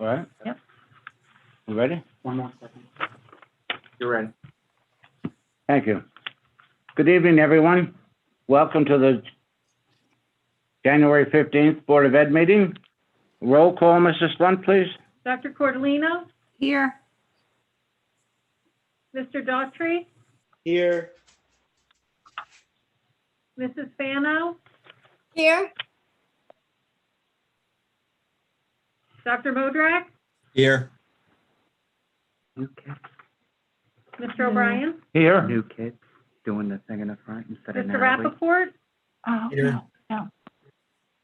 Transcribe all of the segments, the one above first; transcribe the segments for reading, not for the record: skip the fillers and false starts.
All right? Yep. You ready? One more second. You're ready. Thank you. Good evening, everyone. Welcome to the January 15th Board of Ed meeting. Roll call, Mrs. Lunt, please. Dr. Cordolino? Here. Mr. Daughtry? Here. Mrs. Fano? Here. Dr. Modrak? Here. New kids. Mr. O'Brien? Here. New kids doing the thing in the front instead of Mr. Natalie. Rappaport? Oh, Here. no.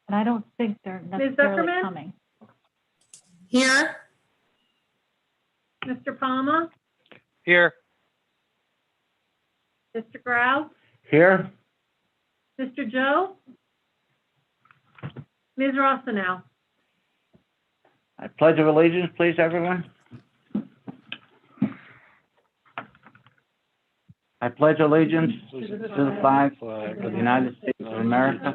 And I don't think they're Ms. necessarily Zuckerman? coming. Here. Mr. Palma? Here. Mr. Grau? Here. Mr. Joe? Ms. Rossinow? I pledge of allegiance, please, everyone. I pledge allegiance to the flag of the United States of America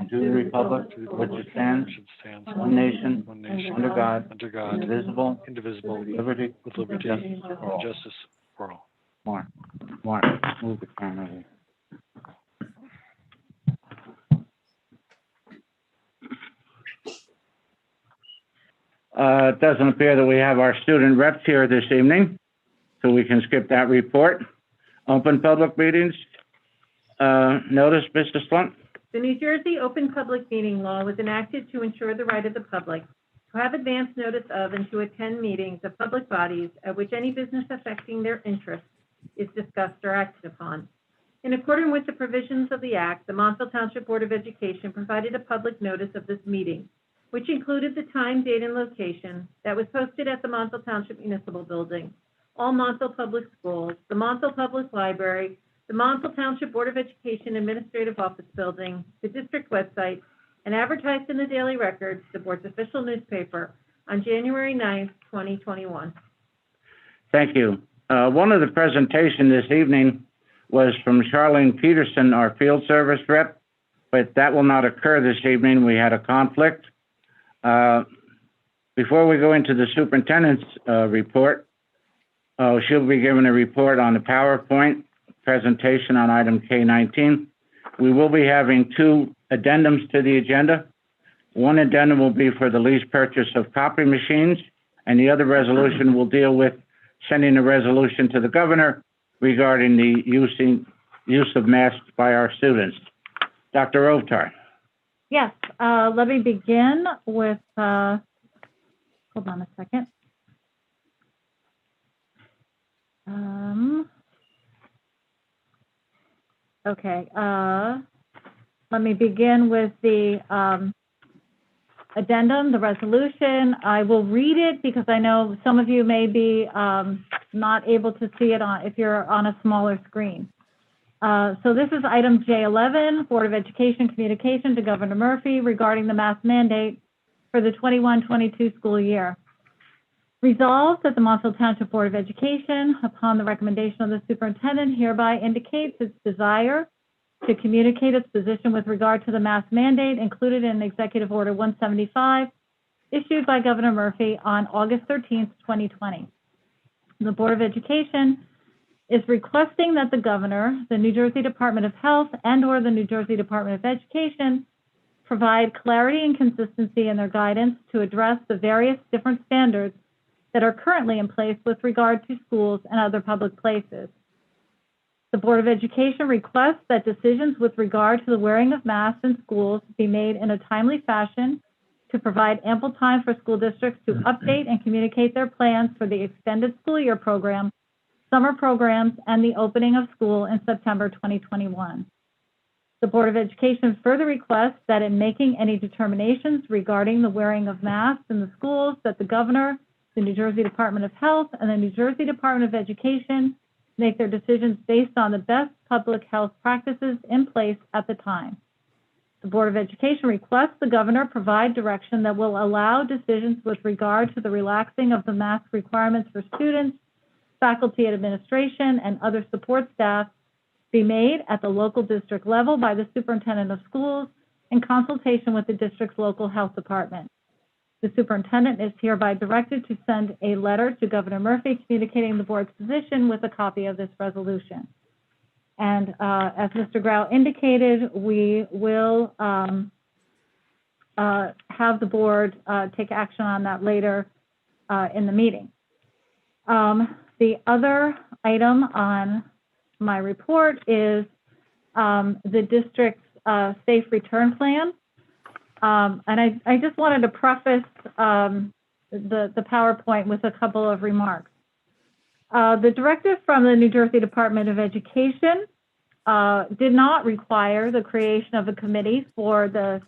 and to the republic which stands one nation, under God, indivisible, with liberty and justice for all. Mark, move the camera here. It doesn't appear that we have our student reps here this evening, so we can skip that report. Open public meetings, notice, Mr. Slunt? The New Jersey Open Public Meeting Law was enacted to ensure the right of the public to have advance notice of and to attend meetings of public bodies at which any business affecting their interests is discussed or acted upon. In accordance with the provisions of the Act, the Montville Township Board of Education provided a public notice of this meeting, which included the time, date, and location that was posted at the Montville Township Municipal Building, all Montville Public Schools, the Montville Public Library, the Montville Township Board of Education Administrative Office Building, the district website, and advertised in the Daily Record, the board's official newspaper, on January 9th, 2021. Thank you. One of the presentation this evening was from Charlene Peterson, our field service rep, but that will not occur this evening. We had a conflict. Before we go into the superintendent's report, she'll be given a report on the PowerPoint presentation on item K19. We will be having two addendums to the agenda. One addendum will be for the lease purchase of copy machines, and the other resolution will deal with sending a resolution to the governor regarding the use of masks by our students. Dr. Ovtar. Yes, let me begin with, hold on a second. Okay, let me begin with the addendum, the resolution. I will read it because I know some of you may be not able to see it if you're on a smaller screen. So this is item J11, Board of Education communication to Governor Murphy regarding the mask mandate for the 21-22 school year. Resolved that the Montville Township Board of Education, upon the recommendation of the superintendent, hereby indicates its desire to communicate its position with regard to the mask mandate included in Executive Order 175, issued by Governor Murphy on August 13th, 2020. The Board of Education is requesting that the governor, the New Jersey Department of Health, and/or the New Jersey Department of Education provide clarity and consistency in their guidance to address the various different standards that are currently in place with regard to schools and other public places. The Board of Education requests that decisions with regard to the wearing of masks in schools be made in a timely fashion to provide ample time for school districts to update and communicate their plans for the extended school year program, summer programs, and the opening of school in September 2021. The Board of Education further requests that in making any determinations regarding the wearing of masks in the schools, that the governor, the New Jersey Department of Health, and the New Jersey Department of Education make their decisions based on the best public health practices in place at the time. The Board of Education requests the governor provide direction that will allow decisions with regard to the relaxing of the mask requirements for students, faculty and administration, and other support staff be made at the local district level by the superintendent of schools in consultation with the district's local health department. The superintendent is hereby directed to send a letter to Governor Murphy communicating the board's position with a copy of this resolution. And as Mr. Grau indicated, we will have the board take action on that later in the meeting. The other item on my report is the district's safe return plan. And I just wanted to preface the PowerPoint with a couple of remarks. The directive from the New Jersey Department of Education did not require the creation of a committee for the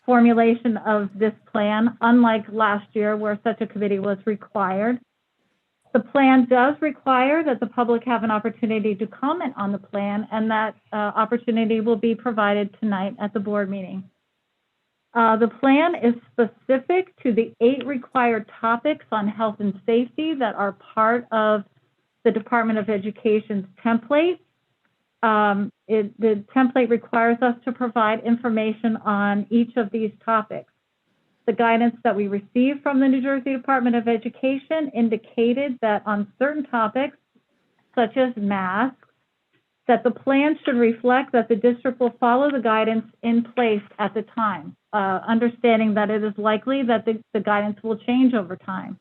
formulation of this plan, unlike last year where such a committee was required. The plan does require that the public have an opportunity to comment on the plan, and that opportunity will be provided tonight at the board meeting. The plan is specific to the 8 required topics on health and safety that are part of the Department of Education's template. The template requires us to provide information on each of these topics. The guidance that we received from the New Jersey Department of Education indicated that on certain topics, such as masks, that the plan should reflect that the district will follow the guidance in place at the time, understanding that it is likely that the guidance will change over time.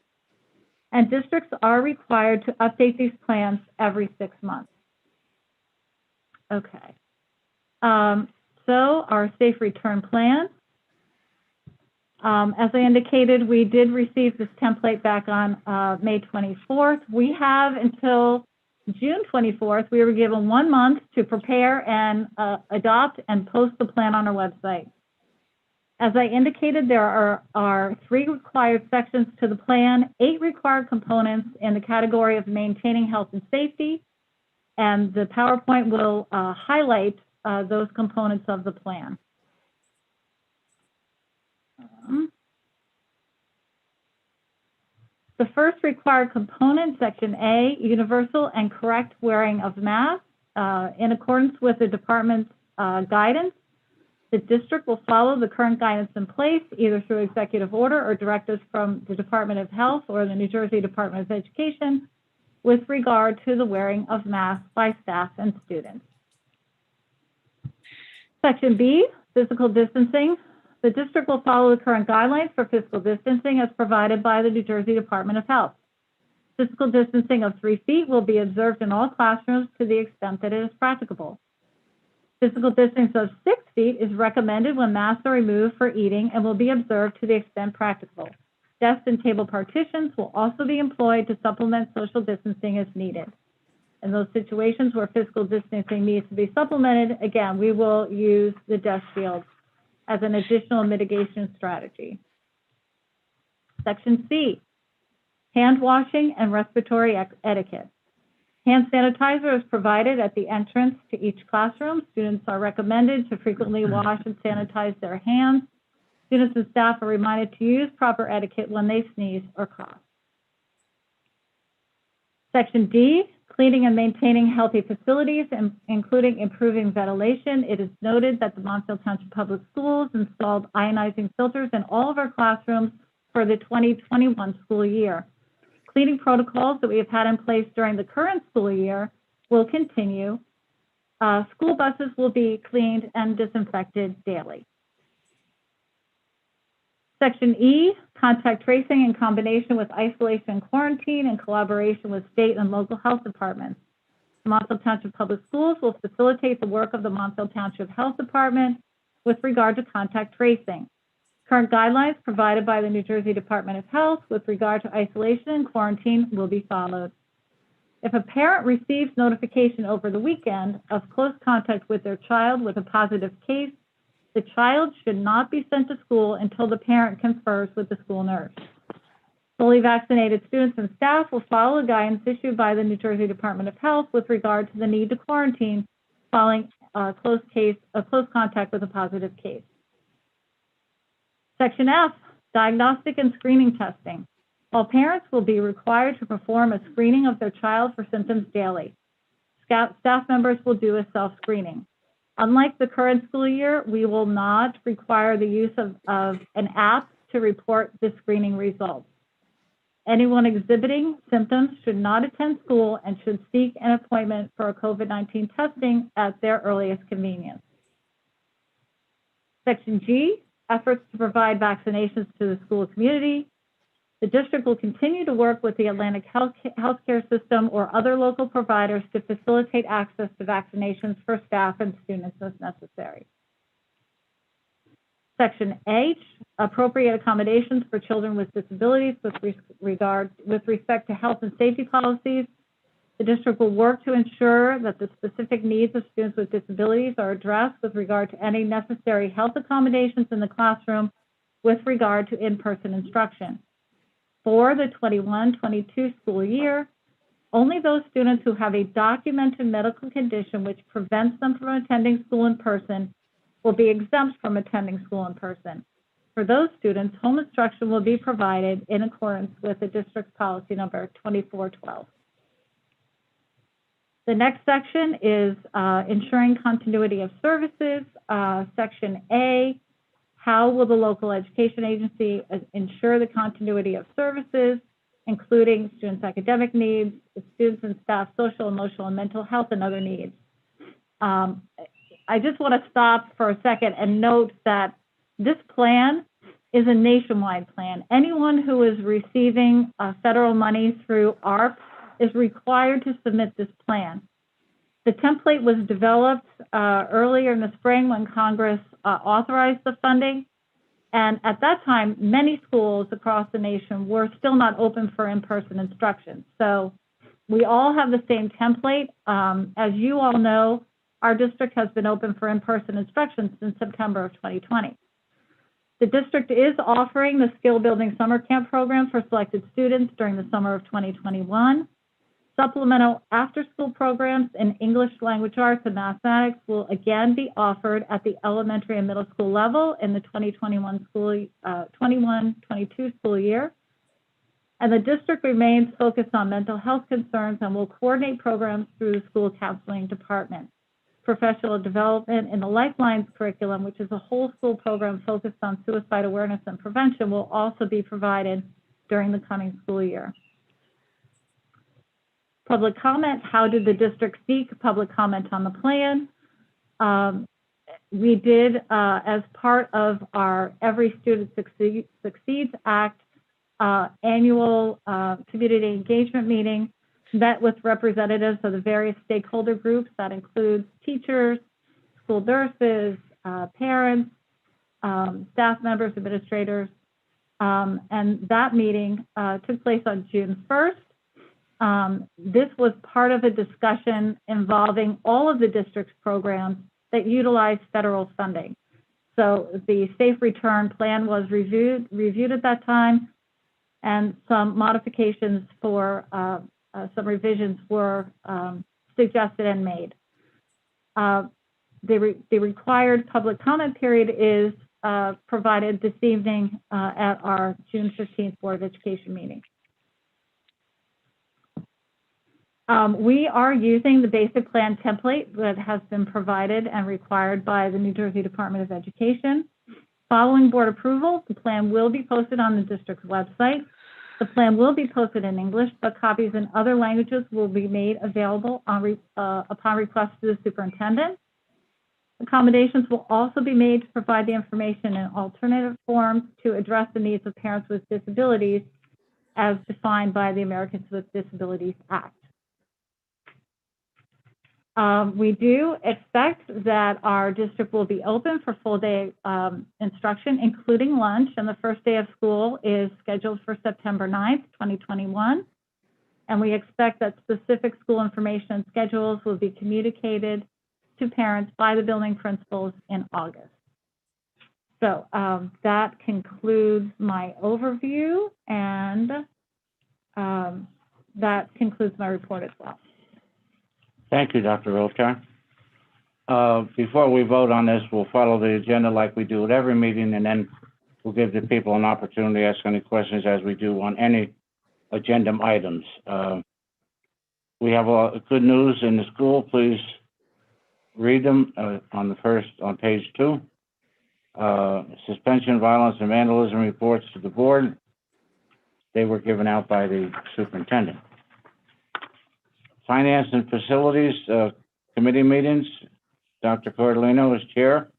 And districts are required to update these plans every 6 months. Okay. So our safe return plan. As I indicated, we did receive this template back on May 24th. We have until June 24th. We were given 1 month to prepare and adopt and post the plan on our website. As I indicated, there are 3 required sections to the plan, 8 required components in the category of maintaining health and safety, and the PowerPoint will highlight those components of the plan. The first required component, Section A, universal and correct wearing of masks. In accordance with the department's guidance, the district will follow the current guidance in place, either through executive order or directives from the Department of Health or the New Jersey Department of Education with regard to the wearing of masks by staff and students. Section B, physical distancing. The district will follow the current guidelines for physical distancing as provided by the New Jersey Department of Health. Physical distancing of 3 feet will be observed in all classrooms to the extent that it is practicable. Physical distancing of 6 feet is recommended when masks are removed for eating and will be observed to the extent practicable. Desk and table partitions will also be employed to supplement social distancing as needed. In those situations where physical distancing needs to be supplemented, again, we will use the desk shield as an additional mitigation strategy. Section C, hand washing and respiratory etiquette. Hand sanitizer is provided at the entrance to each classroom. Students are recommended to frequently wash and sanitize their hands. Students and staff are reminded to use proper etiquette when they sneeze or cough. Section D, cleaning and maintaining healthy facilities, including improving ventilation. It is noted that the Montville Township Public Schools installed ionizing filters in all of our classrooms for the 2021 school year. Cleaning protocols that we have had in place during the current school year will continue. School buses will be cleaned and disinfected daily. Section E, contact tracing in combination with isolation and quarantine in collaboration with state and local health departments. The Montville Township Public Schools will facilitate the work of the Montville Township Health Department with regard to contact tracing. Current guidelines provided by the New Jersey Department of Health with regard to isolation and quarantine will be followed. If a parent receives notification over the weekend of close contact with their child with a positive case, the child should not be sent to school until the parent confers with the school nurse. Fully vaccinated students and staff will follow the guidance issued by the New Jersey Department of Health with regard to the need to quarantine following close contact with a positive case. Section F, diagnostic and screening testing. All parents will be required to perform a screening of their child for symptoms daily. Staff members will do a self-screening. Unlike the current school year, we will not require the use of an app to report the screening results. Anyone exhibiting symptoms should not attend school and should seek an appointment for a COVID-19 testing at their earliest convenience. Section G, efforts to provide vaccinations to the school community. The district will continue to work with the Atlantic Healthcare System or other local providers to facilitate access to vaccinations for staff and students as necessary. Section H, appropriate accommodations for children with disabilities with respect to health and safety policies. The district will work to ensure that the specific needs of students with disabilities are addressed with regard to any necessary health accommodations in the classroom with regard to in-person instruction. For the 21-22 school year, only those students who have a documented medical condition which prevents them from attending school in person will be exempt from attending school in person. For those students, home instruction will be provided in accordance with the district's policy number 2412. The next section is ensuring continuity of services. Section A, how will the local education agency ensure the continuity of services, including students' academic needs, students and staff social, emotional, and mental health, and other needs? I just want to stop for a second and note that this plan is a nationwide plan. Anyone who is receiving federal money through ARP is required to submit this plan. The template was developed earlier in the spring when Congress authorized the funding. And at that time, many schools across the nation were still not open for in-person instruction. So we all have the same template. As you all know, our district has been open for in-person instruction since September of 2020. The district is offering the Skill Building Summer Camp program for selected students during the summer of 2021. Supplemental after-school programs in English language arts and mathematics will again be offered at the elementary and middle school level in the 21-22 school year. And the district remains focused on mental health concerns and will coordinate programs through the school counseling department. Professional development in the Lifelines curriculum, which is a whole school program focused on suicide awareness and prevention, will also be provided during the coming school year. Public comment, how did the district seek public comment on the plan? We did, as part of our Every Student Succeeds Act annual community engagement meeting, met with representatives of the various stakeholder groups. That includes teachers, school nurses, parents, staff members, administrators, and that meeting took place on June 1st. This was part of a discussion involving all of the district's programs that utilize federal funding. So the Safe Return Plan was reviewed at that time, and some modifications for some revisions were suggested and made. The required public comment period is provided this evening at our June 15th Board of Education meeting. We are using the basic plan template that has been provided and required by the New Jersey Department of Education. Following board approval, the plan will be posted on the district's website. The plan will be posted in English, but copies in other languages will be made available upon request to the superintendent. Accommodations will also be made to provide the information in alternative forms to address the needs of parents with disabilities as defined by the Americans with Disabilities Act. We do expect that our district will be open for full day instruction, including lunch, and the first day of school is scheduled for September 9th, 2021. And we expect that specific school information and schedules will be communicated to parents by the building principals in August. So that concludes my overview, and that concludes my report as well. Thank you, Dr. Rothschild. Before we vote on this, we'll follow the agenda like we do at every meeting, and then we'll give the people an opportunity to ask any questions as we do on any agenda items. We have good news in the school. Please read them on page 2. suspension, violence, and vandalism reports to the board. They were given out by the superintendent. Finance and Facilities Committee meetings. Dr. Cordolino is chair.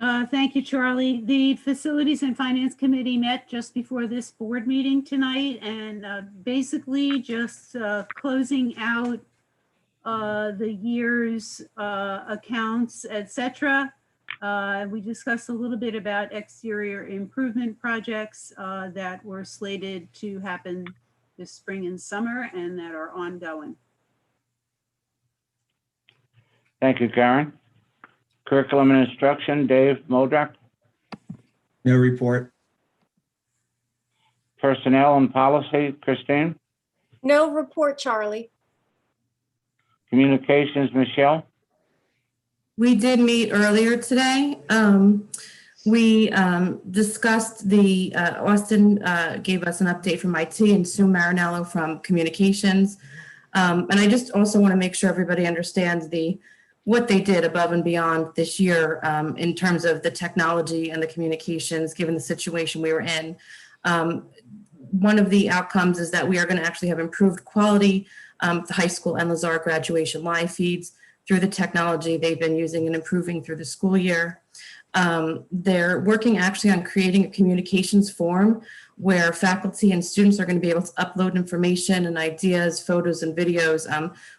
Thank you, Charlie. The Facilities and Finance Committee met just before this board meeting tonight and basically just closing out the year's accounts, etc. We discussed a little bit about exterior improvement projects that were slated to happen this spring and summer and that are ongoing. Thank you, Karen. Curriculum and Instruction, Dave Modrak. No report. Personnel and Policy, Christine. No report, Charlie. Communications, Michelle. We did meet earlier today. We discussed Austin gave us an update from IT and Sue Marinello from Communications. And I just also want to make sure everybody understands what they did above and beyond this year in terms of the technology and the communications, given the situation we were in. One of the outcomes is that we are going to actually have improved quality, the high school and Lazar graduation live feeds through the technology they've been using and improving through the school year. They're working actually on creating a communications form where faculty and students are going to be able to upload information and ideas, photos and videos.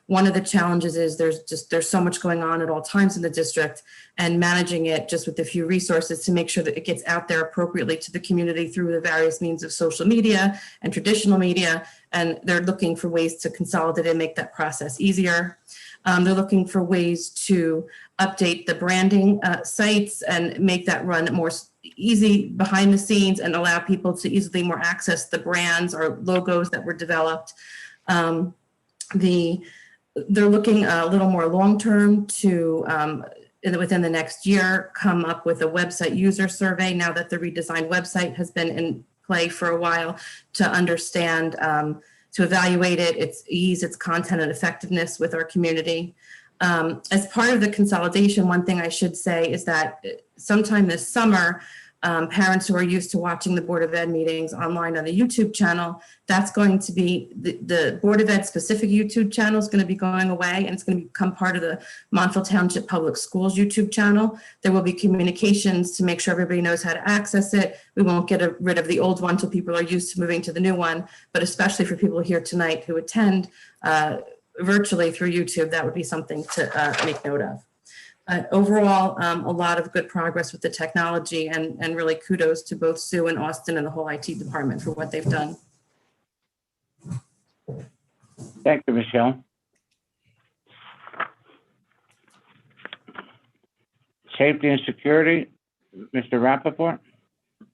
One of the challenges is there's so much going on at all times in the district, and managing it just with a few resources to make sure that it gets out there appropriately to the community through the various means of social media and traditional media. And they're looking for ways to consolidate and make that process easier. They're looking for ways to update the branding sites and make that run more easy behind the scenes and allow people to easily more access the brands or logos that were developed. They're looking a little more long-term to, within the next year, come up with a website user survey now that the redesigned website has been in play for a while, to understand, to evaluate its ease, its content and effectiveness with our community. As part of the consolidation, one thing I should say is that sometime this summer, parents who are used to watching the Board of Ed meetings online on the YouTube channel, that's going to be, the Board of Ed specific YouTube channel is going to be going away, and it's going to become part of the Montville Township Public Schools YouTube channel. There will be communications to make sure everybody knows how to access it. We won't get rid of the old one until people are used to moving to the new one, but especially for people here tonight who attend virtually through YouTube, that would be something to make note of. Overall, a lot of good progress with the technology, and really kudos to both Sue and Austin and the whole IT department for what they've done. Thank you, Michelle. Safety and Security, Mr. Rappaport.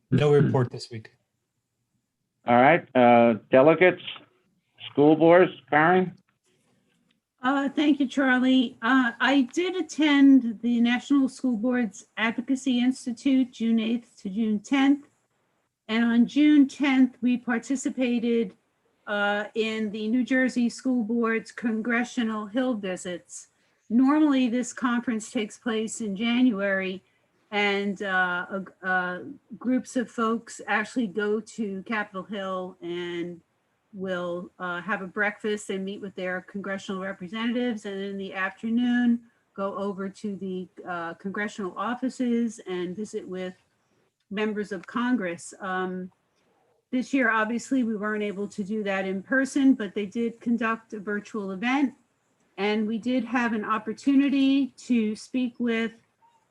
No report this week. All right, delegates, school boards, Karen. Thank you, Charlie. I did attend the National School Boards Advocacy Institute, June 8th to June 10th. And on June 10th, we participated in the New Jersey School Board's Congressional Hill visits. Normally, this conference takes place in January, and groups of folks actually go to Capitol Hill and will have a breakfast and meet with their congressional representatives, and in the afternoon go over to the congressional offices and visit with members of Congress. This year, obviously, we weren't able to do that in person, but they did conduct a virtual event, and we did have an opportunity to speak with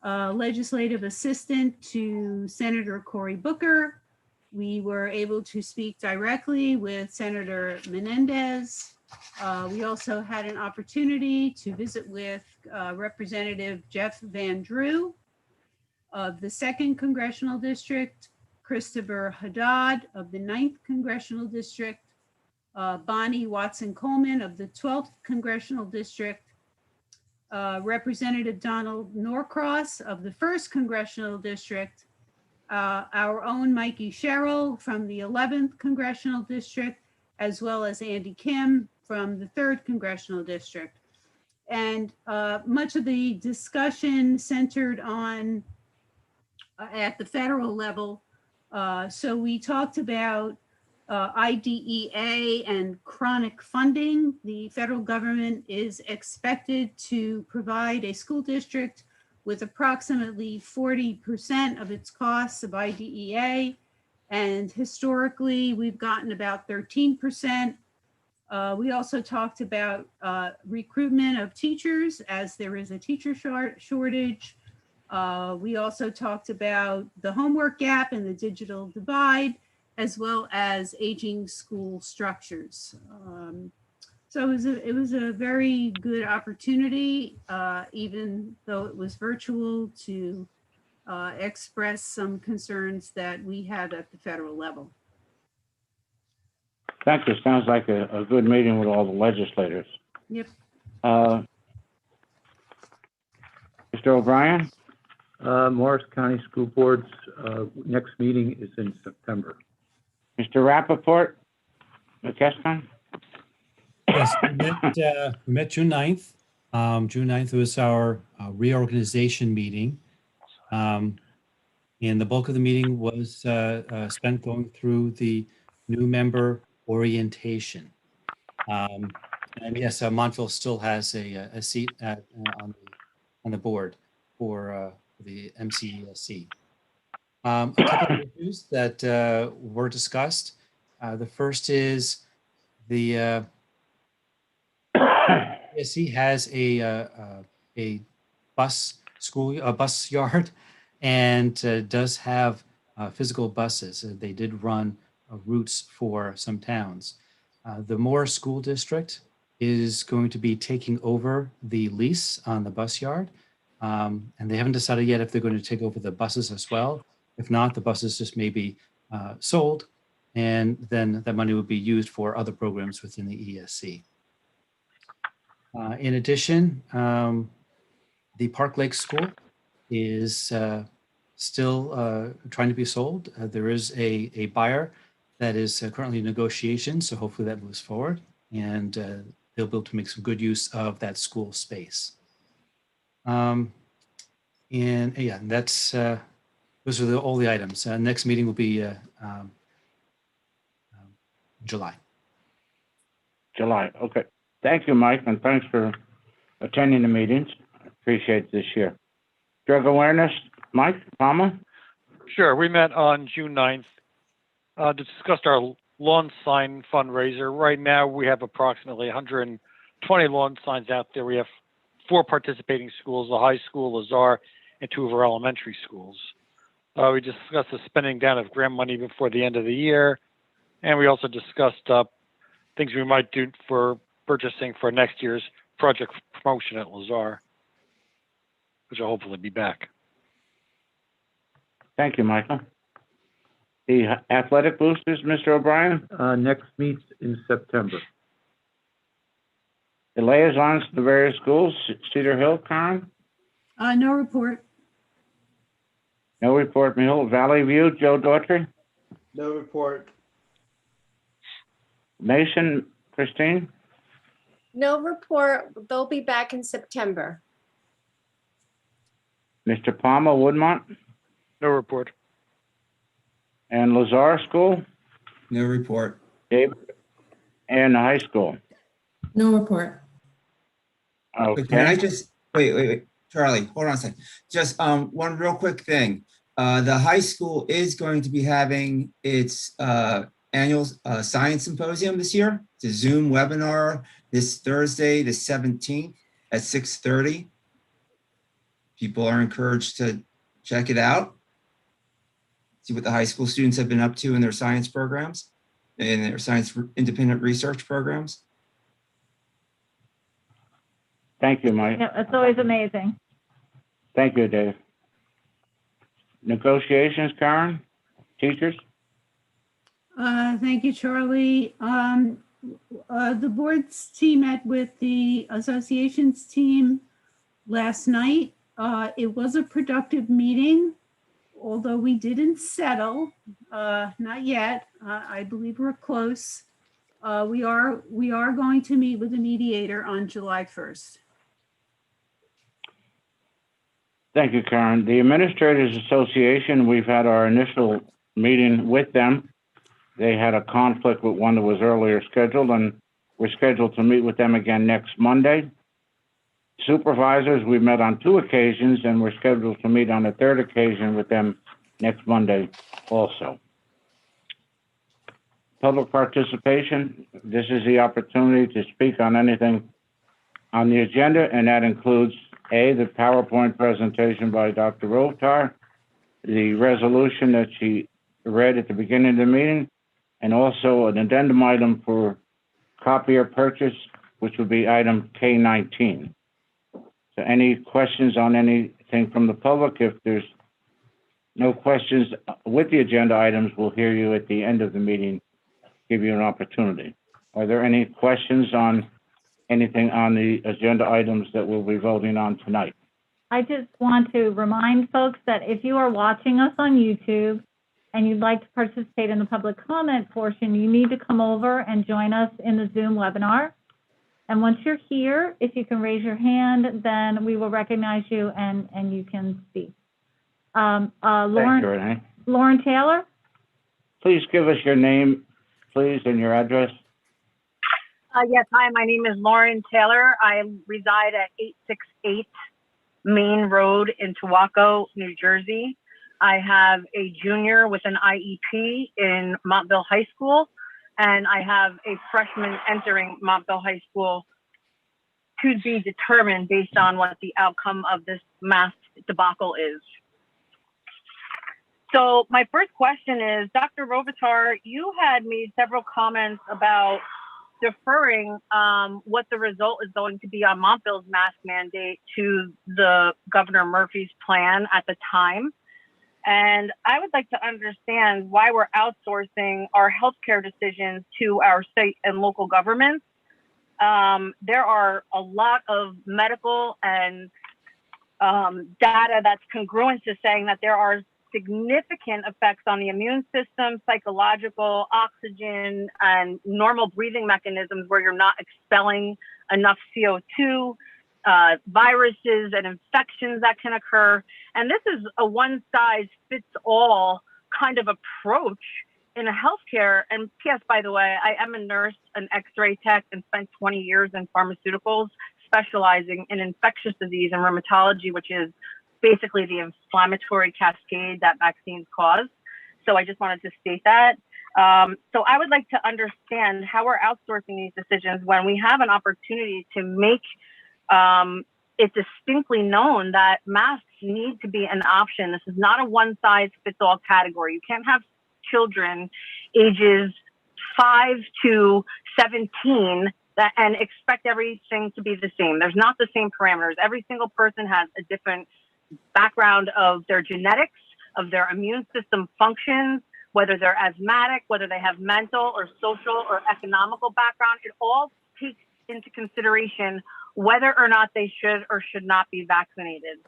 legislative assistant to Senator Cory Booker. We were able to speak directly with Senator Menendez. We also had an opportunity to visit with Representative Jeff Van Drew of the 2nd Congressional District, Christopher Haddad of the 9th Congressional District, Bonnie Watson Coleman of the 12th Congressional District, Representative Donald Norcross of the 1st Congressional District, our own Mikey Sherrill from the 11th Congressional District, as well as Andy Kim from the 3rd Congressional District. And much of the discussion centered on at the federal level. So we talked about IDEA and chronic funding. The federal government is expected to provide a school district with approximately 40% of its costs of IDEA. And historically, we've gotten about 13%. We also talked about recruitment of teachers, as there is a teacher shortage. We also talked about the homework gap and the digital divide, as well as aging school structures. So it was a very good opportunity, even though it was virtual, to express some concerns that we had at the federal level. Thank you. Sounds like a good meeting with all the legislators. Yep. Mr. O'Brien? Morris County School Board's next meeting is in September. Mr. Rappaport? McKesson? Yes, we met June 9th. June 9th was our reorganization meeting. And the bulk of the meeting was spent going through the new member orientation. And yes, Montville still has a seat on the board for the MCESC. A couple of issues that were discussed. The first is the MCESC has a bus yard, and does have physical buses. They did run routes for some towns. The Moore School District is going to be taking over the lease on the bus yard. And they haven't decided yet if they're going to take over the buses as well. If not, the buses just may be sold, and then that money would be used for other programs within the ESC. In addition, the Park Lake School is still trying to be sold. There is a buyer that is currently in negotiation, so hopefully that moves forward, and they'll be able to make some good use of that school space. And yeah, that's those are all the items. Next meeting will be July. July, okay. Thank you, Mike, and thanks for attending the meetings. I appreciate it this year. Drug awareness, Mike Palmer? Sure. We met on June 9th to discuss our lawn sign fundraiser. Right now, we have approximately 120 lawn signs out there. We have 4 participating schools, the high school, Lazar, and 2 of our elementary schools. We discussed the spending down of grant money before the end of the year, and we also discussed things we might do for purchasing for next year's project promotion at Lazar, which will hopefully be back. Thank you, Michael. The athletic boosters, Mr. O'Brien? Next meets in September. The liaisons to the various schools, Cedar Hill, Karen? No report. No report, Mill. Valley View, Joe Daughtry? No report. Mason, Christine? No report. They'll be back in September. Mr. Palmer, Woodmont? No report. And Lazar School? No report. Dave? And the high school? No report. Can I Okay. just, wait, Charlie, hold on a second. Just one real quick thing. The high school is going to be having its annual science symposium this year. It's a Zoom webinar this Thursday, the 17th at 6:30. People are encouraged to check it out. See what the high school students have been up to in their science programs and their science independent research programs. Thank you, Mike. Yeah, it's always amazing. Thank you, Dave. Negotiations, Karen? Teachers? Thank you, Charlie. The board's team met with the association's team last night. It was a productive meeting, although we didn't settle, not yet. I believe we're close. We are going to meet with the mediator on July 1st. Thank you, Karen. The Administrators Association, we've had our initial meeting with them. They had a conflict with one that was earlier scheduled, and we're scheduled to meet with them again next Monday. Supervisors, we met on 2 occasions, and we're scheduled to meet on a 3rd occasion with them next Monday also. Public participation, this is the opportunity to speak on anything on the agenda, and that includes A, the PowerPoint presentation by Dr. Rotar, the resolution that she read at the beginning of the meeting, and also an addendum item for copier purchase, which would be item K19. So any questions on anything from the public? If there's no questions with the agenda items, we'll hear you at the end of the meeting, give you an opportunity. Are there any questions on anything on the agenda items that we'll be voting on tonight? I just want to remind folks that if you are watching us on YouTube and you'd like to participate in the public comment portion, you need to come over and join us in the Zoom webinar. And once you're here, if you can raise your hand, then we will recognize you and you can speak. Thank you, Renee. Lauren Taylor? Please give us your name, please, and your address. Yes, hi, my name is Lauren Taylor. I reside at 868 Main Road in Tuaco, New Jersey. I have a junior with an IEP in Montville High School, and I have a freshman entering Montville High School to be determined based on what the outcome of this mask debacle is. So my first question is, Dr. Robitar, you had made several comments about deferring what the result is going to be on Montville's mask mandate to the Governor Murphy's plan at the time. And I would like to understand why we're outsourcing our healthcare decisions to our state and local governments. There are a lot of medical and data that's congruent to saying that there are significant effects on the immune system, psychological, oxygen, and normal breathing mechanisms where you're not expelling enough CO2, viruses and infections that can occur. And this is a one-size-fits-all kind of approach in healthcare. And P.S., by the way, I am a nurse, an X-ray tech, and spent 20 years in pharmaceuticals, specializing in infectious disease and rheumatology, which is basically the inflammatory cascade that vaccines cause. So I just wanted to state that. So I would like to understand how we're outsourcing these decisions when we have an opportunity to make it distinctly known that masks need to be an option. This is not a one-size-fits-all category. You can't have children ages 5 to 17 and expect everything to be the same. There's not the same parameters. Every single person has a different background of their genetics, of their immune system functions, whether they're asthmatic, whether they have mental or social or economical background. It all takes into consideration whether or not they should or should not be vaccinated,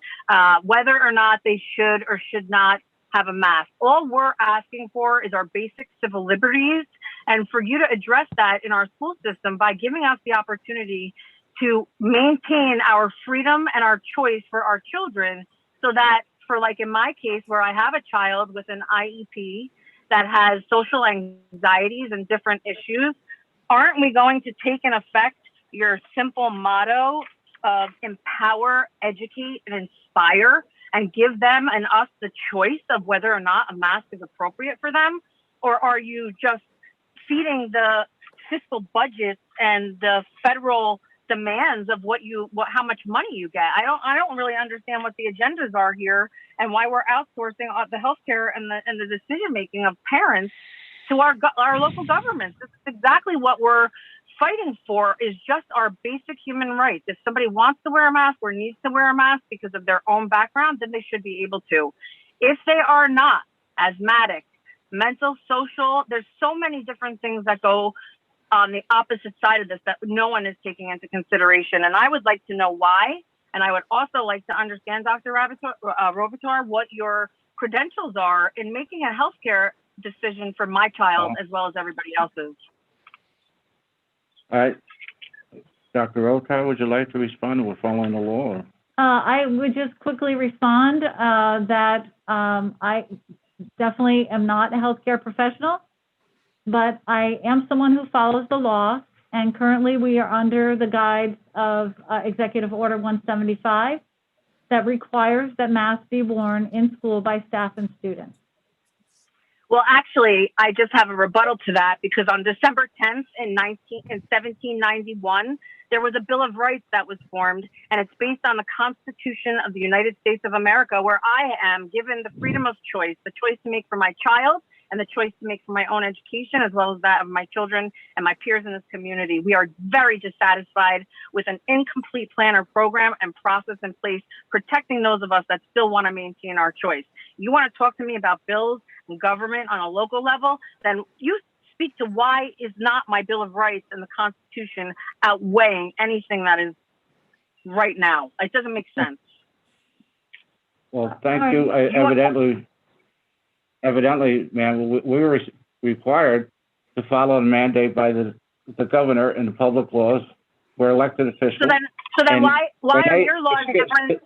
whether or not they should or should not have a mask. All we're asking for is our basic civil liberties, and for you to address that in our school system by giving us the opportunity to maintain our freedom and our choice for our children, so that for, like in my case, where I have a child with an IEP that has social anxieties and different issues, aren't we going to take in effect your simple motto of empower, educate, and inspire, and give them and us the choice of whether or not a mask is appropriate for them? Or are you just feeding the fiscal budgets and the federal demands of how much money you get? I don't really understand what the agendas are here and why we're outsourcing the healthcare and the decision making of parents to our local governments. This is exactly what we're fighting for, is just our basic human rights. If somebody wants to wear a mask or needs to wear a mask because of their own background, then they should be able to. If they are not asthmatic, mental, social, there's so many different things that go on the opposite side of this that no one is taking into consideration. And I would like to know why. And I would also like to understand, Dr. Robitar, what your credentials are in making a healthcare decision for my child as well as everybody else's. All right. Dr. Robitar, would you like to respond? We're following the law. I would just quickly respond that I definitely am not a healthcare professional, but I am someone who follows the law, and currently we are under the guides of Executive Order 175 that requires that masks be worn in school by staff and students. Well, actually, I just have a rebuttal to that because on December 10th in 1791, there was a Bill of Rights that was formed, and it's based on the Constitution of the United States of America, where I am given the freedom of choice, the choice to make for my child and the choice to make for my own education, as well as that of my children and my peers in this community. We are very dissatisfied with an incomplete plan or program and process in place, protecting those of us that still want to maintain our choice. You want to talk to me about bills and government on a local level, then you speak to why is not my Bill of Rights and the Constitution outweighing anything that is right now. It doesn't make sense. Well, thank you. Evidently, ma'am, we were required to follow the mandate by the governor and the public laws. We're elected officials. So then why are your laws different?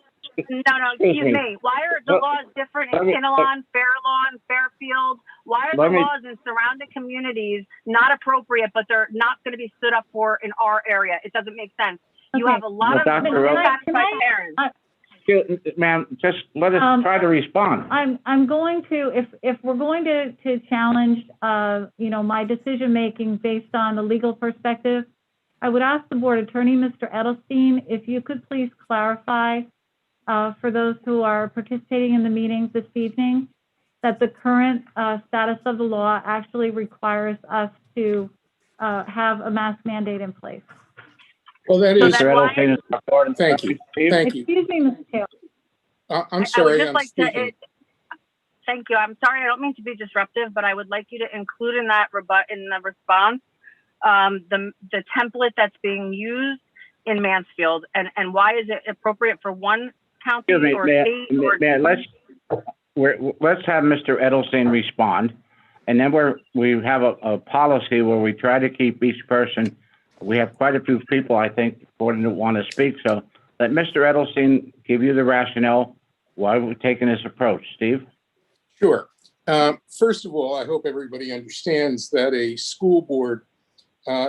No, excuse me. Why are the laws different in Kinnelon, Fairlawn, Fairfield? Why are the laws in surrounding communities not appropriate, but they're not going to be stood up for in our area? It doesn't make sense. You have a lot of dissatisfied parents. Ma'am, just let us try to respond. I'm going to, if we're going to challenge, my decision making based on the legal perspective, I would ask the board attorney, Mr. Edelstein, if you could please clarify for those who are participating in the meeting this evening, that the current status of the law actually requires us to have a mask mandate in place. Well, that is. Mr. Edelstein is on board. Thank you. Thank you. Excuse me, Mr. Taylor. I'm sorry. Thank you. I'm sorry. I don't mean to be disruptive, but I would like you to include in that in the response the template that's being used in Mansfield, and why is it appropriate for one county or state? Let's have Mr. Edelstein respond, and then we have a policy where we try to keep each person. We have quite a few people, I think, who want to speak. So let Mr. Edelstein give you the rationale why we're taking this approach. Steve? Sure. First of all, I hope everybody understands that a school board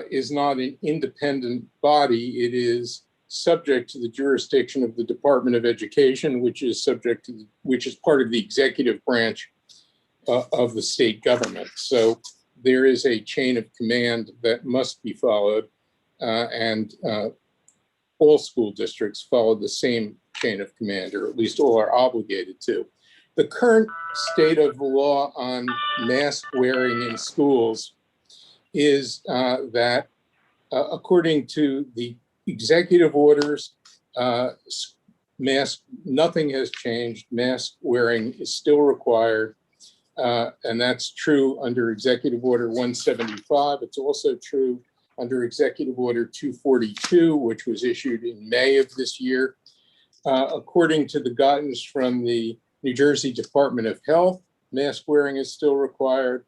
is not an independent body. It is subject to the jurisdiction of the Department of Education, which is part of the executive branch of the state government. So there is a chain of command that must be followed, and all school districts follow the same chain of command, or at least all are obligated to. The current state of the law on mask wearing in schools is that according to the executive orders, nothing has changed. Mask wearing is still required. And that's true under Executive Order 175. It's also true under Executive Order 242, which was issued in May of this year. According to the guidance from the New Jersey Department of Health, mask wearing is still required.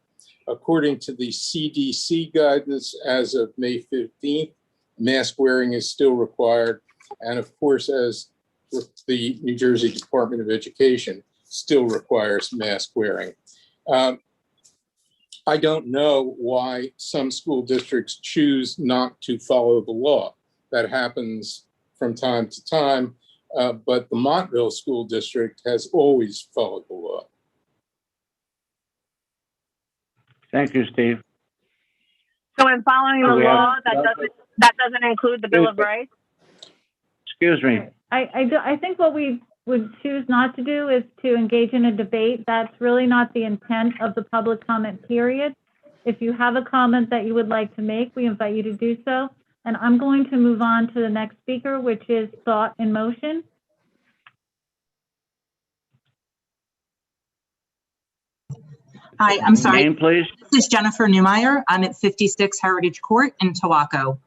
According to the CDC guidance as of May 15th, mask wearing is still required. And of course, as the New Jersey Department of Education still requires mask wearing. I don't know why some school districts choose not to follow the law. That happens from time to time, but the Montville School District has always followed the law. Thank you, Steve. So in following the law, that doesn't include the Bill of Rights? Excuse me. I think what we would choose not to do is to engage in a debate. That's really not the intent of the public comment period. If you have a comment that you would like to make, we invite you to do so. And I'm going to move on to the next speaker, which is Thought in Motion. Hi, I'm sorry. Name, please. This is Jennifer Newmeyer. I'm at 56 Heritage Court in Towacco.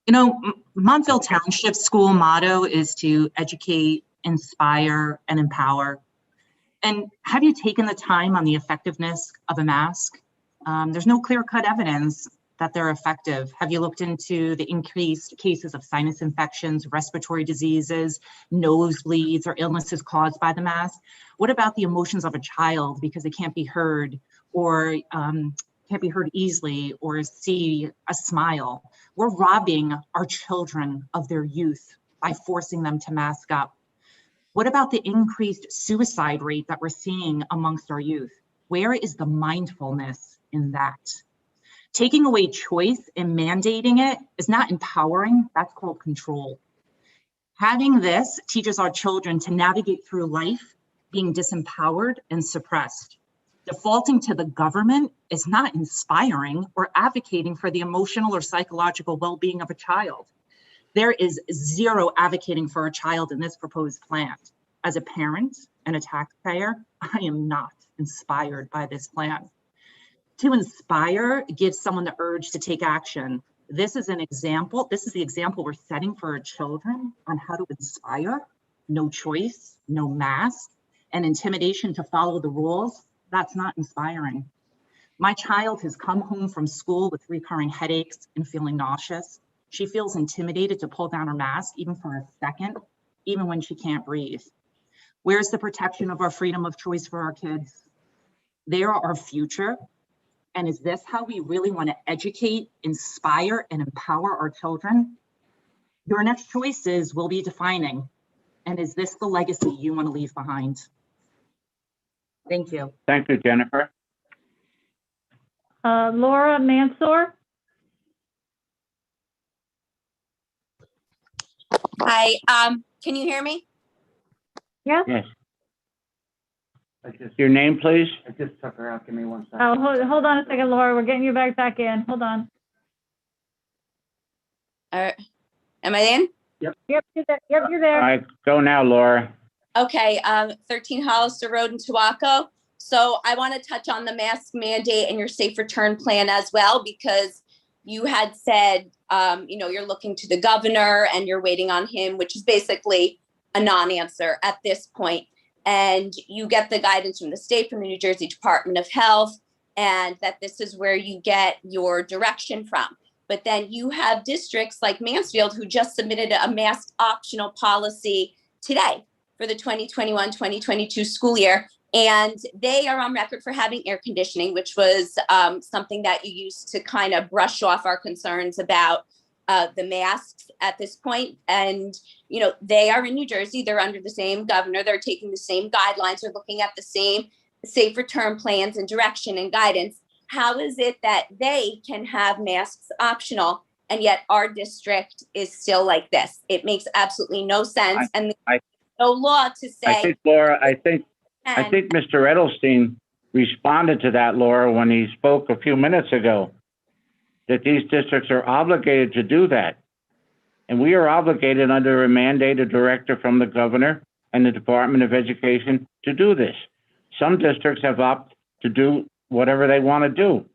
You know, Montville Township school motto is to educate, inspire, and empower. And have you taken the time on the effectiveness of a mask? There's no clear-cut evidence that they're effective? Have you looked into the increased cases of sinus infections, respiratory diseases, nosebleeds, or illnesses caused by the mask? What about the emotions of a child because they can't be heard or can't be heard easily or see a smile? We're robbing our children of their youth by forcing them to mask up. What about the increased suicide rate that we're seeing amongst our youth? Where is the mindfulness in that? Taking away choice and mandating it is not empowering, that's called control. Having this teaches our children to navigate through life being disempowered and suppressed. Defaulting to the government is not inspiring or advocating for the emotional or psychological well-being of a child. There is zero advocating for a child in this proposed plan. As a parent and a taxpayer, I am not inspired by this plan. To inspire gives someone the urge to take action. This is an example. This is the example we're setting for our children on how to inspire. No choice, no mask, and intimidation to follow the rules. That's not inspiring. My child has come home from school with recurring headaches and feeling nauseous. She feels intimidated to pull down her mask, even for a second, even when she can't breathe. Where's the protection of our freedom of choice for our kids? They are our future. And is this how we really want to educate, inspire, and empower our children? Your next choices will be defining. And is this the legacy you want to leave behind? Thank you. Thank you, Jennifer. Laura Mansour? Hi, can you hear me? Yes? Yes. Your name, please? I just took her out. Give me 1 second. Oh, hold on a second, Laura. We're getting you back in. Hold on. Am I in? Yep, you're there. Yep, you're All there. right, go now, Laura. Okay, 13 Hollister Road in Tuaco. So I want to touch on the mask mandate and your safe return plan as well, because you had said, you're looking to the governor and you're waiting on him, which is basically a non-answer at this point. And you get the guidance from the state, from the New Jersey Department of Health, and that this is where you get your direction from. But then you have districts like Mansfield who just submitted a mask optional policy today for the 2021-2022 school year. And they are on record for having air conditioning, which was something that you used to kind of brush off our concerns about the masks at this point. And, they are in New Jersey. They're under the same governor. They're taking the same guidelines. They're looking at the same safe return plans and direction and guidance. How is it that they can have masks optional and yet our district is still like this? It makes absolutely no sense. And there's no law to say. I think, Laura, I think Mr. Edelstein responded to that, Laura, when he spoke a few minutes ago, that these districts are obligated to do that. And we are obligated under a mandated directive from the governor and the Department of Education to do this. Some districts have opted to do whatever they want to do.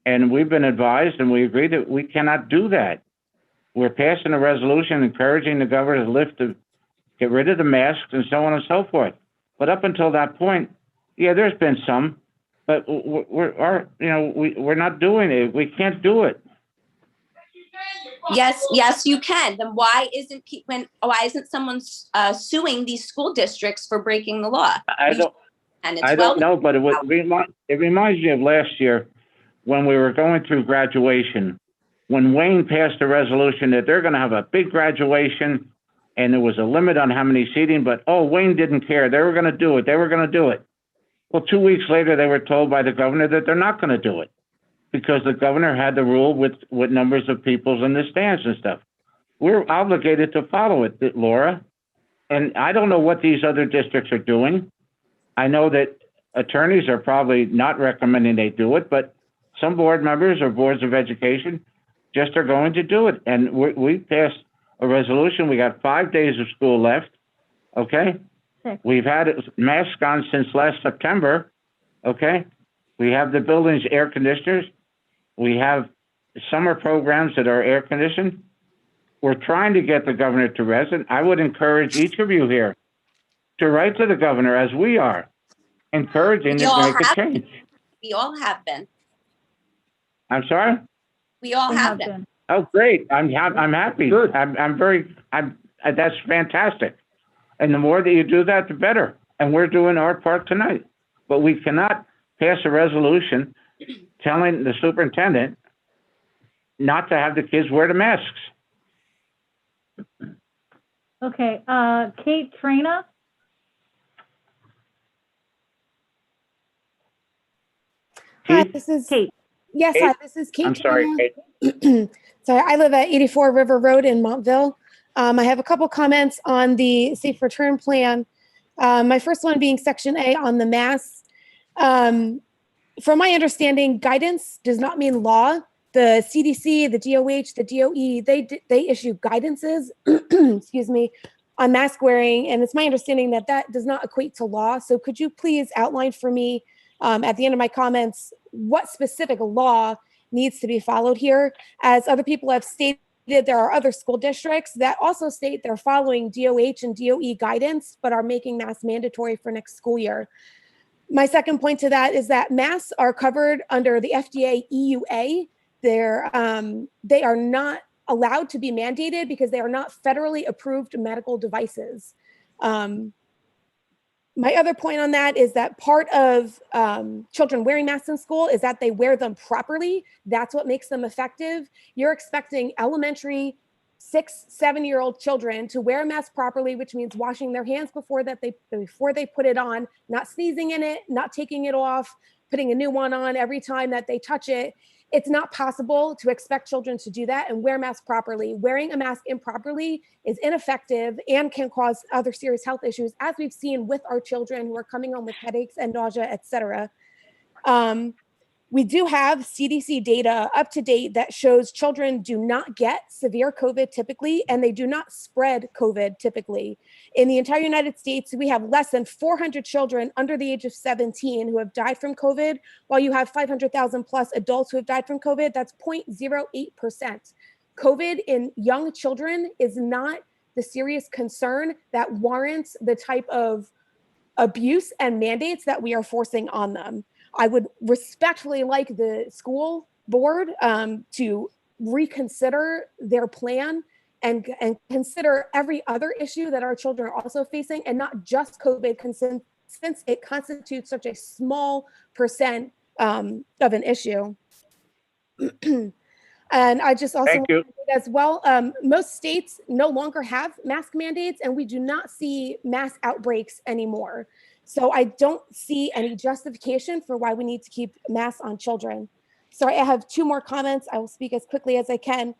And we've been advised and we agree that we cannot do that. We're passing a resolution encouraging the governor to get rid of the masks and so on and so forth. But up until that point, yeah, there's been some, but we're not doing it. We can't do it. Yes, you can. Then why isn't someone suing these school districts for breaking the law? I don't know, but it reminds me of last year when we were going through graduation, when Wayne passed a resolution that they're going to have a big graduation and there was a limit on how many seating, but Wayne didn't care. They were going to do it. Well, 2 weeks later, they were told by the governor that they're not going to do it because the governor had the rule with numbers of people in the stands and stuff. We're obligated to follow it, Laura. And I don't know what these other districts are doing. I know that attorneys are probably not recommending they do it, but some board members or boards of education just are going to do it. And we passed a resolution. We got 5 days of school left. Okay. We've had masks on since last September. Okay. We have the building's air conditioners. We have summer programs that are air conditioned. We're trying to get the governor to rest. And I would encourage each of you here to write to the governor, as we are, encouraging to make a change. We all have been. I'm sorry? We all They have have them. been. Oh, great. I'm happy. Good. That's fantastic. And the more that you do that, the better. And we're doing our part tonight. But we cannot pass a resolution telling the superintendent not to have the kids wear the masks. Okay, Kate Trina? Hi, Keith? this is, Kate. yes, Kate? hi, this is Kate. I'm sorry, Turner. Kate. Sorry, I live at 84 River Road in Montville. I have a couple comments on the safe return plan. My first one being section A on the masks. From my understanding, guidance does not mean law. The CDC, the DOH, the DOE, they issue guidances, excuse me, on mask wearing. And it's my understanding that that does not equate to law. So could you please outline for me at the end of my comments what specific law needs to be followed here? As other people have stated, there are other school districts that also state they're following DOH and DOE guidance, but are making masks mandatory for next school year. My second point to that is that masks are covered under the FDA EUA. They are not allowed to be mandated because they are not federally approved medical devices. My other point on that is that part of children wearing masks in school is that they wear them properly. That's what makes them effective. You're expecting elementary 6-7-year-old children to wear a mask properly, which means washing their hands before they put it on, not sneezing in it, not taking it off, putting a new one on every time that they touch it. It's not possible to expect children to do that and wear masks properly. Wearing a mask improperly is ineffective and can cause other serious health issues, as we've seen with our children who are coming home with headaches and nausea, etc. We do have CDC data up to date that shows children do not get severe COVID typically, and they do not spread COVID typically. In the entire United States, we have less than 400 children under the age of 17 who have died from COVID, while you have 500,000 plus adults who have died from COVID. That's 0.08%. COVID in young children is not the serious concern that warrants the type of abuse and mandates that we are forcing on them. I would respectfully like the school board to reconsider their plan and consider every other issue that our children are also facing, and not just COVID, since it constitutes such a small percent of an issue. And I just also want to say as well, most states no longer have mask mandates, and we do not see mass outbreaks anymore. So I don't see any justification for why we need to keep masks on children. Sorry, I have 2 more comments. I will speak as quickly as I can.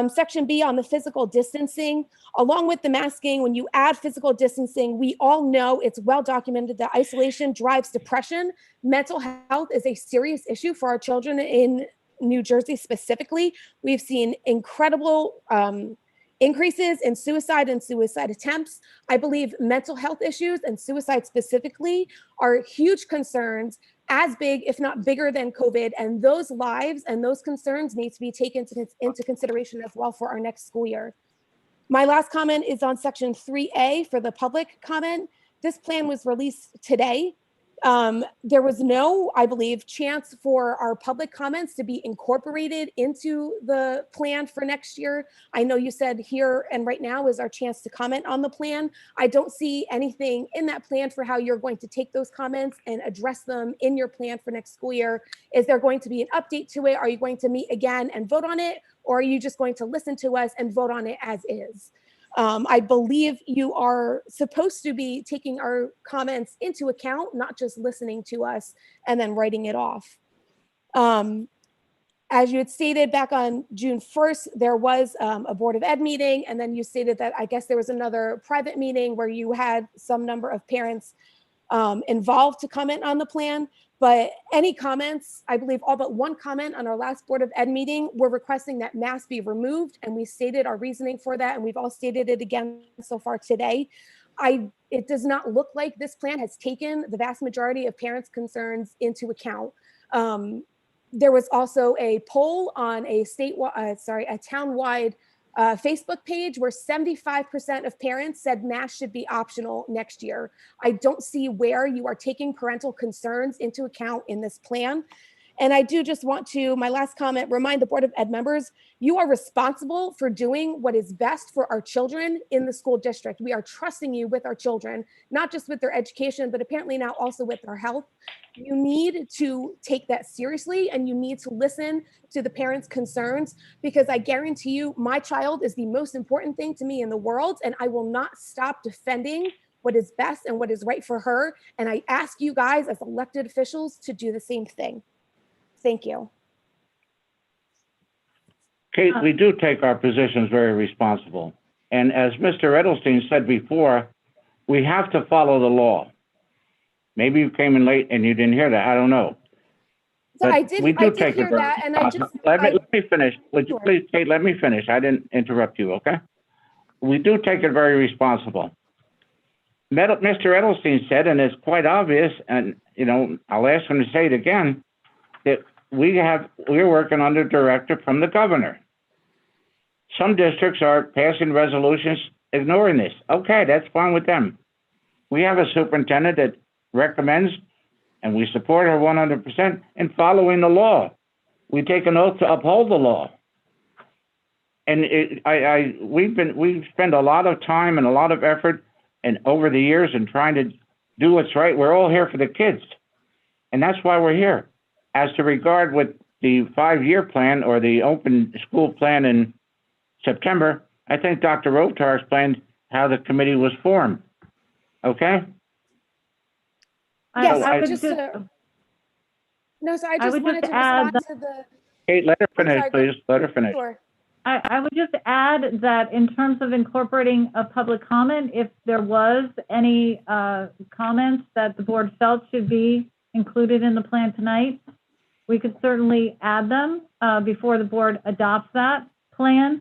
Section B on the physical distancing, along with the masking, when you add physical distancing, we all know it's well documented that isolation drives depression. Mental health is a serious issue for our children in New Jersey specifically. We've seen incredible increases in suicide and suicide attempts. I believe mental health issues and suicide specifically are huge concerns, as big, if not bigger than COVID, and those lives and those concerns need to be taken into consideration as well for our next school year. My last comment is on section 3A for the public comment. This plan was released today. There was no, I believe, chance for our public comments to be incorporated into the plan for next year. I know you said here and right now is our chance to comment on the plan. I don't see anything in that plan for how you're going to take those comments and address them in your plan for next school year. Is there going to be an update to it? Are you going to meet again and vote on it? Or are you just going to listen to us and vote on it as is? I believe you are supposed to be taking our comments into account, not just listening to us and then writing it off. As you had stated back on June 1st, there was a Board of Ed meeting, and then you stated that I guess there was another private meeting where you had some number of parents involved to comment on the plan. But any comments, I believe all but one comment on our last Board of Ed meeting, we're requesting that masks be removed, and we stated our reasoning for that, and we've all stated it again so far today. It does not look like this plan has taken the vast majority of parents' concerns into account. There was also a poll on a townwide Facebook page where 75% of parents said masks should be optional next year. I don't see where you are taking parental concerns into account in this plan. And I do just want to, my last comment, remind the Board of Ed members, you are responsible for doing what is best for our children in the school district. We are trusting you with our children, not just with their education, but apparently now also with their health. You need to take that seriously, and you need to listen to the parents' concerns, because I guarantee you my child is the most important thing to me in the world, and I will not stop defending what is best and what is right for her. And I ask you guys as elected officials to do the same thing. Thank you. Kate, we do take our positions very responsible. And as Mr. Edelstein said before, we have to follow the law. Maybe you came in late and you didn't hear that. I don't know. So But I did hear that, and I just let me finish. Would you please, Kate, let me finish. I didn't interrupt you, okay? We do take it very responsible. Mr. Edelstein said, and it's quite obvious, and I'll ask him to say it again, that we're working under directive from the governor. Some districts are passing resolutions ignoring this. Okay, that's fine with them. We have a superintendent that recommends, and we support her 100% in following the law. We take an oath to uphold the law. And we've spent a lot of time and a lot of effort and over the years in trying to do what's right. We're all here for the kids. And that's why we're here. As to regard with the 5-year plan or the open school plan in September, I think Dr. Robitaille explained how the committee was formed. Okay? Yes, I I would just, just- no, so I I just would wanted just to add respond to the, Kate, let her finish, sorry, please. Let her finish. sure. I would just add that in terms of incorporating a public comment, if there was any comments that the board felt should be included in the plan tonight, we could certainly add them before the board adopts that plan.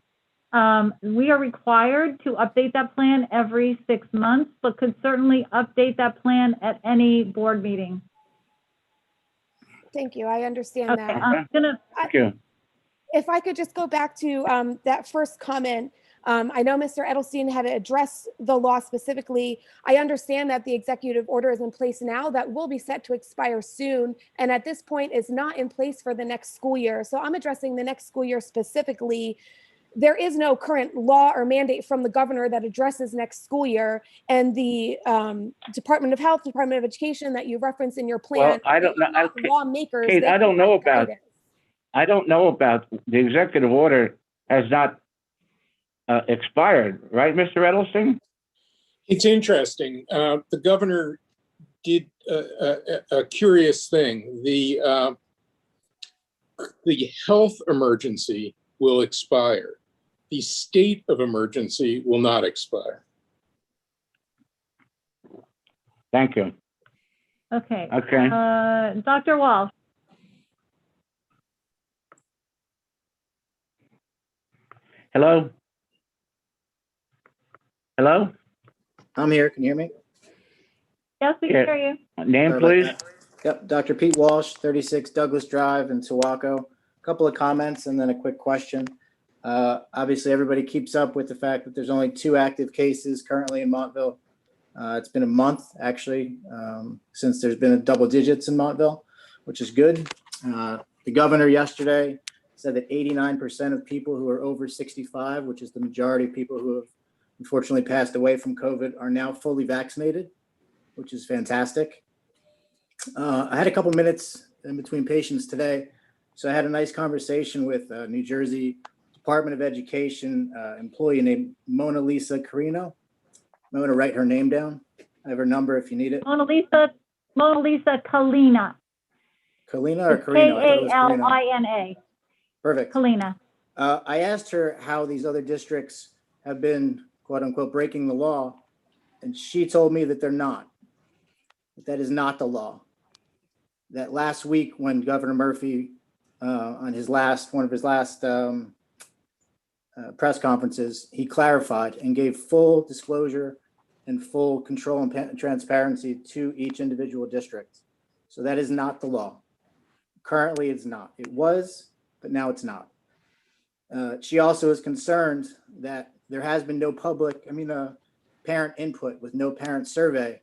We are required to update that plan every 6 months, but could certainly update that plan at any board meeting. Thank you. I understand Okay, that. I'm gonna. Thank you. If I could just go back to that first comment, I know Mr. Edelstein had addressed the law specifically. I understand that the executive order is in place now that will be set to expire soon, and at this point is not in place for the next school year. So I'm addressing the next school year specifically. There is no current law or mandate from the governor that addresses next school year, and the Department of Health, Department of Education that you reference in your plan. Well, I don't know. Lawmakers. Kate, they I don't know provide about, guidance. I don't know about, the executive order has not expired, right, Mr. Edelstein? It's interesting. The governor did a curious thing. The health emergency will expire. The state of emergency will not expire. Thank you. Okay. Okay. Dr. Walsh. Hello? Hello? I'm here. Can you hear me? Yes, we Yeah. can hear you. Name, Sorry about please? that. Yep, Dr. Pete Walsh, 36 Douglas Drive in Tawako. Couple of comments and then a quick question. Obviously, everybody keeps up with the fact that there's only 2 active cases currently in Montville. It's been a month, actually, since there's been double digits in Montville, which is good. The governor yesterday said that 89% of people who are over 65, which is the majority of people who have unfortunately passed away from COVID, are now fully vaccinated, which is fantastic. I had a couple minutes in between patients today, so I had a nice conversation with New Jersey Department of Education employee named Mona Lisa Carino. I'm going to write her name down. I have her number if you need it. Mona Lisa Kalina. Kalina or Carino? I thought it was Carino. Kalina. Perfect. Kalina. I asked her how these other districts have been, quote unquote, breaking the law, and she told me that they're not. That is not the law. That last week when Governor Murphy, on one of his last press conferences, he clarified and gave full disclosure and full control and transparency to each individual district. So that is not the law. Currently, it's not. It was, but now it's not. She also is concerned that there has been no parent input with no parent survey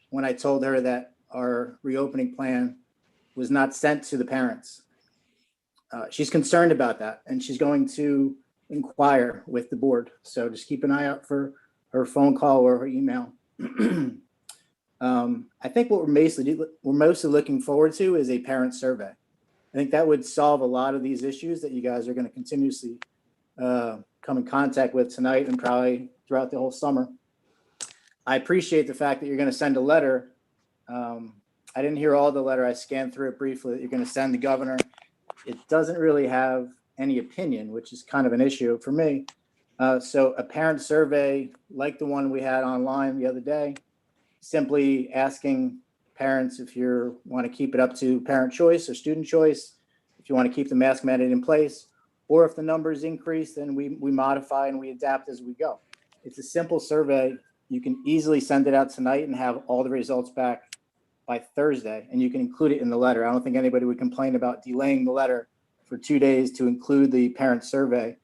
when I told her that our reopening plan was not sent to the parents. She's concerned about that, and she's going to inquire with the board. So just keep an eye out for her phone call or her email. I think what we're mostly looking forward to is a parent survey. I think that would solve a lot of these issues that you guys are going to continuously come in contact with tonight and probably throughout the whole summer. I appreciate the fact that you're going to send a letter. I didn't hear all the letter. I scanned through it briefly that you're going to send the governor. It doesn't really have any opinion, which is kind of an issue for me. So a parent survey like the one we had online the other day, simply asking parents if you want to keep it up to parent choice or student choice, if you want to keep the mask mandate in place, or if the numbers increase, then we modify and we adapt as we go. It's a simple survey. You can easily send it out tonight and have all the results back by Thursday, and you can include it in the letter. I don't think anybody would complain about delaying the letter for 2 days to include the parent survey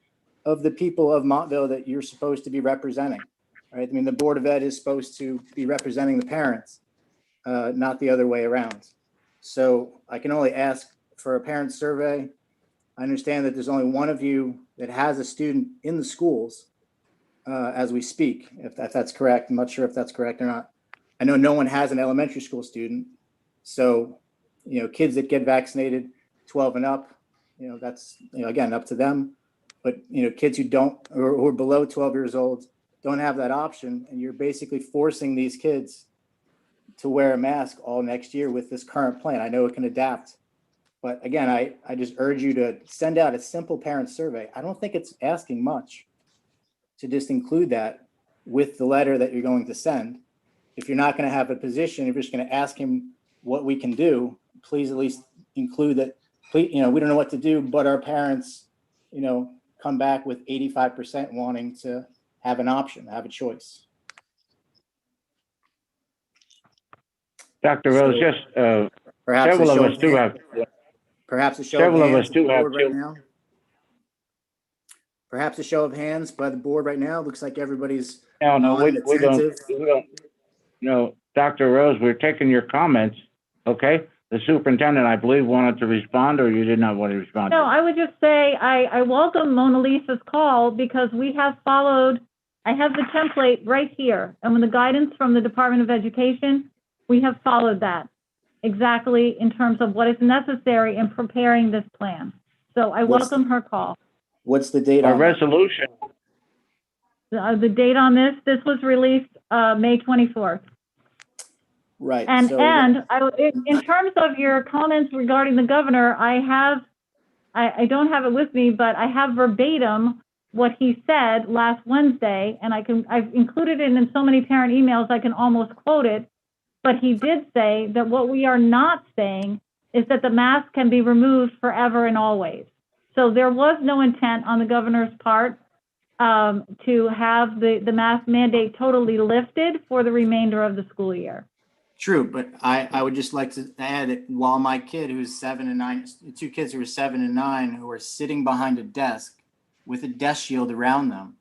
of the people of Montville that you're supposed to be representing, right? I mean, the Board of Ed is supposed to be representing the parents, not the other way around. So I can only ask for a parent survey. I understand that there's only one of you that has a student in the schools as we speak, if that's correct. I'm not sure if that's correct or not. I know no one has an elementary school student. So, kids that get vaccinated 12 and up, that's, again, up to them. But, kids who don't, or who are below 12 years old, don't have that option. And you're basically forcing these kids to wear a mask all next year with this current plan. I know it can adapt. But again, I just urge you to send out a simple parent survey. I don't think it's asking much to just include that with the letter that you're going to send. If you're not going to have a position, if you're just going to ask him what we can do, please at least include that. Please, we don't know what to do, but our parents, come back with 85% wanting to have an option, have a choice. Dr. Rose, just Perhaps several of us do have. Perhaps a show Several of of hands us do have right now. Perhaps a show of hands by the board right now. Looks like everybody's No, we don't. attentive. No, Dr. Rose, we're taking your comments, okay? The superintendent, I believe, wanted to respond, or you did not want to respond? No, I would just say I welcome Mona Lisa's call because we have followed, I have the template right here. And with the guidance from the Department of Education, we have followed that exactly in terms of what is necessary in preparing this plan. So I welcome her call. What's the date A on that? resolution. The date on this was released May 24th. Right. And so in terms of your comments regarding the governor, I don't have it with me, but I have verbatim what he said last Wednesday, and I've included it in so many parent emails I can almost quote it. But he did say that what we are not saying is that the mask can be removed forever and always. So there was no intent on the governor's part to have the mask mandate totally lifted for the remainder of the school year. True, but I would just like to add that while my kid who's 7 and 9, 2 kids who are 7 and 9 who are sitting behind a desk with a desk shield around them,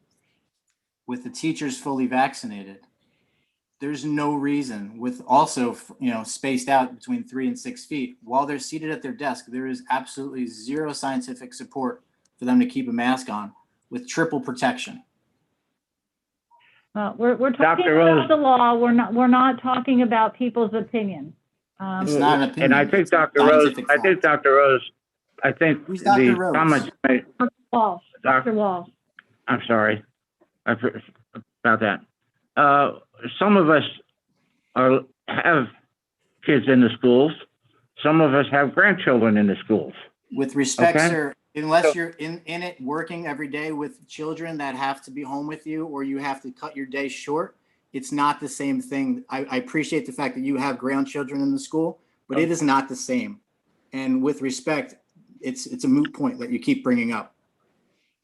with the teachers fully vaccinated, there's no reason, with also spaced out between 3 and 6 feet, while they're seated at their desk, there is absolutely zero scientific support for them to keep a mask on with triple protection. We're talking about the law. We're not talking about people's opinions. It's not an opinion. And I think Dr. Rose, I think Who's Dr. the Rose? comments made. Walsh. Dr. Walsh. I'm sorry about that. Some of us have kids in the schools. Some of us have grandchildren in the schools. With respect, Okay. sir, unless you're in it working every day with children that have to be home with you, or you have to cut your day short, it's not the same thing. I appreciate the fact that you have grandchildren in the school, but it is not the same. And with respect, it's a moot point that you keep bringing up,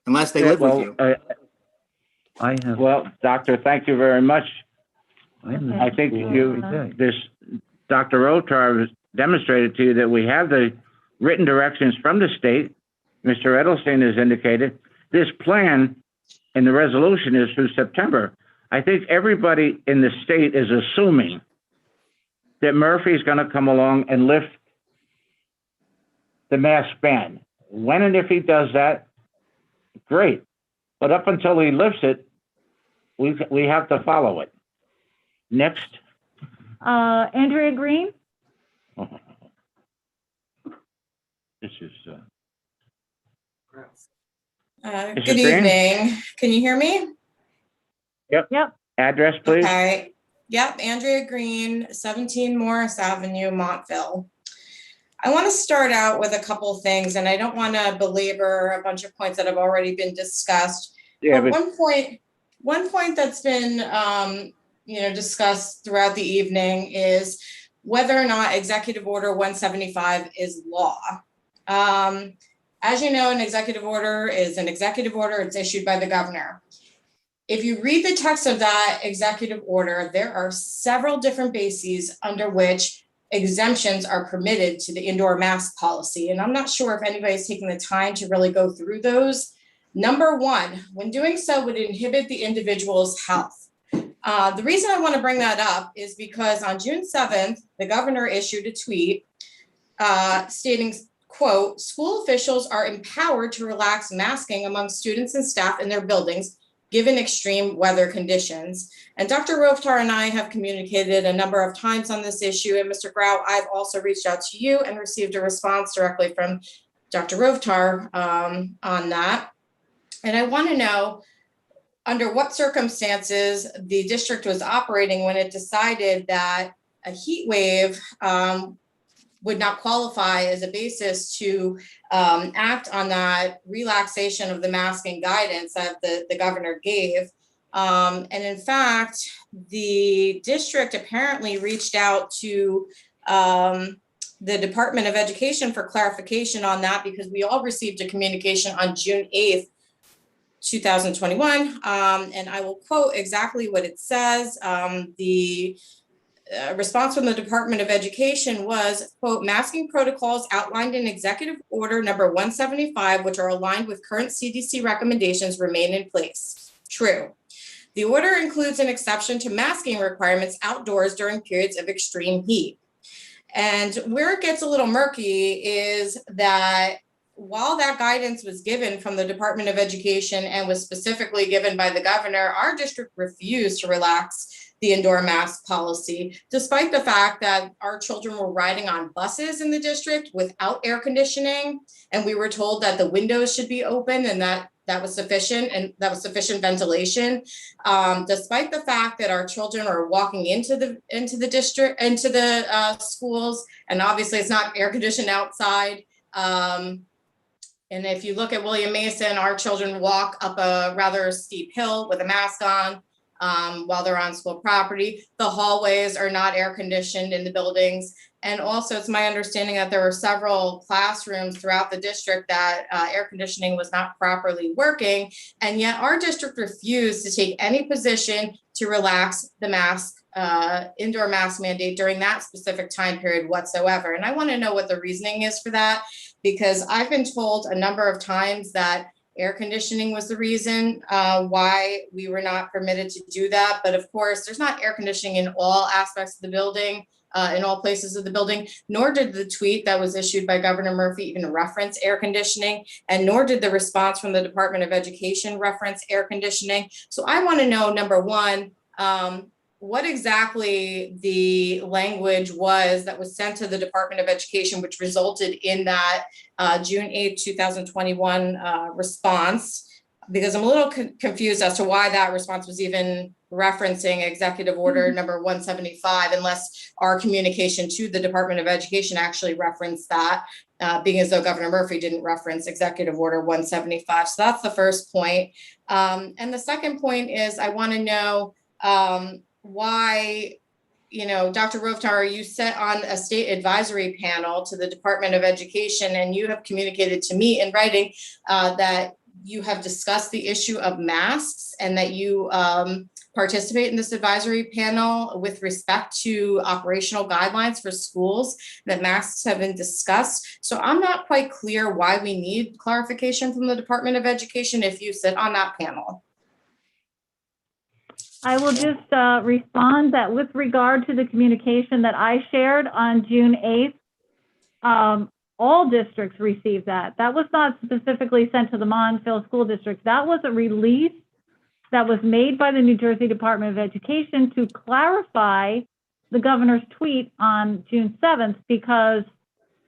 unless they live with you. Well, doctor, thank you very much. I think Dr. Rotar has demonstrated to you that we have the written directions from the state. Mr. Edelstein has indicated this plan and the resolution is through September. I think everybody in the state is assuming that Murphy's going to come along and lift the mask ban. When and if he does that, great. But up until he lifts it, we have to follow it. Next. Andrea Green? This is, Good Mrs. Green? evening. Can you hear me? Yep. Address, please. Okay. Yep, Andrea Green, 17 Morris Avenue, Montville. I want to start out with a couple things, and I don't want to belabor a bunch of points that have already been discussed. Yeah, But but one point that's been discussed throughout the evening is whether or not Executive Order 175 is law. As you know, an executive order is an executive order. It's issued by the governor. If you read the text of that executive order, there are several different bases under which exemptions are permitted to the indoor mask policy. And I'm not sure if anybody's taking the time to really go through those. Number one, when doing so would inhibit the individual's health. The reason I want to bring that up is because on June 7th, the governor issued a tweet stating, quote, school officials are empowered to relax masking among students and staff in their buildings, given extreme weather conditions. And Dr. Rovtar and I have communicated a number of times on this issue. And Mr. Grau, I've also reached out to you and received a response directly from Dr. Rovtar on that. And I want to know under what circumstances the district was operating when it decided that a heat wave would not qualify as a basis to act on that relaxation of the masking guidance that the governor gave. And in fact, the district apparently reached out to the Department of Education for clarification on that, because we all received a communication on June 8th, 2021. And I will quote exactly what it says. The response from the Department of Education was, quote, masking protocols outlined in Executive Order number 175, which are aligned with current CDC recommendations, remain in place. True. The order includes an exception to masking requirements outdoors during periods of extreme heat. And where it gets a little murky is that while that guidance was given from the Department of Education and was specifically given by the governor, our district refused to relax the indoor mask policy, despite the fact that our children were riding on buses in the district without air conditioning. And we were told that the windows should be open and that was sufficient, and that was sufficient ventilation. Despite the fact that our children are walking into the district, into the schools, and obviously it's not air conditioned outside. And if you look at William Mason, our children walk up a rather steep hill with a mask on while they're on school property. The hallways are not air conditioned in the buildings. And also it's my understanding that there were several classrooms throughout the district that air conditioning was not properly working. And yet our district refused to take any position to relax the mask, indoor mask mandate during that specific time period whatsoever. And I want to know what the reasoning is for that, because I've been told a number of times that air conditioning was the reason why we were not permitted to do that. But of course, there's not air conditioning in all aspects of the building, in all places of the building, nor did the tweet that was issued by Governor Murphy even reference air conditioning, and nor did the response from the Department of Education reference air conditioning. So I want to know, number one, what exactly the language was that was sent to the Department of Education, which resulted in that June 8th, 2021 response, because I'm a little confused as to why that response was even referencing Executive Order number 175, unless our communication to the Department of Education actually referenced that, being as though Governor Murphy didn't reference Executive Order 175. So that's the first point. And the second point is I want to know why, Dr. Rovtar, you sat on a state advisory panel to the Department of Education, and you have communicated to me in writing that you have discussed the issue of masks and that you participate in this advisory panel with respect to operational guidelines for schools, that masks have been discussed. So I'm not quite clear why we need clarification from the Department of Education if you sit on that panel. I will just respond that with regard to the communication that I shared on June 8th, all districts received that. That was not specifically sent to the Montville School District. That was a release that was made by the New Jersey Department of Education to clarify the governor's tweet on June 7th, because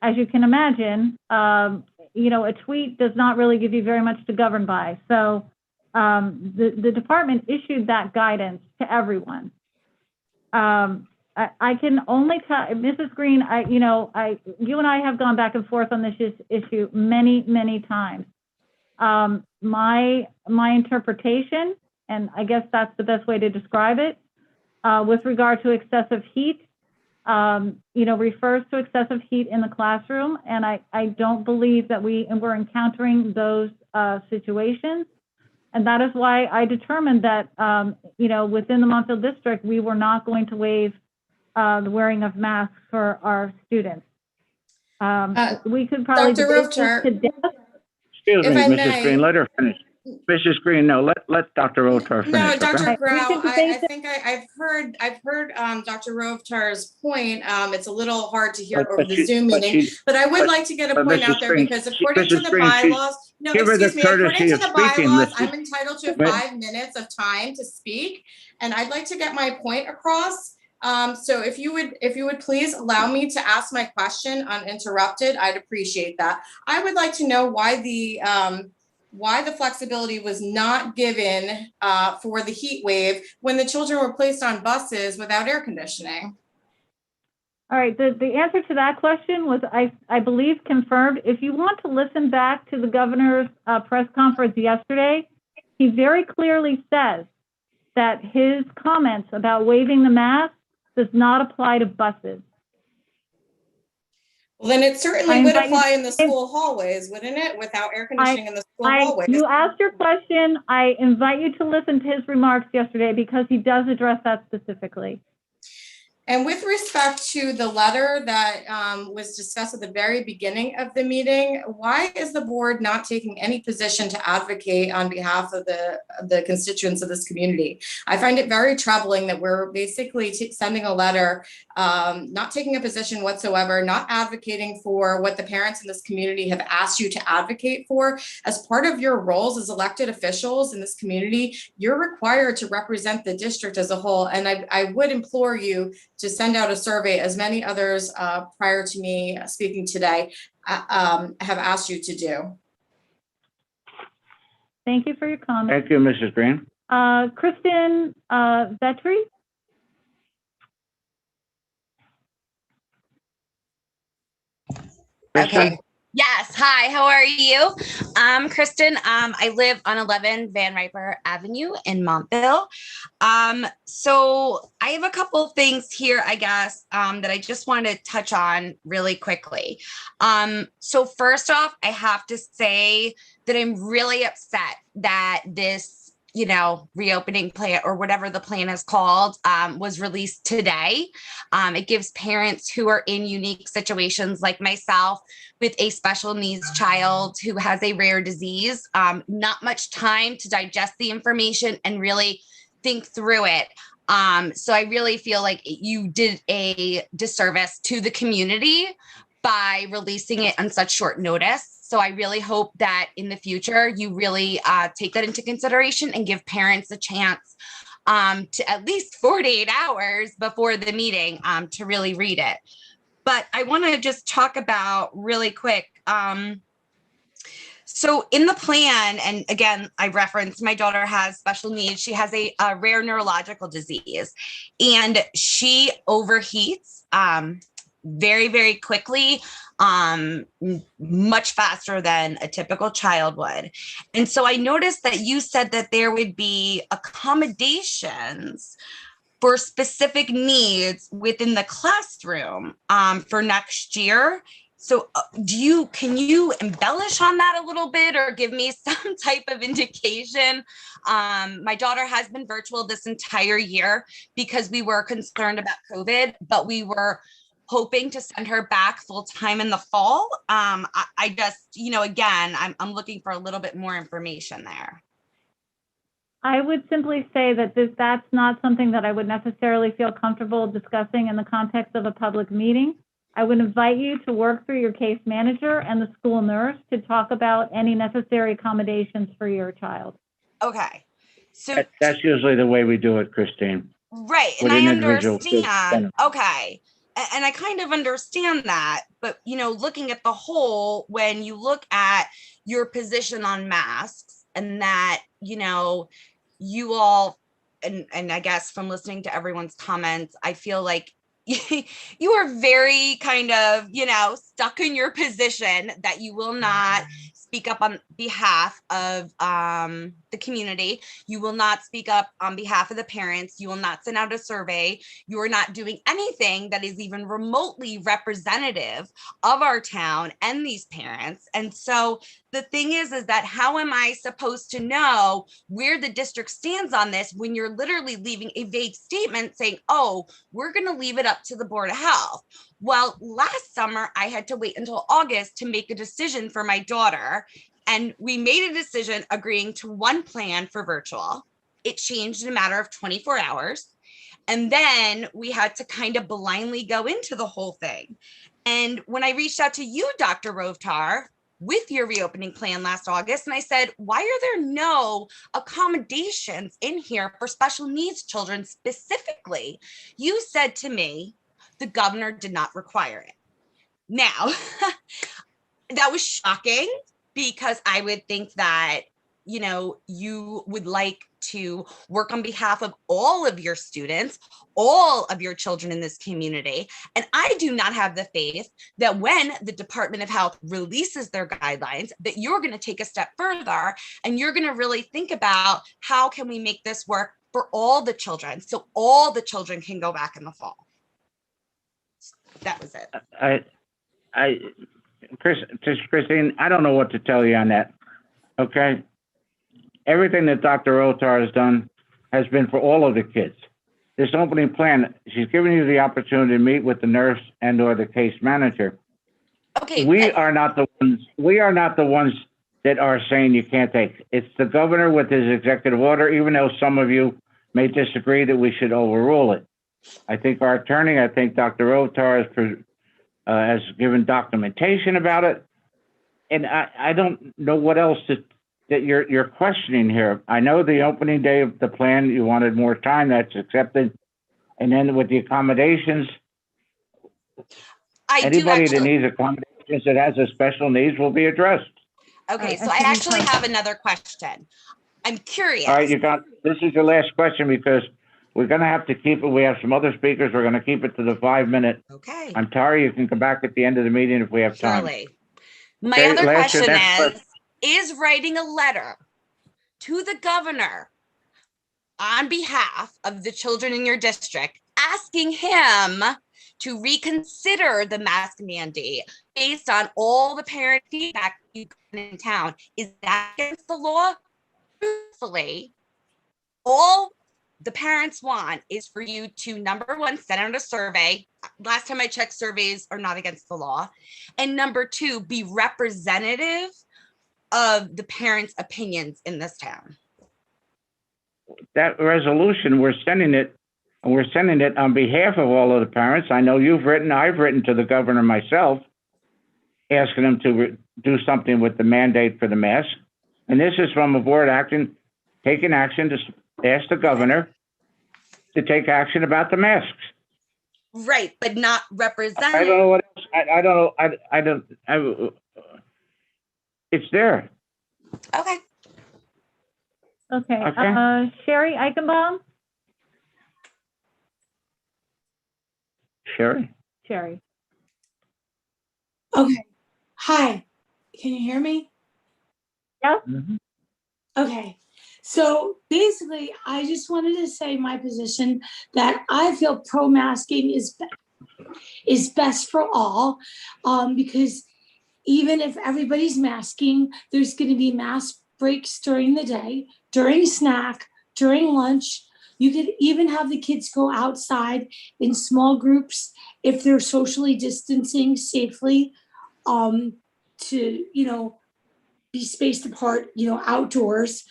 as you can imagine, a tweet does not really give you very much to govern by. So the department issued that guidance to everyone. I can only tell, Mrs. Green, you and I have gone back and forth on this issue many, many times. My interpretation, and I guess that's the best way to describe it, with regard to excessive heat, refers to excessive heat in the classroom, and I don't believe that we're encountering those situations. And that is why I determined that, within the Montville District, we were not going to waive the wearing of masks for our students. We could probably Dr. debate this Rothschild, to death. Excuse If me, I Mrs. may. Green, let her finish. Mrs. Green, no, let Dr. Rotar finish. No, okay? Dr. Grau, We can debate I think I've heard Dr. Rovetar's point. It's a little hard to hear over the Zoom meeting, but I would like to get a point out there because according to the bylaws, no, give her the excuse me, according courtesy to of the speaking, bylaws, Mrs. I'm entitled to 5 minutes of time to speak, and I'd like to get my point across. So if you would please allow me to ask my question uninterrupted, I'd appreciate that. I would like to know why the flexibility was not given for the heat wave when the children were placed on buses without air conditioning. All right, the answer to that question was, I believe, confirmed. If you want to listen back to the governor's press conference yesterday, he very clearly says that his comments about waiving the mask does not apply to buses. Well, then it certainly would apply in the school hallways, wouldn't it? Without air conditioning in the school hallways. You asked your question. I invite you to listen to his remarks yesterday because he does address that specifically. And with respect to the letter that was discussed at the very beginning of the meeting, why is the board not taking any position to advocate on behalf of the constituents of this community? I find it very troubling that we're basically sending a letter, not taking a position whatsoever, not advocating for what the parents in this community have asked you to advocate for. As part of your roles as elected officials in this community, you're required to represent the district as a whole. And I would implore you to send out a survey, as many others prior to me speaking today have asked you to do. Thank you for your comment. Thank you, Mrs. Green. Kristen Vetri? Okay. Yes. Hi, how are you? I'm Kristen. I live on 11 Van Riper Avenue in Montville. So I have a couple of things here, I guess, that I just want to touch on really quickly. So first off, I have to say that I'm really upset that this reopening plan, or whatever the plan is called, was released today. It gives parents who are in unique situations like myself with a special needs child who has a rare disease, not much time to digest the information and really think through it. So I really feel like you did a disservice to the community by releasing it on such short notice. So I really hope that in the future, you really take that into consideration and give parents a chance to at least 48 hours before the meeting to really read it. But I want to just talk about really quick. So in the plan, and again, I referenced my daughter has special needs. She has a rare neurological disease, and she overheats very, very quickly, much faster than a typical child would. And so I noticed that you said that there would be accommodations for specific needs within the classroom for next year. So can you embellish on that a little bit or give me some type of indication? My daughter has been virtual this entire year because we were concerned about COVID, but we were hoping to send her back full time in the fall. I just, again, I'm looking for a little bit more information there. I would simply say that that's not something that I would necessarily feel comfortable discussing in the context of a public meeting. I would invite you to work through your case manager and the school nurse to talk about any necessary accommodations for your child. Okay. So, That's usually the way we do it, Christine. right, with and I an individual case. understand, okay. And I kind of understand that, but looking at the whole, when you look at your position on masks and that, you all, and I guess from listening to everyone's comments, I feel like you are very kind of, stuck in your position that you will not speak up on behalf of the community. You will not speak up on behalf of the parents. You will not send out a survey. You are not doing anything that is even remotely representative of our town and these parents. And so the thing is that how am I supposed to know where the district stands on this when you're literally leaving a vague statement saying, oh, we're going to leave it up to the Board of Health? Well, last summer, I had to wait until August to make a decision for my daughter. And we made a decision agreeing to one plan for virtual. It changed in a matter of 24 hours. And then we had to kind of blindly go into the whole thing. And when I reached out to you, Dr. Rovtar, with your reopening plan last August, and I said, why are there no accommodations in here for special needs children specifically? You said to me, the governor did not require it. Now, that was shocking because I would think that, you would like to work on behalf of all of your students, all of your children in this community. And I do not have the faith that when the Department of Health releases their guidelines, that you're going to take a step further and you're going to really think about how can we make this work for all the children so all the children can go back in the fall. That was it. Christine, I don't know what to tell you on that. Okay. Everything that Dr. Rotar has done has been for all of the kids. This opening plan, she's giving you the opportunity to meet with the nurse and or the case manager. Okay. We are not the ones that are saying you can't take. It's the governor with his executive order, even though some of you may disagree that we should overrule it. I think our attorney, I think Dr. Rotar has given documentation about it. And I don't know what else that you're questioning here. I know the opening day of the plan, you wanted more time, that's accepted. And then with the accommodations, anybody that needs accommodations that has a special needs will be addressed. Okay, so I actually have another question. I'm curious. All right, this is your last question because we're going to have to keep it. We have some other speakers. We're going to keep it to the 5-minute. Okay. I'm Tara. You can come back at the end of the meeting if we have time. Surely. My other question is writing a letter to the governor on behalf of the children in your district, asking him to reconsider the mask mandate based on all the parent feedback you've gotten in town. Is that against the law? Truthfully, all the parents want is for you to, number one, send out a survey. Last time I checked, surveys are not against the law. And number two, be representative of the parents' opinions in this town. That resolution, we're sending it on behalf of all of the parents. I know I've written to the governor myself, asking him to do something with the mandate for the mask. And this is from a board taking action to ask the governor to take action about the masks. Right, but not representative. I don't know what else. I don't. It's there. Okay. Okay. Sherry Eichenbaum? Sherry? Sherry. Okay. Hi. Can you hear me? Yes. Mm-hmm. Okay. So basically, I just wanted to say my position that I feel pro-masking is best for all, because even if everybody's masking, there's going to be mask breaks during the day, during snack, during lunch. You could even have the kids go outside in small groups if they're socially distancing safely, to, be spaced apart, outdoors.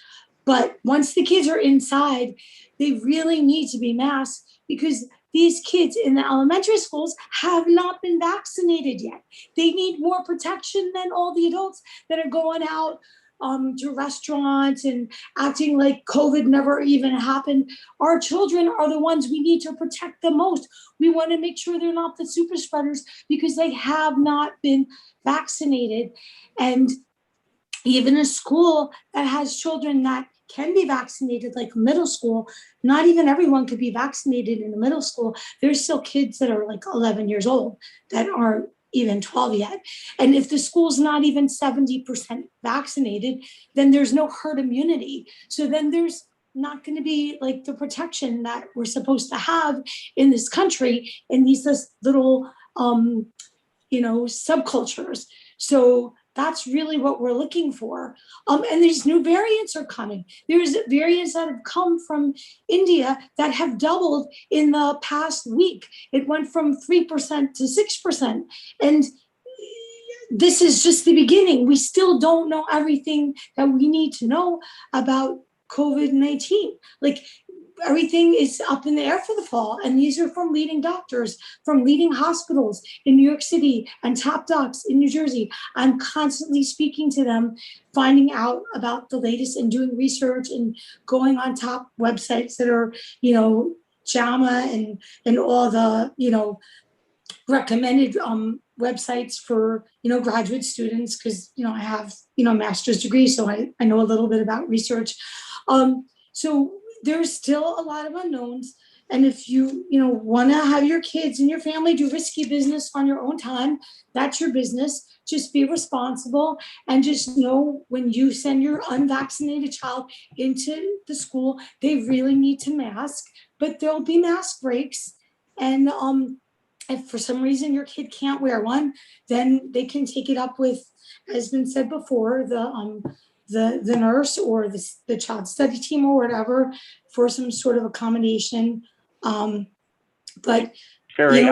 But once the kids are inside, they really need to be masked because these kids in the elementary schools have not been vaccinated yet. They need more protection than all the adults that are going out to restaurants and acting like COVID never even happened. Our children are the ones we need to protect the most. We want to make sure they're not the super spreaders because they have not been vaccinated. And even a school that has children that can be vaccinated, like middle school, not even everyone could be vaccinated in the middle school. There's still kids that are like 11 years old that aren't even 12 yet. And if the school's not even 70% vaccinated, then there's no herd immunity. So then there's not going to be like the protection that we're supposed to have in this country in these little, subcultures. So that's really what we're looking for. And these new variants are coming. There's variants that have come from India that have doubled in the past week. It went from 3% to 6%. And this is just the beginning. We still don't know everything that we need to know about COVID-19. Like, everything is up in the air for the fall. And these are from leading doctors, from leading hospitals in New York City and top docs in New Jersey. I'm constantly speaking to them, finding out about the latest and doing research and going on top websites that are, JAMA and all the, recommended websites for, graduate students, because, I have, a master's degree, so I know a little bit about research. So there's still a lot of unknowns. And if you, want to have your kids and your family do risky business on your own time, that's your business. Just be responsible and just know when you send your unvaccinated child into the school, they really need to mask, but there'll be mask breaks. And if for some reason your kid can't wear one, then they can take it up with, as been said before, the nurse or the child study team or whatever for some sort of accommodation. But Sherry,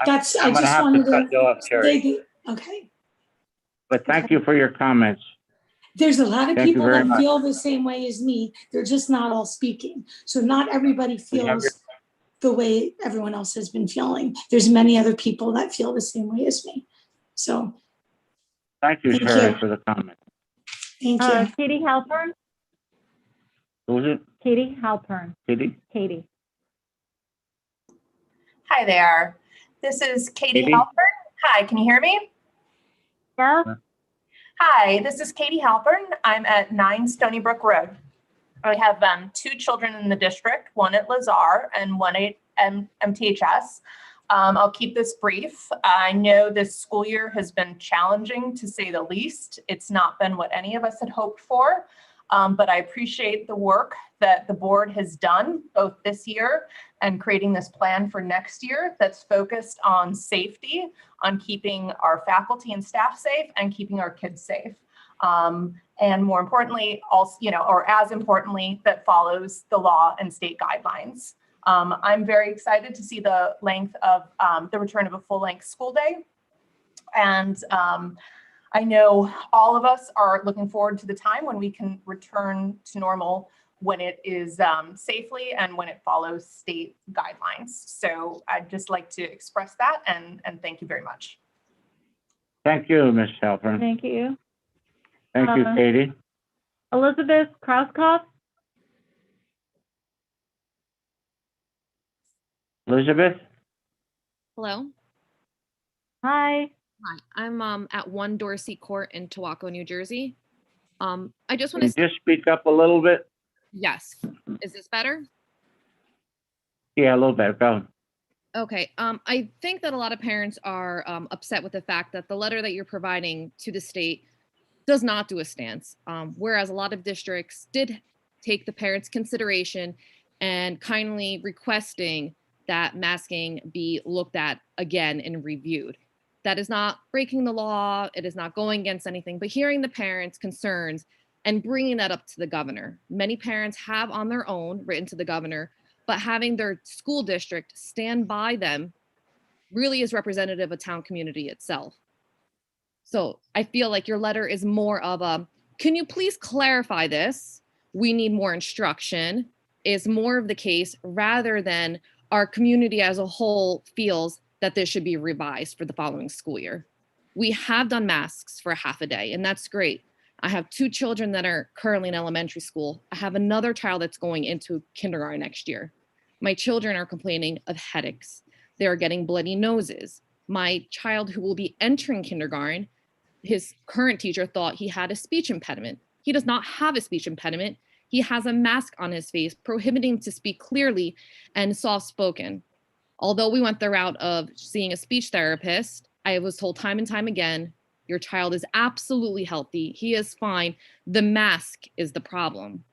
that's, I I'm gonna just have wanted to cut you off, Sherry. Okay. But thank you for your comments. There's a lot of Thank you people very that much. feel the same way as me. They're just not all speaking. So not everybody feels the way everyone else has been feeling. There's many other people that feel the same way as me. So Thank you, Thank Sherry, you. for the comment. thank you. Katie Halpern? Who was it? Katie Halpern. Katie? Katie. Hi there. This is Katie Katie? Halpern. Hi, can you hear me? Yeah. Hi, this is Katie Halpern. I'm at 9 Stony Brook Road. I have 2 children in the district, one at Lazar and one at MTHS. I'll keep this brief. I know this school year has been challenging, to say the least. It's not been what any of us had hoped for, but I appreciate the work that the board has done both this year and creating this plan for next year that's focused on safety, on keeping our faculty and staff safe and keeping our kids safe. And more importantly, also, or as importantly, that follows the law and state guidelines. I'm very excited to see the length of the return of a full-length school day. And I know all of us are looking forward to the time when we can return to normal, when it is safely and when it follows state guidelines. So I'd just like to express that and thank you very much. Thank you, Ms. Halpern. Thank you. Thank you, Katie. Elizabeth Krauskopf? Elizabeth? Hello. Hi. Hi. I'm at 1 Dorsey Court in Towako, New Jersey. I just want Can to you just speak up a little bit? yes. Is this better? Yeah, a little bit. Go. Okay. I think that a lot of parents are upset with the fact that the letter that you're providing to the state does not do a stance, whereas a lot of districts did take the parents' consideration and kindly requesting that masking be looked at again and reviewed. That is not breaking the law. It is not going against anything, but hearing the parents' concerns and bringing that up to the governor. Many parents have on their own written to the governor, but having their school district stand by them really is representative of town community itself. So I feel like your letter is more of a, can you please clarify this? We need more instruction, is more of the case rather than, our community as a whole feels that this should be revised for the following school year. We have done masks for half a day, and that's great. I have 2 children that are currently in elementary school. I have another child that's going into kindergarten next year. My children are complaining of headaches. They are getting bloody noses. My child who will be entering kindergarten, his current teacher thought he had a speech impediment. He does not have a speech impediment. He has a mask on his face, prohibiting him to speak clearly and soft-spoken. Although we went the route of seeing a speech therapist, I was told time and time again, your child is absolutely healthy. He is fine. The mask is the problem.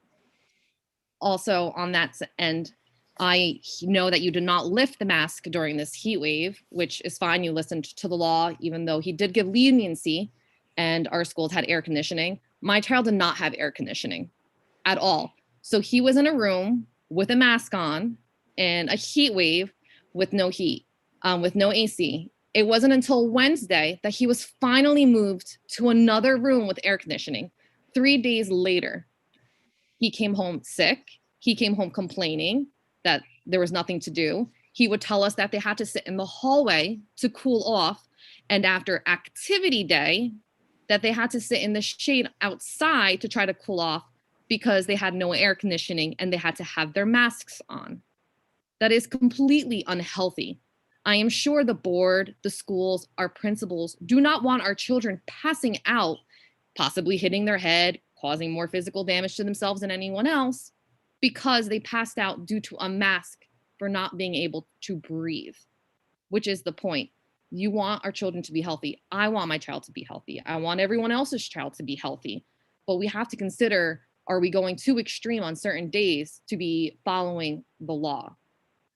Also, on that end, I know that you did not lift the mask during this heat wave, which is fine. You listened to the law, even though he did give leniency and our schools had air conditioning. My child did not have air conditioning at all. So he was in a room with a mask on and a heat wave with no heat, with no AC. It wasn't until Wednesday that he was finally moved to another room with air conditioning. 3 days later, he came home sick. He came home complaining that there was nothing to do. He would tell us that they had to sit in the hallway to cool off. And after activity day, that they had to sit in the shade outside to try to cool off because they had no air conditioning and they had to have their masks on. That is completely unhealthy. I am sure the board, the schools, our principals do not want our children passing out, possibly hitting their head, causing more physical damage to themselves than anyone else, because they passed out due to a mask for not being able to breathe, which is the point. You want our children to be healthy. I want my child to be healthy. I want everyone else's child to be healthy. But we have to consider, are we going too extreme on certain days to be following the law?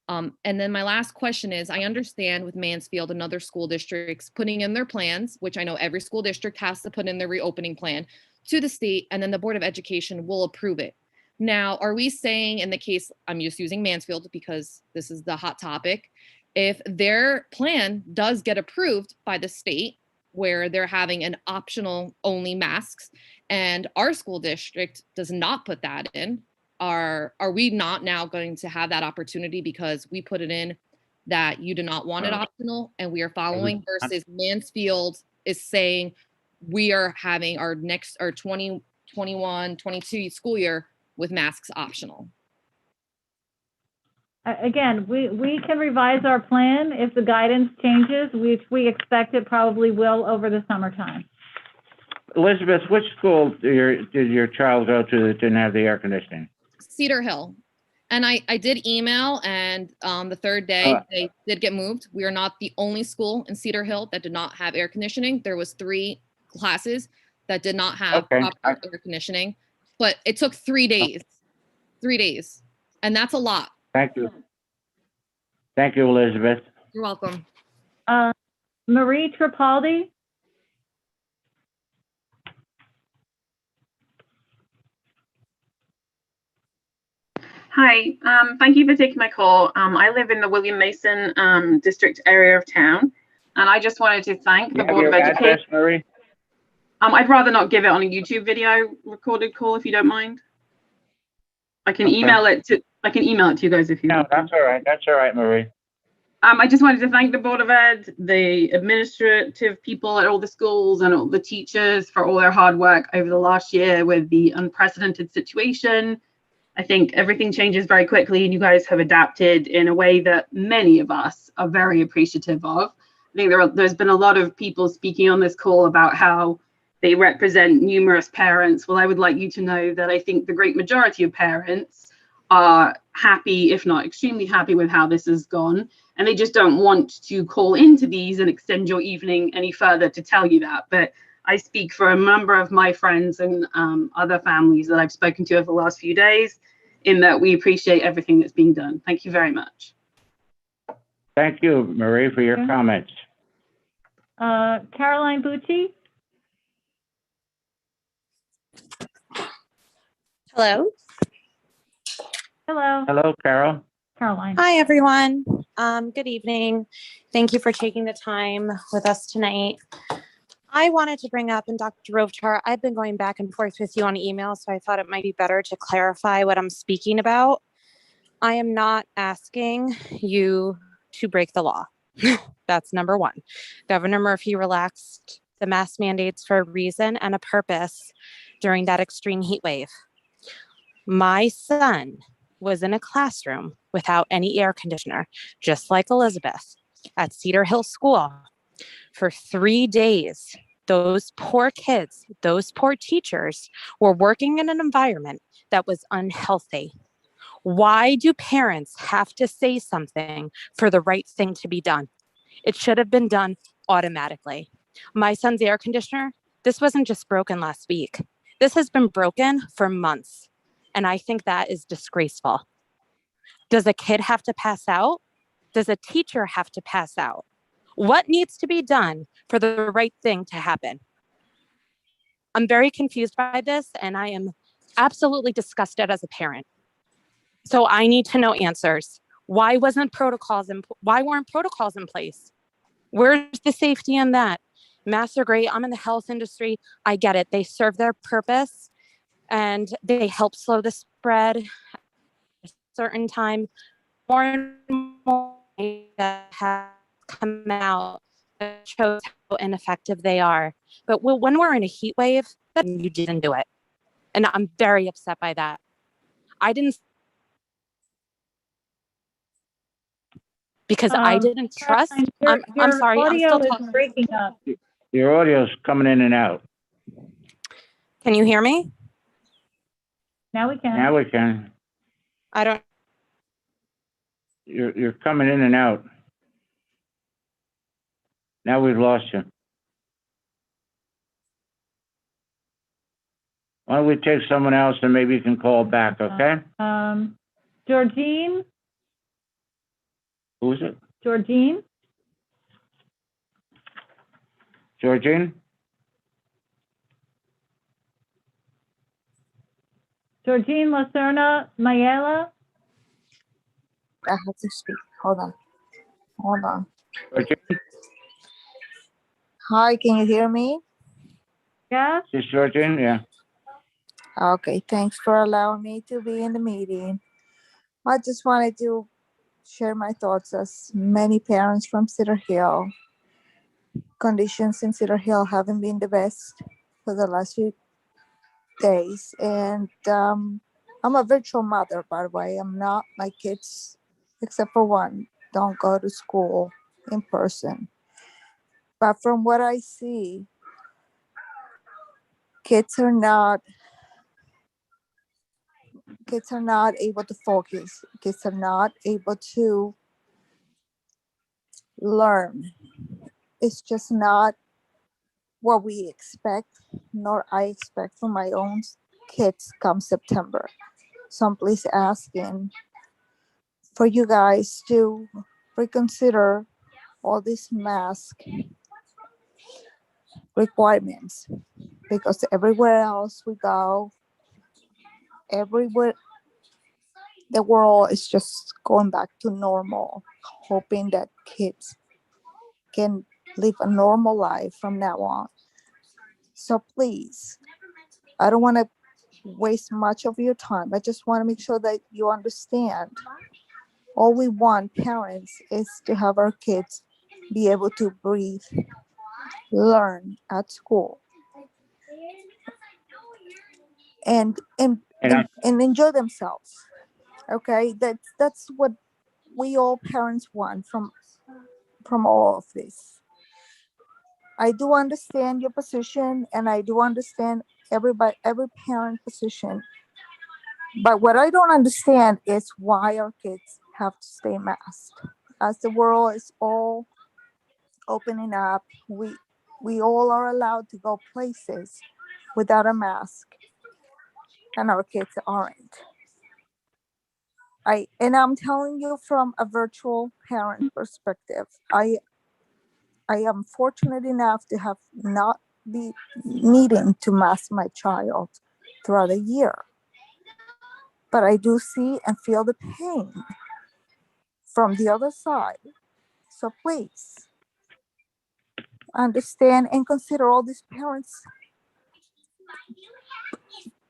And then my last question is, I understand with Mansfield and other school districts putting in their plans, which I know every school district has to put in their reopening plan to the state, and then the Board of Education will approve it. Now, are we saying in the case, I'm just using Mansfield because this is the hot topic, if their plan does get approved by the state, where they're having an optional only masks, and our school district does not put that in, are we not now going to have that opportunity because we put it in that you do not want it optional and we are following, versus Mansfield is saying we are having our 2021-22 school year with masks optional? Again, we can revise our plan if the guidance changes, which we expect it probably will over the summertime. Elizabeth, which school did your child go to that didn't have the air conditioning? Cedar Hill. And I did email, and the third day they did get moved. We are not the only school in Cedar Hill that did not have air conditioning. There was 3 classes that did not have proper air conditioning, but it took 3 days. 3 days. And that's a lot. Thank you. Thank you, Elizabeth. You're welcome. Marie Tripaldi? Hi, thank you for taking my call. I live in the William Mason district area of town, and I just wanted to thank the Board of Education. Marie? I'd rather not give it on a YouTube video recorded call if you don't mind. I can email it to you guys if you want. No, that's all right. That's all right, Marie. I just wanted to thank the Board of Ed, the administrative people at all the schools and all the teachers for all their hard work over the last year with the unprecedented situation. I think everything changes very quickly, and you guys have adapted in a way that many of us are very appreciative of. I think there's been a lot of people speaking on this call about how they represent numerous parents. Well, I would like you to know that I think the great majority of parents are happy, if not extremely happy, with how this has gone. And they just don't want to call into these and extend your evening any further to tell you that. But I speak for a number of my friends and other families that I've spoken to over the last few days, in that we appreciate everything that's being done. Thank you very much. Thank you, Marie, for your comments. Caroline Bucci? Hello. Hello. Hello, Carol. Caroline. Hi, everyone. Good evening. Thank you for taking the time with us tonight. I wanted to bring up, and Dr. Rovitar, I've been going back and forth with you on email, so I thought it might be better to clarify what I'm speaking about. I am not asking you to break the law. That's number one. Governor Murphy relaxed the mask mandates for a reason and a purpose during that extreme heat wave. My son was in a classroom without any air conditioner, just like Elizabeth, at Cedar Hill School for 3 days. Those poor kids, those poor teachers were working in an environment that was unhealthy. Why do parents have to say something for the right thing to be done? It should have been done automatically. My son's air conditioner, this wasn't just broken last week. This has been broken for months. And I think that is disgraceful. Does a kid have to pass out? Does a teacher have to pass out? What needs to be done for the right thing to happen? I'm very confused by this, and I am absolutely disgusted as a parent. So I need to know answers. Why weren't protocols in place? Where's the safety in that? Masks are great. I'm in the health industry. I get it. They serve their purpose and they help slow the spread at a certain time. More and more data have come out that shows how ineffective they are. But when we're in a heat wave, then you didn't do it. And I'm very upset by that. I didn't, because I didn't trust. I'm sorry, I'm still talking. Breaking up. Your audio's coming in and out. Can you hear me? Now we can. Now we can. I don't. You're coming in and out. Now we've lost you. Why don't we take someone else and maybe you can call back, okay? Georgine? Who's it? Georgine? Georgine? Georgine Lacerna Mayela? I have to speak. Hold on. Georgine? Hi, can you hear me? Yes. Is Georgine? Yeah. Okay, thanks for allowing me to be in the meeting. I just wanted to share my thoughts as many parents from Cedar Hill. Conditions in Cedar Hill haven't been the best for the last few days. And I'm a virtual mother, by the way. I'm not, my kids, except for one, don't go to school in person. But from what I see, kids are not able to focus. Kids are not able to learn. It's just not what we expect, nor I expect from my own kids come September. So I'm please asking for you guys to reconsider all these mask requirements, because everywhere else we go, everywhere the world is just going back to normal, hoping that kids can live a normal life from now on. So please, I don't want to waste much of your time. I just want to make sure that you understand. All we want, parents, is to have our kids be able to breathe, learn at school, and enjoy themselves. Okay, that's what we all parents want from all of this. I do understand your position, and I do understand every parent position. But what I don't understand is why our kids have to stay masked. As the world is all opening up, we all are allowed to go places without a mask, and our kids aren't. I'm telling you from a virtual parent perspective. I am fortunate enough to have not be needing to mask my child throughout the year. But I do see and feel the pain from the other side. So please understand and consider all these parents'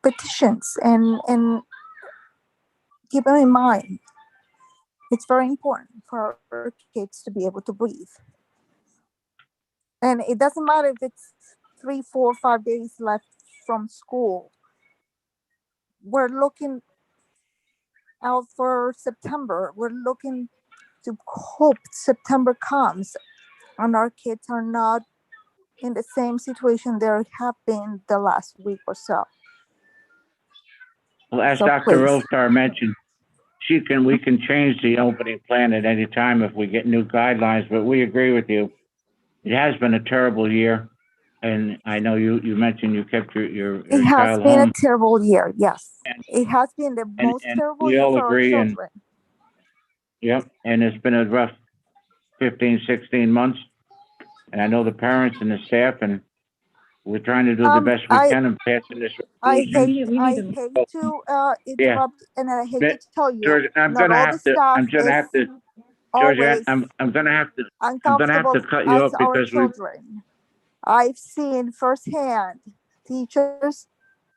petitions and keep them in mind. It's very important for our kids to be able to breathe. And it doesn't matter if it's 3, 4, 5 days left from school. We're looking out for September. We're looking to hope September comes and our kids are not in the same situation they have been the last week or so. Well, as So Dr. please. Rothar mentioned, we can change the opening plan at any time if we get new guidelines, but we agree with you. It has been a terrible year. And I know you mentioned you kept your It has child been home. a terrible year, yes. It has been the most And terrible we year all for our agree, and children. yep, and it's been a rough 15, 16 months. And I know the parents and the staff, and we're trying to do the best we can in passing this I resolution. hate to interrupt, and I hate to tell you, George, I'm not gonna all have the to, staff I'm gonna have to, is Georgia, always I'm gonna have to uncomfortable cut you as off our because children. I've seen firsthand teachers,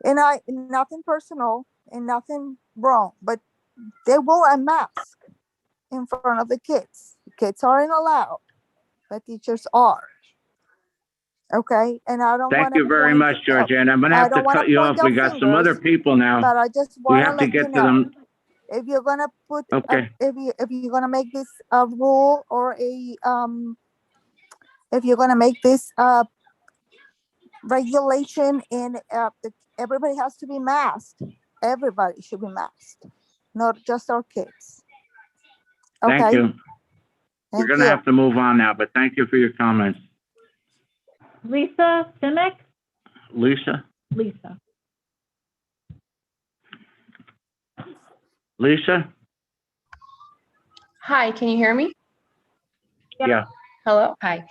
and nothing personal and nothing wrong, but they will unmask in front of the kids. Kids aren't allowed, but teachers are. Okay, and I don't want Thank to you very point. much, Georgia, and I'm gonna I have to don't want cut you off. point We their got some other fingers, people now. but I just We want to have to let you get to know, them. if you're gonna put, Okay. if you're gonna make this a rule or a if you're gonna make this regulation, and everybody has to be masked. Everybody should be masked, not just our kids. Okay. Thank you. We're Thank gonna you. have to move on now, but thank you for your comments. Lisa Simic? Lisa? Lisa. Lisa? Hi, can you hear me? Yeah. Hello, hi.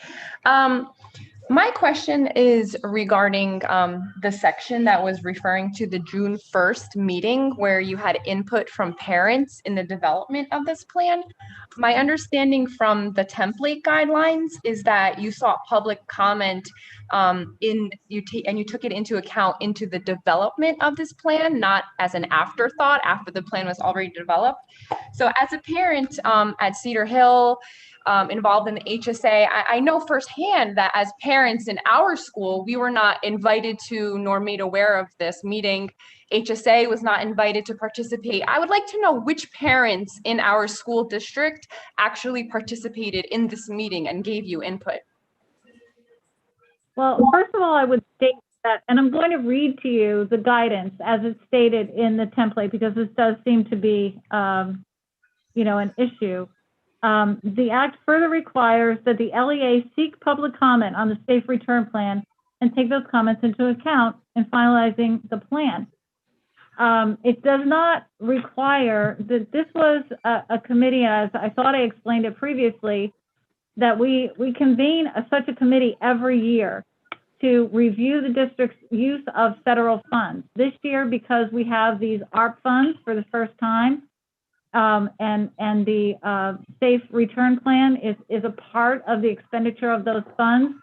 My question is regarding the section that was referring to the June 1st meeting where you had input from parents in the development of this plan. My understanding from the template guidelines is that you sought public comment and you took it into account into the development of this plan, not as an afterthought after the plan was already developed. So as a parent at Cedar Hill, involved in the HSA, I know firsthand that as parents in our school, we were not invited to nor made aware of this meeting. HSA was not invited to participate. I would like to know which parents in our school district actually participated in this meeting and gave you input. Well, first of all, I would state that, and I'm going to read to you the guidance as it's stated in the template, because this does seem to be, an issue. The Act further requires that the LEA seek public comment on the safe return plan and take those comments into account in finalizing the plan. It does not require that this was a committee, as I thought I explained it previously, that we convene such a committee every year to review the district's use of federal funds. This year, because we have these ARP funds for the first time, and the safe return plan is a part of the expenditure of those funds.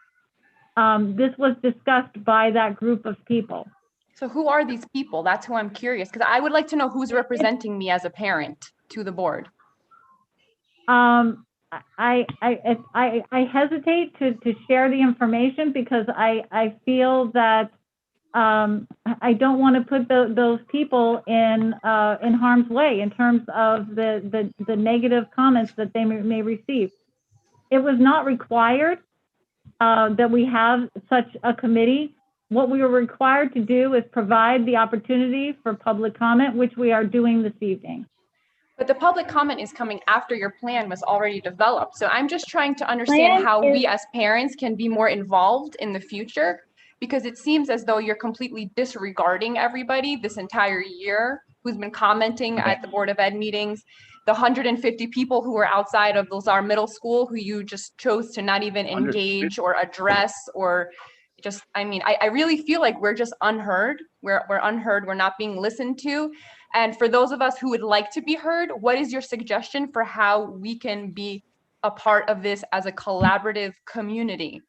This was discussed by that group of people. So who are these people? That's who I'm curious, because I would like to know who's representing me as a parent to the board. I hesitate to share the information because I feel that I don't want to put those people in harm's way in terms of the negative comments that they may receive. It was not required that we have such a committee. What we were required to do is provide the opportunity for public comment, which we are doing this evening. But the public comment is coming after your plan was already developed. So I'm just trying to understand how we as parents can be more involved in the future, because it seems as though you're completely disregarding everybody this entire year who's been commenting at the Board of Ed meetings, the 150 people who were outside of Lazar Middle School who you just chose to not even engage or address, or just, I really feel like we're just unheard. We're unheard, we're not being listened to. And for those of us who would like to be heard, what is your suggestion for how we can be a part of this as a collaborative community?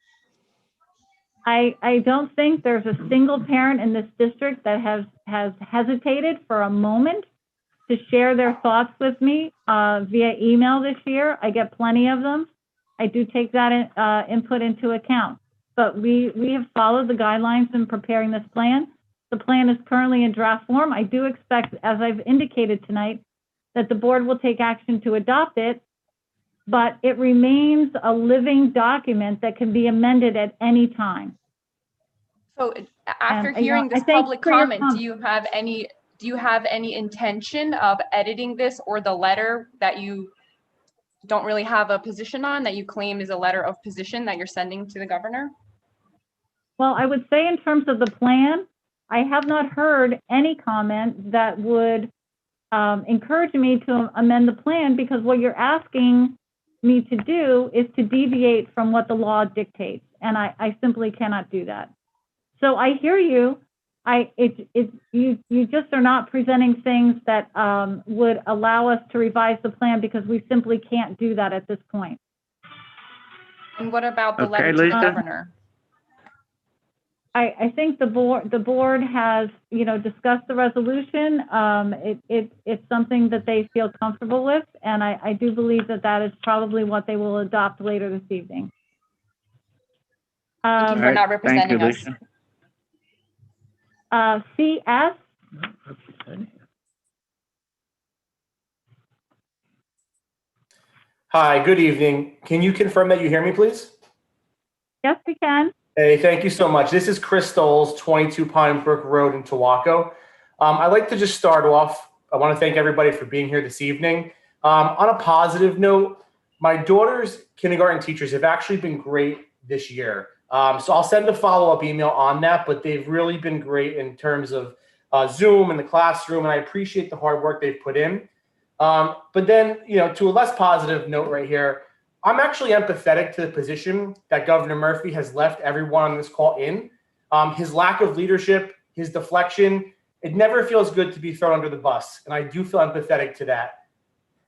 I don't think there's a single parent in this district that has hesitated for a moment to share their thoughts with me via email this year. I get plenty of them. I do take that input into account. But we have followed the guidelines in preparing this plan. The plan is currently in draft form. I do expect, as I've indicated tonight, that the board will take action to adopt it, but it remains a living document that can be amended at any time. So after And, you know, hearing I this thank public for your comment, do you have any intention of editing this or the letter that you don't really have a position on, that you claim is a letter of position that you're sending to the governor? Well, I would say in terms of the plan, I have not heard any comment that would encourage me to amend the plan, because what you're asking me to do is to deviate from what the law dictates, and I simply cannot do that. So I hear you. You just are not presenting things that would allow us to revise the plan, because we simply can't do that at this point. And what about the Okay, letter to the Lisa? governor? I think the board has, you know, discussed the resolution. It's something that they feel comfortable with, and I do believe that that is probably what they will adopt later this evening. Thank you for not representing us. CS, Hi, good evening. Can you confirm that you hear me, please? yes, we can. Hey, thank you so much. This is Chris Stoles, 22 Pine Brook Road in Towacco. I'd like to just start off. I want to thank everybody for being here this evening. On a positive note, my daughter's kindergarten teachers have actually been great this year. So I'll send a follow-up email on that, but they've really been great in terms of Zoom and the classroom, and I appreciate the hard work they've put in. But then, you know, to a less positive note right here, I'm actually empathetic to the position that Governor Murphy has left everyone on this call in. His lack of leadership, his deflection, it never feels good to be thrown under the bus, and I do feel empathetic to that.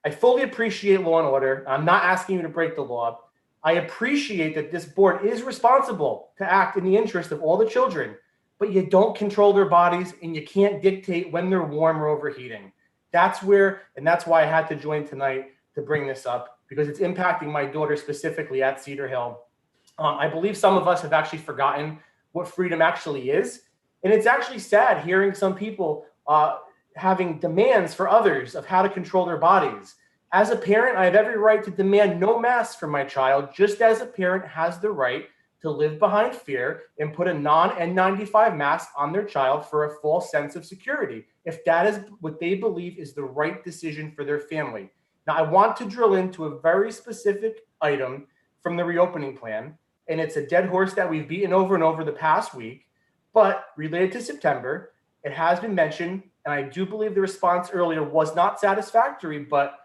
I fully appreciate law and order. I'm not asking you to break the law. I appreciate that this board is responsible to act in the interest of all the children, but you don't control their bodies and you can't dictate when they're warm or overheating. That's where, and that's why I had to join tonight to bring this up, because it's impacting my daughter specifically at Cedar Hill. I believe some of us have actually forgotten what freedom actually is. And it's actually sad hearing some people having demands for others of how to control their bodies. As a parent, I have every right to demand no masks for my child, just as a parent has the right to live behind fear and put a non-N95 mask on their child for a false sense of security, if that is what they believe is the right decision for their family. Now, I want to drill into a very specific item from the reopening plan, and it's a dead horse that we've beaten over and over the past week, but related to September, it has been mentioned, and I do believe the response earlier was not satisfactory, but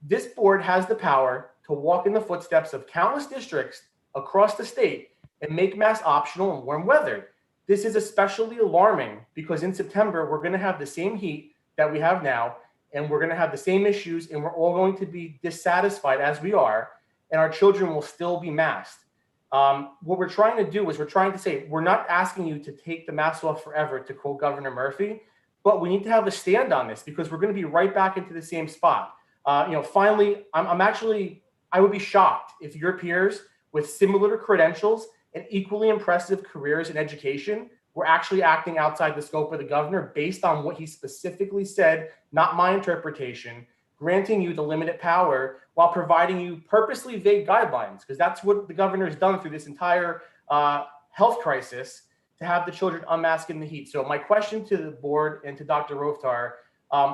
this board has the power to walk in the footsteps of countless districts across the state and make masks optional in warm weather. This is especially alarming because in September, we're going to have the same heat that we have now, and we're going to have the same issues, and we're all going to be dissatisfied as we are, and our children will still be masked. What we're trying to do is we're trying to say, we're not asking you to take the mask off forever, to quote Governor Murphy, but we need to have a stand on this because we're going to be right back into the same spot. Finally, I would be shocked if your peers with similar credentials and equally impressive careers in education were actually acting outside the scope of the governor based on what he specifically said, not my interpretation, granting you the limited power while providing you purposely vague guidelines, because that's what the governor has done through this entire health crisis, to have the children unmasked in the heat. So my question to the board and to Dr. Rovtar,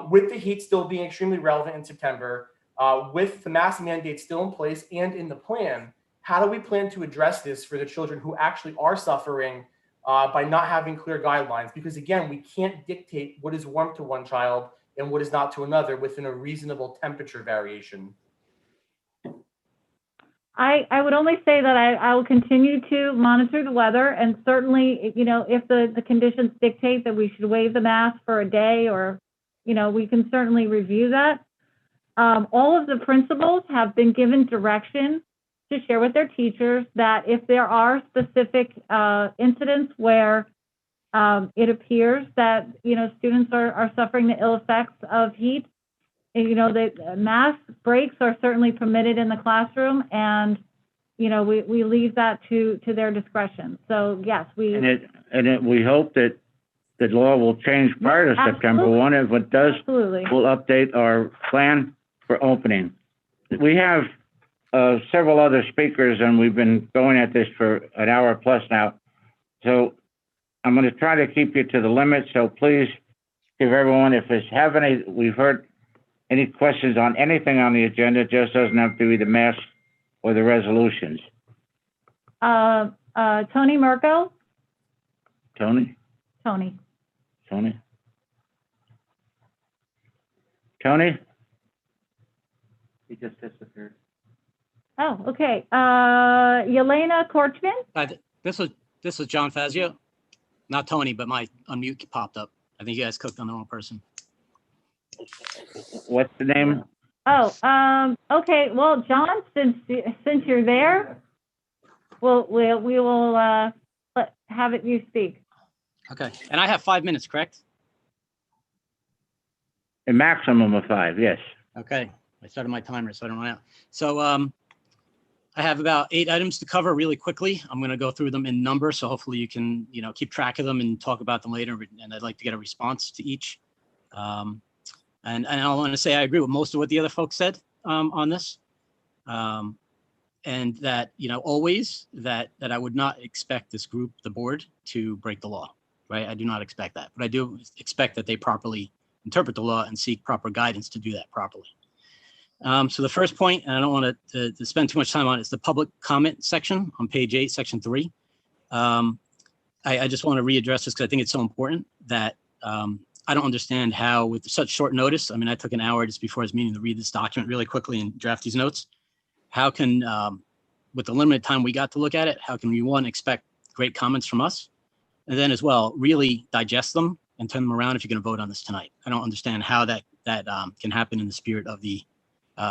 with the heat still being extremely relevant in September, with the mask mandate still in place and in the plan, how do we plan to address this for the children who actually are suffering by not having clear guidelines? Because again, we can't dictate what is warm to one child and what is not to another within a reasonable temperature variation. I would only say that I will continue to monitor the weather, and certainly, you know, if the conditions dictate that we should waive the mask for a day, or, you know, we can certainly review that. All of the principals have been given direction to share with their teachers that if there are specific incidents where it appears that, you know, students are suffering the ill effects of heat, you know, the mask breaks are certainly permitted in the classroom, and, you know, we leave that to their discretion. So yes, we. We hope that the law will change prior to September 1. If it does, Absolutely. we'll update our plan for opening. We have several other speakers, and we've been going at this for an hour plus now. So I'm going to try to keep you to the limit. So please give everyone, if we've heard any questions on anything on the agenda, it just doesn't have to be the mask or the resolutions. Tony Merkel? Tony? Tony. Tony? Tony? He just disappeared. Oh, okay. Yelena Korchman? This was John Fazio, not Tony, but my unmute popped up. I think you guys clicked on the wrong person. What's the name? Oh, okay. Well, John, since you're there, we will have it you speak. Okay, and I have 5 minutes, correct? A maximum of 5, yes. Okay, I started my timer so I don't run out. So I have about 8 items to cover really quickly. I'm going to go through them in number, so hopefully you can, you know, keep track of them and talk about them later. And I'd like to get a response to each. And I want to say I agree with most of what the other folks said on this. And that, you know, always that I would not expect this group, the board, to break the law, right? I do not expect that, but I do expect that they properly interpret the law and seek proper guidance to do that properly. So the first point, and I don't want to spend too much time on it, is the public comment section on page 8, section 3. I just want to readdress this because I think it's so important that I don't understand how with such short notice, I mean, I took an hour just before this meeting to read this document really quickly and draft these notes. How can, with the limited time we got to look at it, how can we, one, expect great comments from us? And then as well, really digest them and turn them around if you're going to vote on this tonight. I don't understand how that can happen in the spirit of the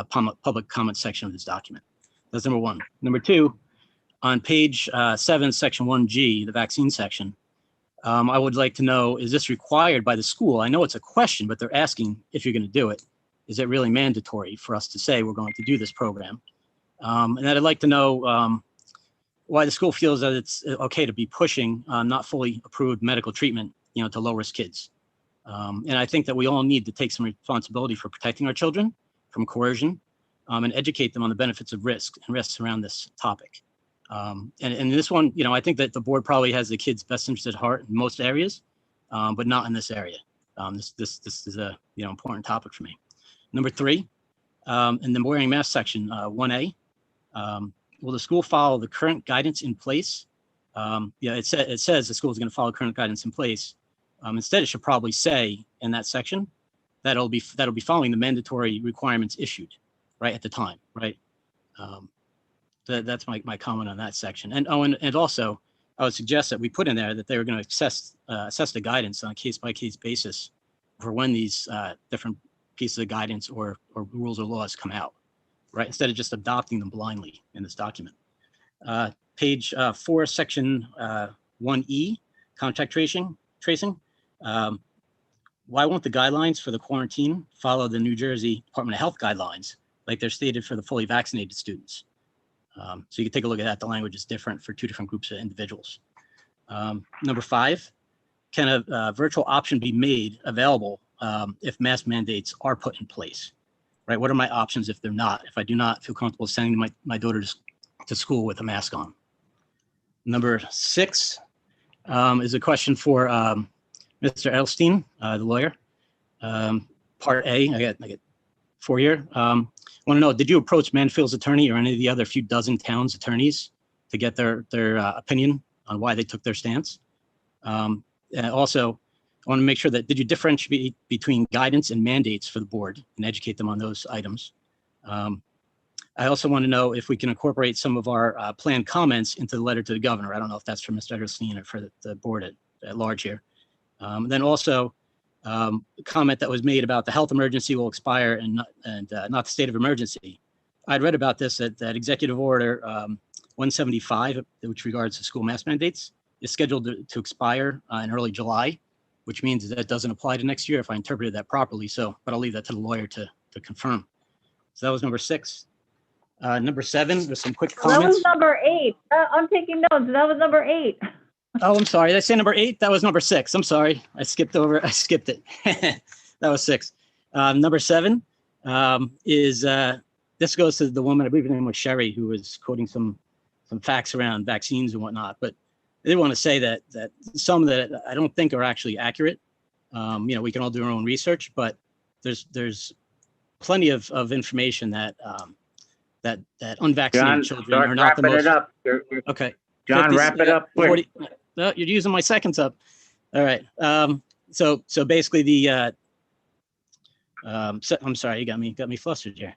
public comment section of this document. That's number one. Number two, on page 7, section 1G, the vaccine section, I would like to know, is this required by the school? I know it's a question, but they're asking if you're going to do it. Is it really mandatory for us to say we're going to do this program? And I'd like to know why the school feels that it's okay to be pushing not fully approved medical treatment, you know, to low-risk kids. And I think that we all need to take some responsibility for protecting our children from coercion and educate them on the benefits of risks around this topic. And this one, you know, I think that the board probably has the kids' best interest at heart in most areas, but not in this area. This is a, you know, important topic for me. Number 3, in the wearing mask section, 1A, will the school follow the current guidance in place? Yeah, it says the school is going to follow current guidance in place. Instead, it should probably say in that section that'll be following the mandatory requirements issued right at the time, right? That's my comment on that section. And also, I would suggest that we put in there that they were going to assess the guidance on a case-by-case basis for when these different pieces of guidance or rules or laws come out, right? Instead of just adopting them blindly in this document. Page 4, section 1E, contact tracing. Why won't the guidelines for the quarantine follow the New Jersey Department of Health guidelines like they're stated for the fully vaccinated students? So you can take a look at that. The language is different for 2 different groups of individuals. Number 5, can a virtual option be made available if mask mandates are put in place, right? What are my options if they're not? If I do not feel comfortable sending my daughter to school with a mask on. Number 6 is a question for Mr. Edelstein, the lawyer. Part A, I get 4 here. I want to know, did you approach Manfield's attorney or any of the other few dozen towns' attorneys to get their opinion on why they took their stance? And also, I want to make sure that, did you differentiate between guidance and mandates for the board and educate them on those items? I also want to know if we can incorporate some of our planned comments into the letter to the governor. I don't know if that's for Mr. Edelstein or for the board at large here. Then also, a comment that was made about the health emergency will expire and not the state of emergency. I'd read about this at that executive order 175, which regards to school mask mandates, is scheduled to expire in early July, which means that it doesn't apply to next year if I interpreted that properly. So, but I'll leave that to the lawyer to to confirm. So that was number 6. Number 7 was some quick Well, that was comments. number 8. I'm taking notes. That was number 8. Oh, I'm sorry. Did I say number 8? That was number 6. I'm sorry. I skipped it. That was 6. Number 7 is this goes to the woman, I believe her name was Sherry, who was quoting some facts around vaccines and whatnot. But I did want to say that some that I don't think are actually accurate. We can all do our own research, but there's plenty of information that unvaccinated children are not the most. Wrapping it up. Okay. John, 50, wrap it up quick. 40, no, you're using my seconds up. All right. So basically I'm sorry, you got me flustered here.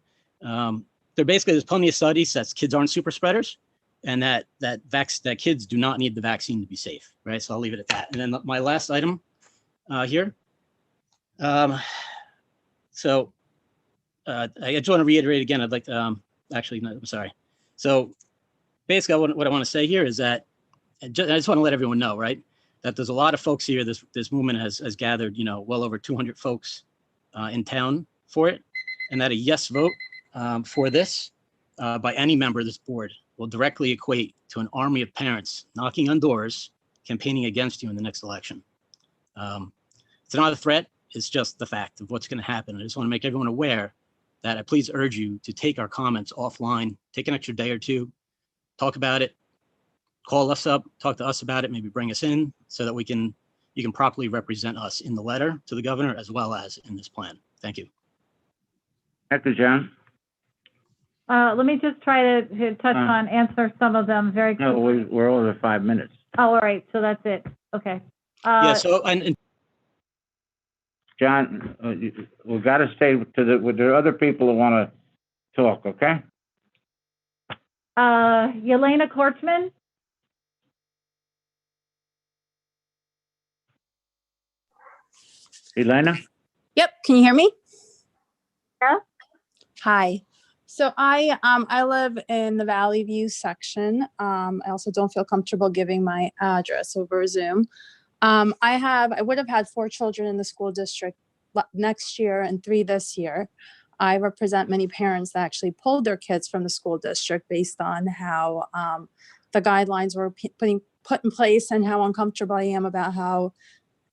There's plenty of studies that kids aren't super spreaders, and that kids do not need the vaccine to be safe, right? So I'll leave it at that. And then my last item here. I just want to reiterate again. I'd like to actually, no, I'm sorry. So basically, what I want to say here is that I just want to let everyone know, right, that there's a lot of folks here. This movement has gathered, well over 200 folks in town for it, and that a yes vote for this by any member of this board will directly equate to an army of parents knocking on doors, campaigning against you in the next election. It's not a threat. It's just the fact of what's going to happen. I just want to make everyone aware that I please urge you to take our comments offline, take an extra day or two, talk about it, call us up, talk to us about it, maybe bring us in so that you can properly represent us in the letter to the governor as well as in this plan. Thank you. Thank you, John. Let me just try to touch on, answer some of them very quickly. No, we're over 5 minutes. Oh, all right. So that's it. Okay. Yeah. So and John, we've got to stay with the other people who want to talk, okay? Yelena Korchman? Elena? Yep, can you hear me? Yeah. Hi. So I live in the Valley View section. I also don't feel comfortable giving my address over Zoom. I would have had 4 children in the school district next year and 3 this year. I represent many parents that actually pulled their kids from the school district based on how the guidelines were put in place and how uncomfortable I am about how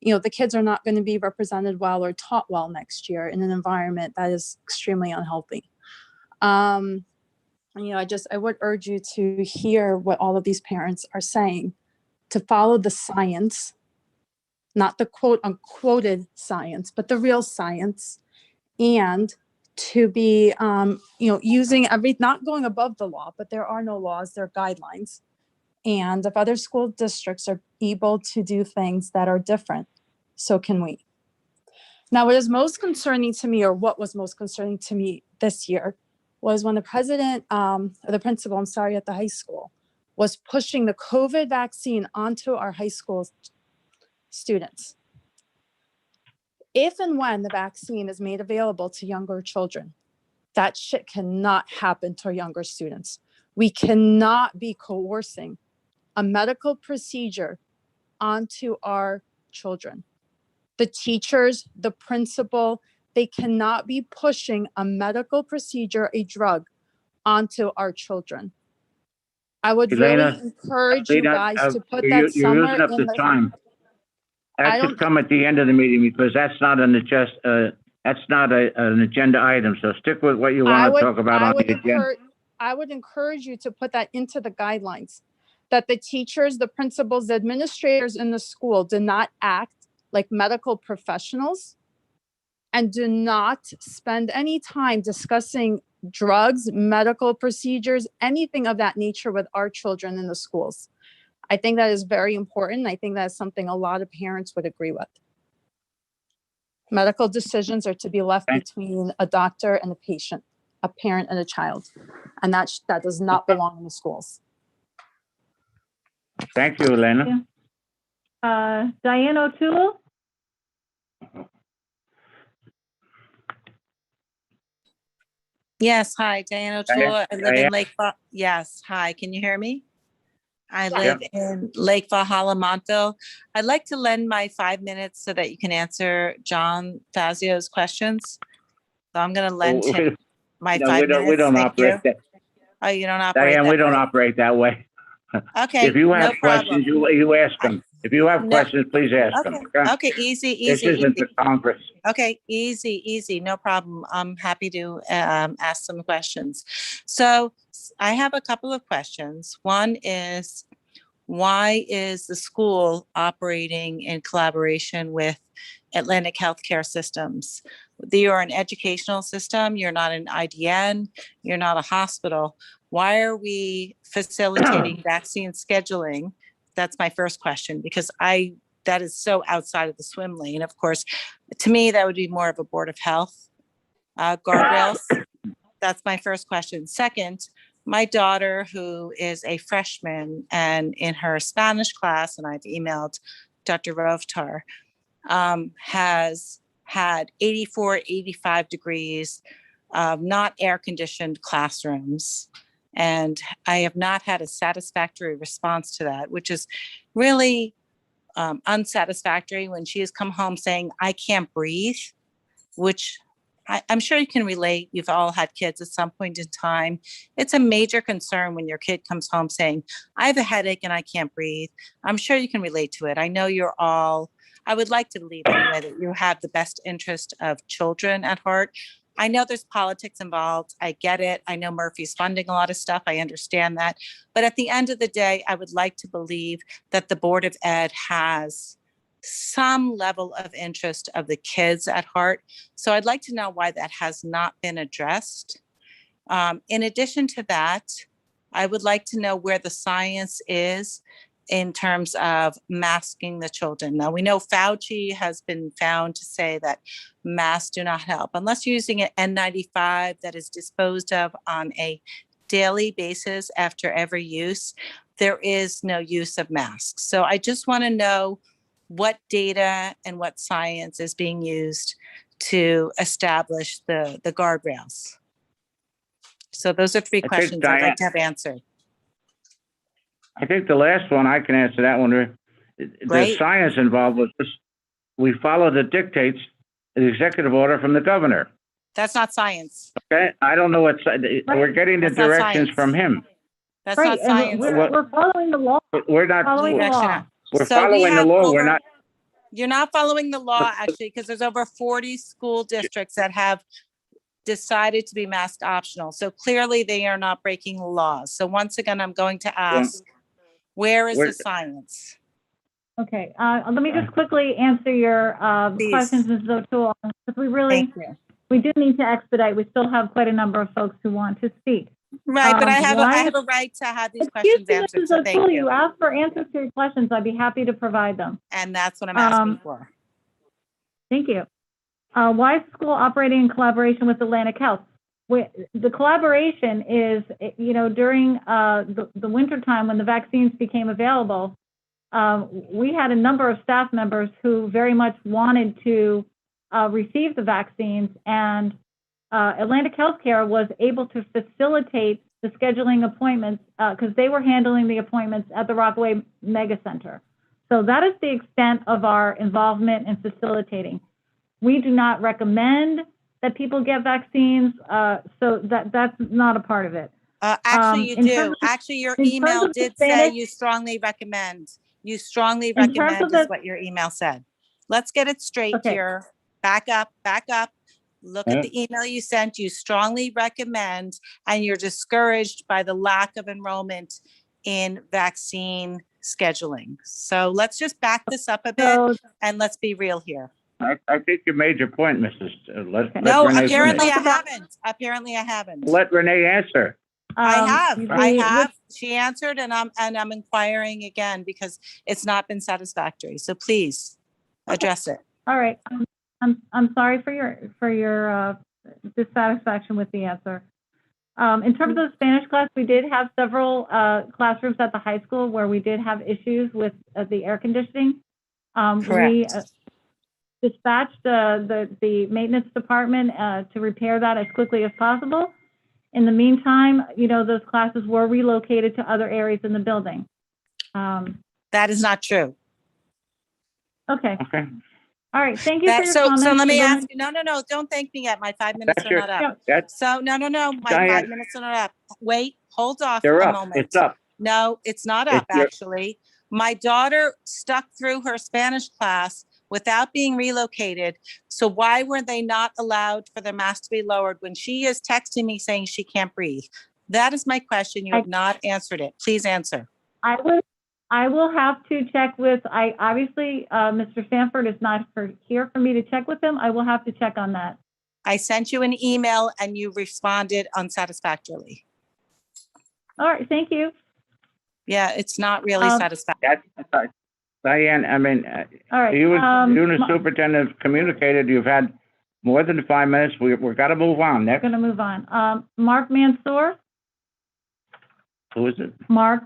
the kids are not going to be represented well or taught well next year in an environment that is extremely unhealthy. I would urge you to hear what all of these parents are saying, to follow the science, not the quote unquoted science, but the real science, and to be, using not going above the law, but there are no laws, there are guidelines. And if other school districts are able to do things that are different, so can we. Now, what was most concerning to me this year was when the principal at the high school was pushing the COVID vaccine onto our high school students. If and when the vaccine is made available to younger children, that shit cannot happen to our younger students. We cannot be coercing a medical procedure onto our children. The teachers, the principal, they cannot be pushing a medical procedure, a drug, onto our children. I would really encourage you guys to put that somewhere using up in the time. That should come at the end of the meeting because that's not an agenda item. So stick with what you want to talk about on the agenda. I would encourage you to put that into the guidelines, that the teachers, the principals, the administrators in the school do not act like medical professionals and do not spend any time discussing drugs, medical procedures, anything of that nature with our children in the schools. I think that is very important. I think that's something a lot of parents would agree with. Medical decisions are to be left between a doctor and a patient, a parent and a child, and that does not belong in the schools. Thank you, Elena. Diane O'Toole? Yes, hi, Diane O'Toole. I live in Lake. Yes, hi, can you hear me? I live in Lake Valhalla, Montville. I'd like to lend my 5 minutes so that you can answer John Fazio's questions. So I'm going to lend him my No, 5 we minutes. don't Thank you. operate that. Oh, you don't operate Diane, that we don't way. operate that way. Okay, If you have no problem. questions, you ask them. If you have No, questions, please ask them. okay, okay, easy, This easy, isn't easy. the Congress. Okay, easy, no problem. I'm happy to ask some questions. So I have a couple of questions. One is, why is the school operating in collaboration with Atlantic Healthcare Systems? You are an educational system, you're not an IDN, you're not a hospital. Why are we facilitating vaccine scheduling? That's my first question, because that is so outside of the swim lane. Of course, to me, that would be more of a Board of Health guardrails. That's my first question. Second, my daughter, who is a freshman and in her Spanish class, and I've emailed Dr. Rovtar, has had 84, 85 degrees, not air-conditioned classrooms. And I have not had a satisfactory response to that, which is really unsatisfactory when she has come home saying, I can't breathe, which I'm sure you can relate. You've all had kids at some point in time. It's a major concern when your kid comes home saying, I have a headache and I can't breathe. I'm sure you can relate to it. I know I would like to believe anyway that you have the best interest of children at heart. I know there's politics involved. I get it. I know Murphy's funding a lot of stuff. I understand that. But at the end of the day, I would like to believe that the Board of Ed has some level of interest of the kids at heart. So I'd like to know why that has not been addressed. In addition to that, I would like to know where the science is in terms of masking the children. Now, we know Fauci has been found to say that masks do not help. Unless you're using an N95 that is disposed of on a daily basis after every use, there is no use of masks. So I just want to know what data and what science is being used to establish the guardrails. So those are 3 questions I'd like to have answered. I think the last one, I can answer that one. The science involved was this. We follow the dictates, the executive order from the governor. That's not science. Okay, I don't know what, we're getting the directions from him. That's not science. We're following the law. We're not following the law. We're following the law. We're not. You're not following the law, actually, because there's over 40 school districts that have decided to be mask optional. So clearly they are not breaking the laws. So once again, I'm going to ask, where is the science? Okay, let me just quickly answer your questions, Ms. O'Toole, because we do need to expedite. We still have quite a number of folks who want to speak. Right, but I have a right to have these questions answered, Ms. so thank O'Toole, you. you asked for answers to your questions. I'd be happy to provide them. And that's what I'm asking for. Thank you. Why is the school operating in collaboration with Atlantic Health? The collaboration is, during the winter time when the vaccines became available, we had a number of staff members who very much wanted to receive the vaccines, and Atlantic Healthcare was able to facilitate the scheduling appointments because they were handling the appointments at the Rockaway Mega Center. So that is the extent of our involvement in facilitating. We do not recommend that people get vaccines, so that's not a part of it. Actually, you do. Actually, your email did say you strongly recommend. You strongly recommend is what your email said. Let's get it straight here. Back up. Look at the email you sent. You strongly recommend, and you're discouraged by the lack of enrollment in vaccine scheduling. So let's just back this up a bit and let's be real here. I think you made your point, Mrs. No, apparently I haven't. Apparently I haven't. Let Renee answer. I have. She answered, and I'm inquiring again because it's not been satisfactory. So please address it. All right. I'm sorry for your dissatisfaction with the answer. In terms of the Spanish class, we did have several classrooms at the high school where we did have issues with the air conditioning. We dispatched the maintenance department to repair that as quickly as possible. In the meantime, those classes were relocated to other areas in the building. That is not true. Okay. All right, thank you for your So comments. let me Go ask ahead. you, no, don't thank me yet. My 5 minutes That's are your, not up. that's, So, no, my Diane. 5 minutes are not up. Wait, hold off they're a up. moment. It's up. No, it's not It's up, your, actually. My daughter stuck through her Spanish class without being relocated. So why were they not allowed for their mask to be lowered when she is texting me saying she can't breathe? That is my question. You have not answered it. Please answer. I will have to check with, obviously, Mr. Sanford is not here for me to check with him. I will have to check on that. I sent you an email and you responded unsatisfactorily. All right, thank you. Yeah, it's not really satisfactory. that's, Diane, I mean, All right, you and the superintendent have communicated, you've had more than 5 minutes. We've got to move on. We're Next, going to move on. Mark Mansour? who is it? Mark?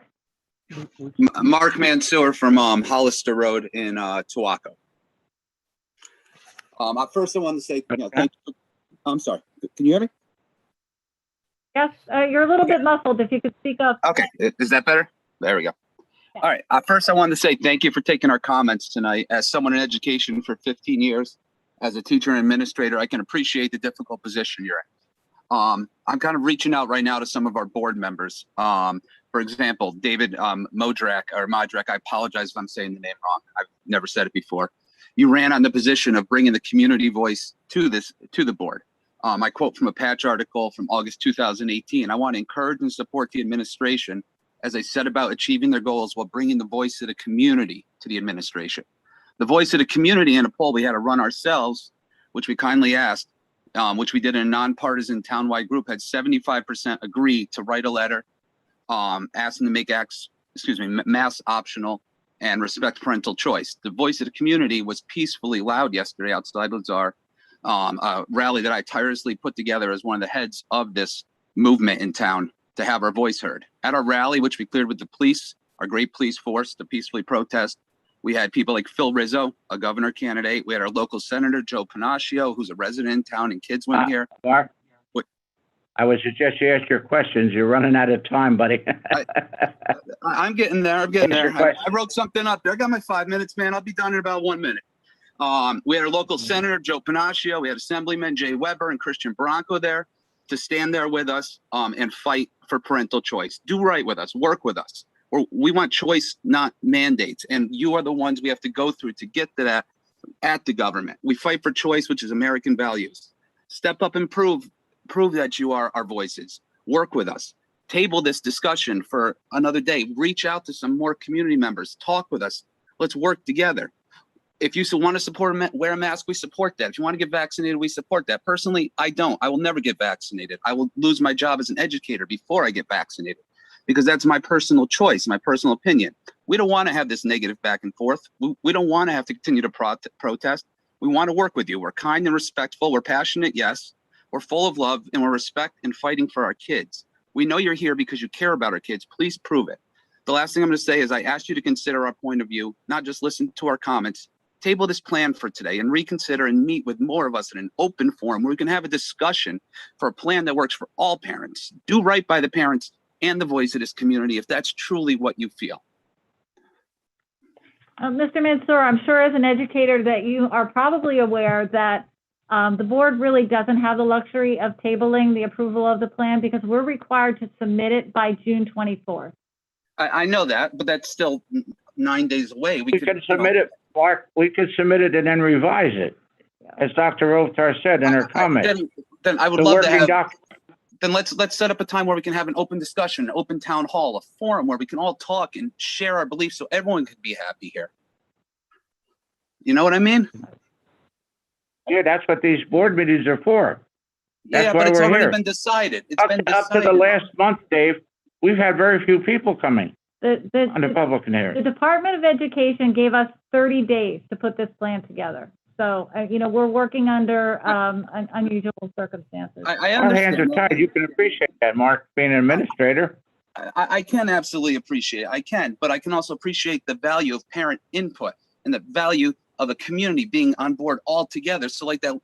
Mark Mansour from Hollister Road in Tuaco. First, I wanted to say, thank you. I'm sorry. Can you hear me? Yes, you're a little bit muffled. If you could speak up. Okay. Is that better? There we go. All right. First, I wanted to say thank you for taking our comments tonight. As someone in education for 15 years, as a teacher and administrator, I can appreciate the difficult position you're in. I'm kind of reaching out right now to some of our board members. For example, David Modrak, I apologize if I'm saying the name wrong. I've never said it before. You ran on the position of bringing the community voice to the board. I quote from a Patch article from August 2018. I want to encourage and support the administration as they set about achieving their goals while bringing the voice of the community to the administration. The voice of the community in a poll we had to run ourselves, which we kindly asked, which we did in a nonpartisan townwide group, had 75% agree to write a letter asking to make masks optional and respect parental choice. The voice of the community was peacefully loud yesterday outside Lazar, a rally that I tirelessly put together as one of the heads of this movement in town to have our voice heard. At our rally, which we cleared with the police, our great police force to peacefully protest, we had people like Phil Rizzo, a governor candidate. We had our local senator, Joe Panaccio, who's a resident in town, and kids went here. Mark, I would suggest you ask your questions. You're running out of time, buddy. I'm getting there. I wrote something up there. I got my 5 minutes, man. I'll be done in about 1 minute. We had our local senator, Joe Panaccio. We had Assemblyman Jay Weber and Christian Bronco there to stand there with us and fight for parental choice. Do right with us. Work with us. We want choice, not mandates. And you are the ones we have to go through to get to that at the government. We fight for choice, which is American values. Step up and prove that you are our voices. Work with us. Table this discussion for another day. Reach out to some more community members. Talk with us. Let's work together. If you want to support wear a mask, we support that. If you want to get vaccinated, we support that. Personally, I don't. I will never get vaccinated. I will lose my job as an educator before I get vaccinated because that's my personal choice, my personal opinion. We don't want to have this negative back and forth. We don't want to have to continue to protest. We want to work with you. We're kind and respectful. We're passionate, yes. We're full of love and we're respect and fighting for our kids. We know you're here because you care about our kids. Please prove it. The last thing I'm going to say is I ask you to consider our point of view, not just listen to our comments. Table this plan for today and reconsider and meet with more of us in an open forum where we can have a discussion for a plan that works for all parents. Do right by the parents and the voice of this community if that's truly what you feel. Mr. Mansour, I'm sure as an educator that you are probably aware that the board really doesn't have the luxury of tabling the approval of the plan because we're required to submit it by June 24th. I know that, but that's still 9 days away. We can submit it, Mark. We could submit it and then revise it, as Dr. Rothar said in her comment. Then I would love to have. Then let's set up a time where we can have an open discussion, an open town hall, a forum where we can all talk and share our beliefs, so everyone can be happy here. You know what I mean? Yeah, that's what these board meetings are for. That's yeah, why but it's we're already here. been decided. Up to the last month, Dave, we've had very few people coming on the public hearing. The Department of Education gave us 30 days to put this plan together. So, we're working under unusual circumstances. Our hands are tied. You can appreciate that, Mark, being an administrator. I can absolutely appreciate it. I can, but I can also appreciate the value of parent input and the value of a community being on board all together. So like that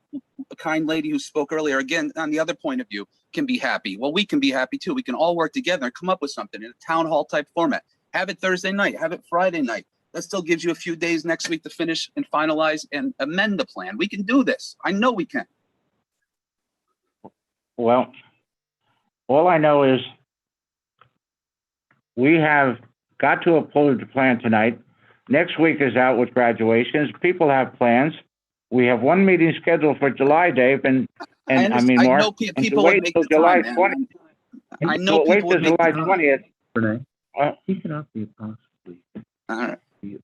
kind lady who spoke earlier, again, on the other point of view, can be happy. Well, we can be happy too. We can all work together and come up with something in a town hall type format. Have it Thursday night, have it Friday night. That still gives you a few days next week to finish and finalize and amend the plan. We can do this. I know we can. Well, all I know is we have got to approve the plan tonight. Next week is out with graduations. People have plans. We have one meeting scheduled for July, Dave, and I mean, Mark. know and to people would wait make till the July time, 20th. man. I know Wait people till would make July the time. 20th. Renee, Uh, he cannot be possibly. All right. He's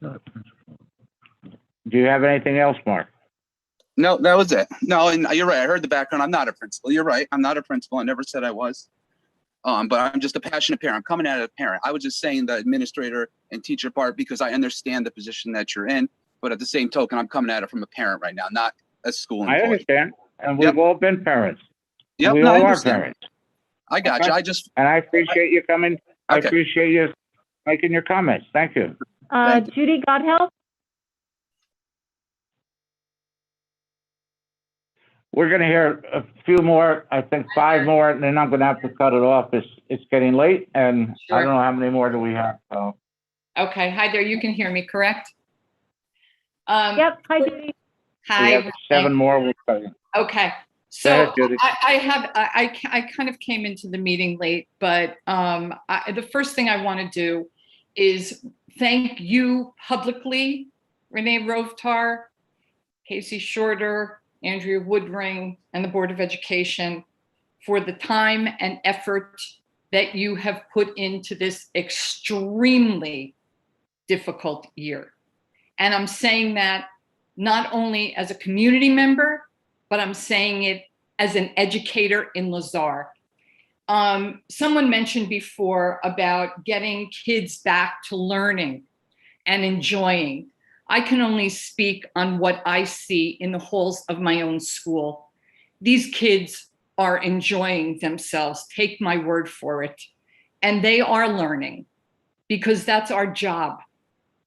not a principal. Do you have anything else, Mark? No, that was it. No, and you're right. I heard the background. I'm not a principal. You're right. I'm not a principal. I never said I was. But I'm just a passionate parent. I'm coming at it as a parent. I was just saying the administrator and teacher part because I understand the position that you're in. But at the same token, I'm coming at it from a parent right now, not a school employee. I understand, and we've all been parents. Yep, We no, I all are understand. parents. I got you. I just And I appreciate you coming. I Okay. appreciate you making your comments. Thank you. Judy Godhelp? We're going to hear a few more, I think 5 more, and then I'm going to have to cut it off. It's getting late, and I Sure. don't know how many more do we have. So. Okay, hi there, you can hear me, correct? Yep, hi Judy. Hi. We have 7 more. We'll cut it. Okay, Go so ahead, Judy. I kind of came into the meeting late, but the first thing I want to do is thank you publicly, Renee Rovtar, Casey Shorter, Andrea Woodring, and the Board of Education for the time and effort that you have put into this extremely difficult year. And I'm saying that not only as a community member, but I'm saying it as an educator in Lazar. Someone mentioned before about getting kids back to learning and enjoying. I can only speak on what I see in the halls of my own school. These kids are enjoying themselves, take my word for it. And they are learning because that's our job.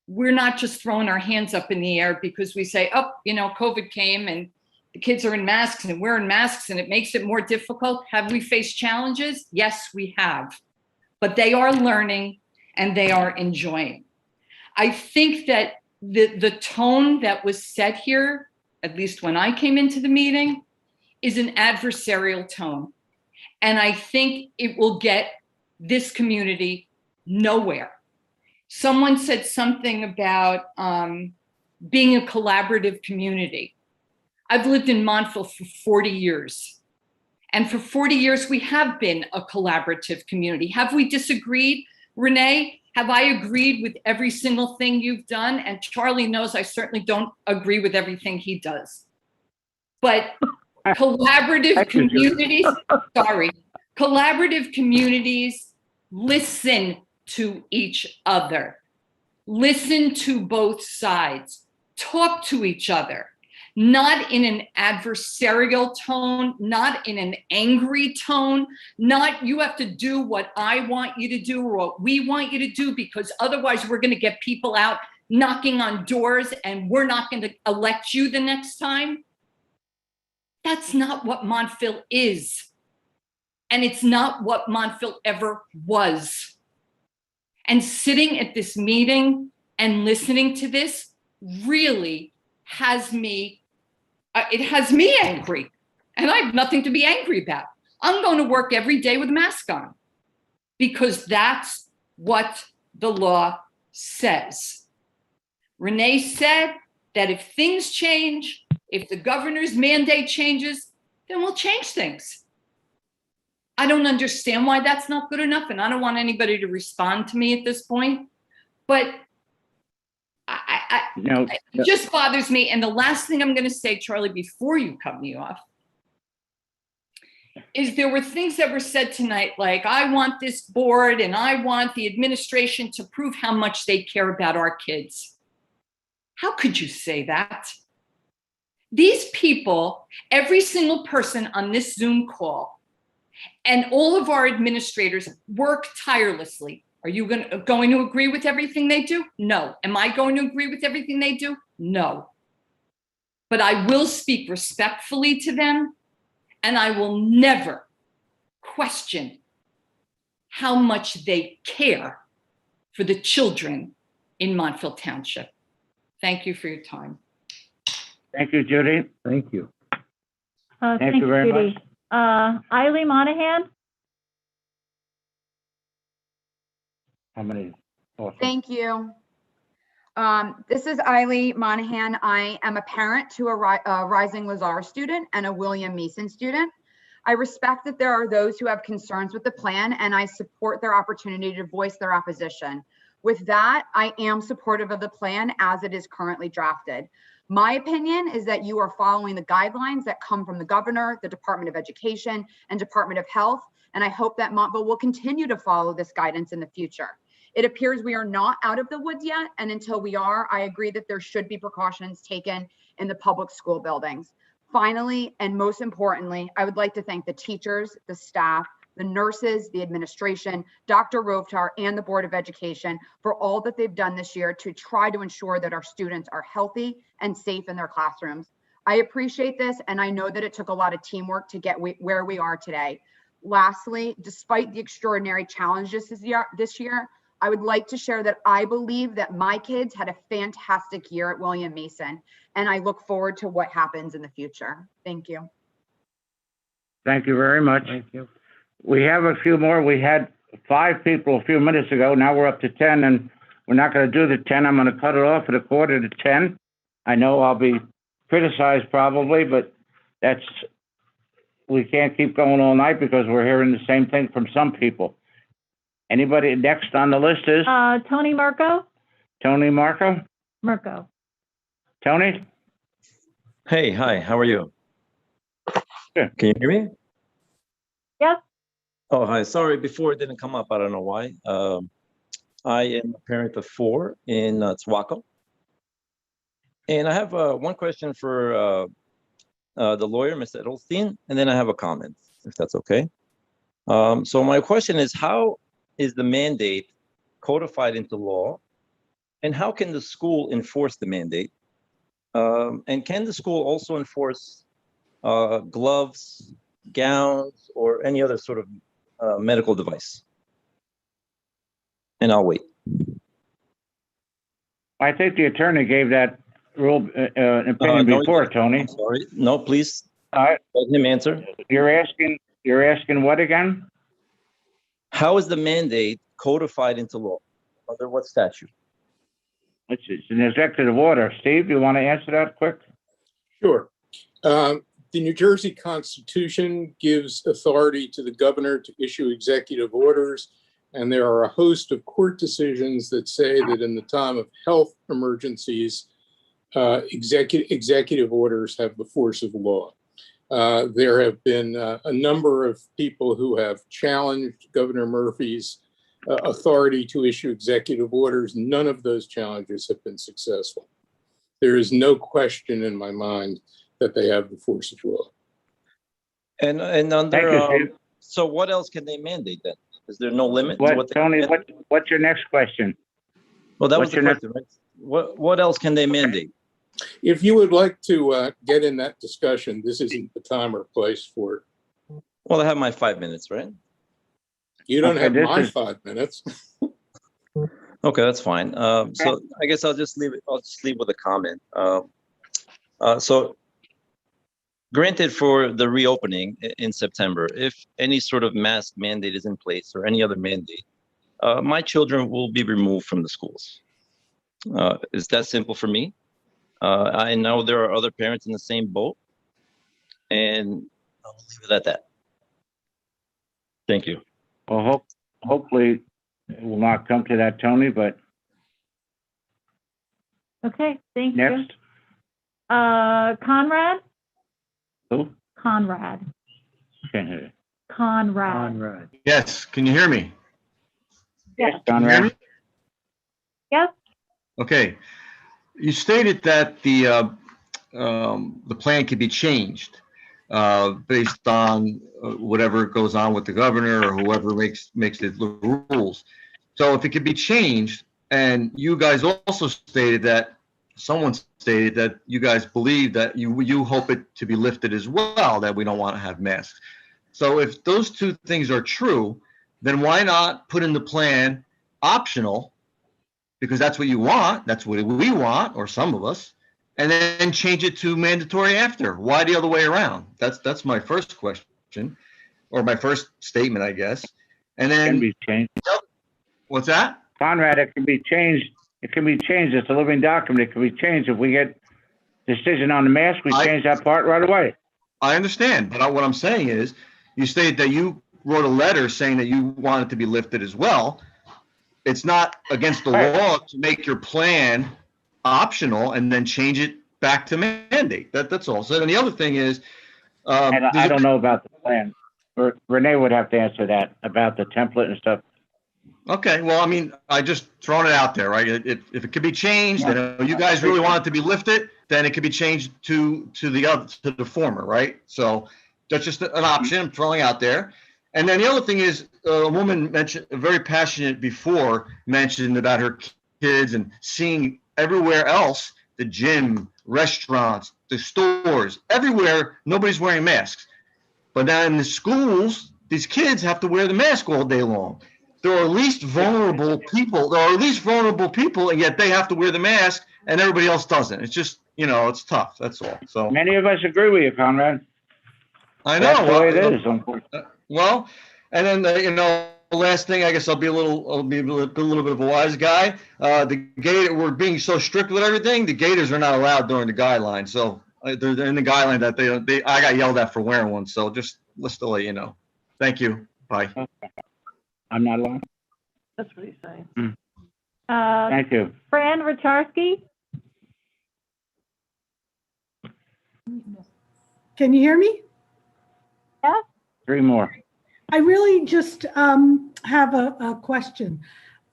We're not just throwing our hands up in the air because we say, oh, you know, COVID came and the kids are in masks and we're in masks and it makes it more difficult. Have we faced challenges? Yes, we have. But they are learning and they are enjoying. I think that the tone that was set here, at least when I came into the meeting, is an adversarial tone. And I think it will get this community nowhere. Someone said something about being a collaborative community. I've lived in Montville for 40 years. And for 40 years, we have been a collaborative community. Have we disagreed, Renee? Have I agreed with every single thing you've done? And Charlie knows I certainly don't agree with everything he does. But collaborative communities, collaborative communities listen to each other. Listen to both sides. Talk to each other. Not in an adversarial tone, not in an angry tone, not you have to do what I want you to do or what we want you to do because otherwise we're going to get people out knocking on doors and we're not going to elect you the next time. That's not what Montville is. And it's not what Montville ever was. And sitting at this meeting and listening to this really has me it has me angry, and I have nothing to be angry about. I'm going to work every day with a mask on because that's what the law says. Renee said that if things change, if the governor's mandate changes, then we'll change things. I don't understand why that's not good enough, and I don't want anybody to respond to me at this point, but it just bothers me. And the last thing I'm going to say, Charlie, before you cut me off, is there were things that were said tonight, like I want this board and I want the administration to prove how much they care about our kids. How could you say that? These people, every single person on this Zoom call, and all of our administrators work tirelessly. Are you going to agree with everything they do? No. Am I going to agree with everything they do? No. But I will speak respectfully to them, and I will never question how much they care for the children in Montville Township. Thank you for your time. Thank you, Judy. Thank you. Thank you very Judy. Eileen Monahan? How many? Awesome. Thank you. This is Eileen Monahan. I am a parent to a Rising Lazar student and a William Mason student. I respect that there are those who have concerns with the plan, and I support their opportunity to voice their opposition. With that, I am supportive of the plan as it is currently drafted. My opinion is that you are following the guidelines that come from the governor, the Department of Education, and Department of Health, and I hope that Montville will continue to follow this guidance in the future. It appears we are not out of the woods yet, and until we are, I agree that there should be precautions taken in the public school buildings. Finally, and most importantly, I would like to thank the teachers, the staff, the nurses, the administration, Dr. Rovtar, and the Board of Education for all that they've done this year to try to ensure that our students are healthy and safe in their classrooms. I appreciate this, and I know that it took a lot of teamwork to get where we are today. Lastly, despite the extraordinary challenges this year, I would like to share that I believe that my kids had a fantastic year at William Mason, and I look forward to what happens in the future. Thank you. Thank you very much. Thank you. We have a few more. We had 5 people a few minutes ago. Now we're up to 10, and we're not going to do the 10. I'm going to cut it off at 9:45. I know I'll be criticized probably, but we can't keep going all night because we're hearing the same thing from some people. Anybody next on the list is? Tony Marco? Tony Marco? Marco. Tony? Hey, hi, how are you? Good. Can you hear me? Yes. Oh, hi, sorry, before it didn't come up, I don't know why. I am a parent of 4 in Tawako. And I have one question for the lawyer, Mr. Edelstein, and then I have a comment, if that's okay. So my question is, how is the mandate codified into law, and how can the school enforce the mandate? And can the school also enforce gloves, gowns, or any other sort of medical device? And I'll wait. I think the attorney gave that rule opinion No, before, Tony. I'm sorry. No, please. All right. Let him answer. You're asking what again? How is the mandate codified into law? Under what statute? It's an executive order. Steve, you want to answer that quick? Sure. The New Jersey Constitution gives authority to the governor to issue executive orders, and there are a host of court decisions that say that in the time of health emergencies, executive orders have the force of law. There have been a number of people who have challenged Governor Murphy's authority to issue executive orders. None of those challenges have been successful. There is no question in my mind that they have the force of law. And under, so what else can they mandate then? Is there no limit to what they Tony, what's your next question? Well, that was the question, right? What else can they mandate? If you would like to get in that discussion, this isn't the time or place for it. Well, I have my 5 minutes, right? You don't have my 5 minutes. Okay, that's fine. So I guess I'll just leave it. I'll just leave with a comment. So granted, for the reopening in September, if any sort of mask mandate is in place or any other mandate, my children will be removed from the schools. It's that simple for me. I know there are other parents in the same boat, and I'll leave it at that. Thank you. Well, hopefully it will not come to that, Tony, but Okay, thank you. next. Conrad? Who? Conrad. Can't hear you. Conrad. Yes, can you hear me? Yes. Can you hear me? Yes. Okay. You stated that the plan could be changed based on whatever goes on with the governor or whoever makes the rules. So if it could be changed, and you guys also stated that, someone stated that you guys believe that you hope it to be lifted as well, that we don't want to have masks. So if those two things are true, then why not put in the plan optional because that's what you want, that's what we want, or some of us, and then change it to mandatory after. Why the other way around? That's my first question, or my first statement, I guess. And Can then, be changed. what's that? Conrad, it can be changed. It can be changed. It's a living document. It can be changed. If we get decision on the mask, we change that part right away. I understand, but what I'm saying is, you stated that you wrote a letter saying that you want it to be lifted as well. It's not against the law to make your plan optional and then change it back to mandate. That's all. So then the other thing is, And I don't know about the plan. Renee would have to answer that about the template and stuff. okay, well, I mean, I just thrown it out there, right? If it could be changed, and you guys really want it to be lifted, then it could be changed to the former, right? So that's just an option I'm throwing out there. And then the other thing is, a woman mentioned, very passionate before, mentioned about her kids and seeing everywhere else, the gym, restaurants, the stores, everywhere, nobody's wearing masks. But now in the schools, these kids have to wear the mask all day long. There are at least vulnerable people, and yet they have to wear the mask and everybody else doesn't. It's just, it's tough. That's all. So many of us agree with you, Conrad. I know. That's the way it is, unfortunately. Well, and then, the last thing, I guess I'll be a little bit of a wise guy. The Gator, we're being so strict with everything. The Gators are not allowed during the guidelines. So they're in the guideline that I got yelled at for wearing one. So just to let you know. Thank you. Bye. I'm not allowed. That's what he's saying. Thank you. Fran Racharski? Can you hear me? Yes. 3 more. I really just have a question.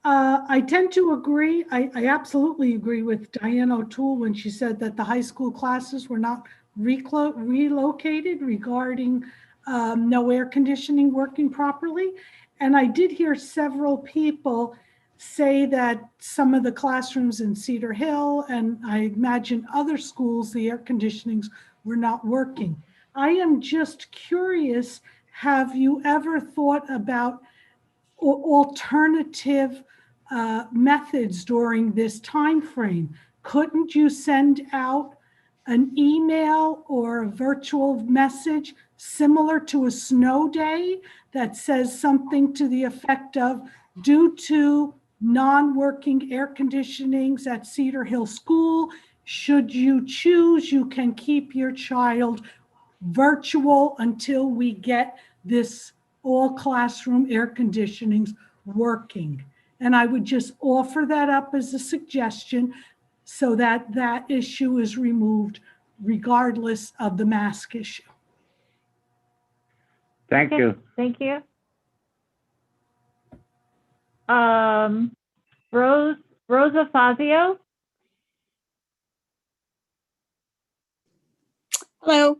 I tend to agree. I absolutely agree with Diane O'Toole when she said that the high school classes were not relocated regarding no air conditioning working properly. And I did hear several people say that some of the classrooms in Cedar Hill and I imagine other schools, the air conditionings were not working. I am just curious, have you ever thought about alternative methods during this time frame? Couldn't you send out an email or a virtual message similar to a snow day that says something to the effect of, due to non-working air conditionings at Cedar Hill School, should you choose, you can keep your child virtual until we get this all classroom air conditionings working. And I would just offer that up as a suggestion so that that issue is removed regardless of the mask issue. Thank you. Thank you. Rosa Fazio? Hello.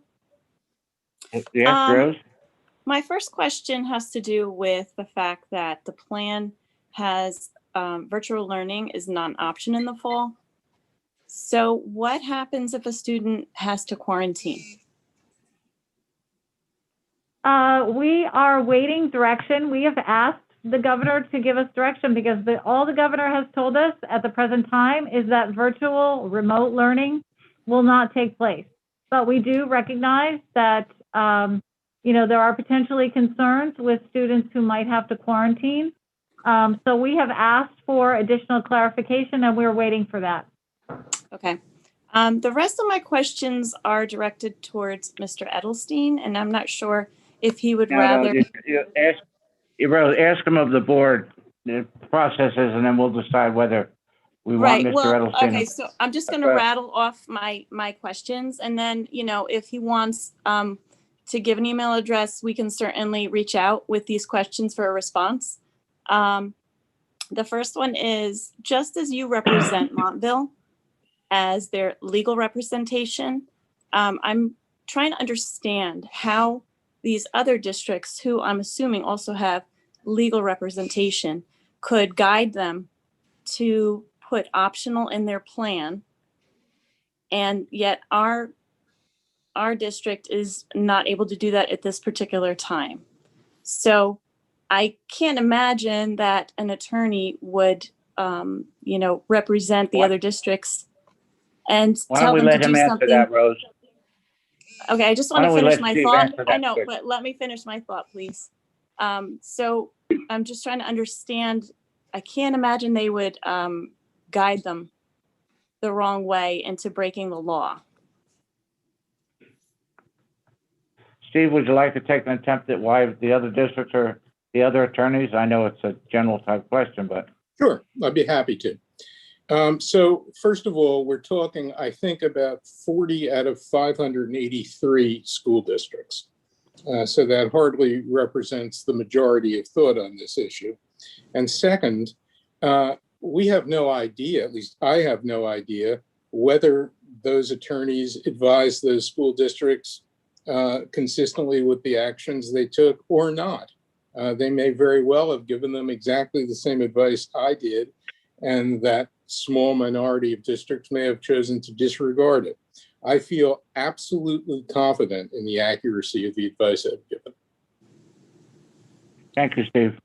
Yes, Rose? My first question has to do with the fact that the plan has virtual learning is not an option in the fall. So what happens if a student has to quarantine? We are waiting direction. We have asked the governor to give us direction because all the governor has told us at the present time is that virtual remote learning will not take place. But we do recognize that, there are potentially concerns with students who might have to quarantine. So we have asked for additional clarification and we're waiting for that. Okay. The rest of my questions are directed towards Mr. Edelstein, and I'm not sure if he would rather. Ask him of the board, the processes, and then we'll decide whether we want Mr. Edelstein. Okay, so I'm just going to rattle off my questions, and then, if he wants to give an email address, we can certainly reach out with these questions for a response. The first one is, just as you represent Montville as their legal representation, I'm trying to understand how these other districts, who I'm assuming also have legal representation, could guide them to put optional in their plan, and yet our district is not able to do that at this particular time. So I can't imagine that an attorney would represent the Why- other districts and Why tell don't we them to let him do answer something. that, Rose? Okay, I just Why want to don't we finish let my Steve thought. answer I that know, quick? but let me finish my thought, please. So I'm just trying to understand. I can't imagine they would guide them the wrong way into breaking the law. Steve, would you like to take an attempt at why the other districts are the other attorneys? I know it's a general type question, but. Sure, I'd be happy to. So first of all, we're talking, I think, about 40 out of 583 school districts. So that hardly represents the majority of thought on this issue. And second, we have no idea, at least I have no idea, whether those attorneys advised those school districts consistently with the actions they took or not. They may very well have given them exactly the same advice I did, and that small minority of districts may have chosen to disregard it. I feel absolutely confident in the accuracy of the advice I've given. Thank you, Steve.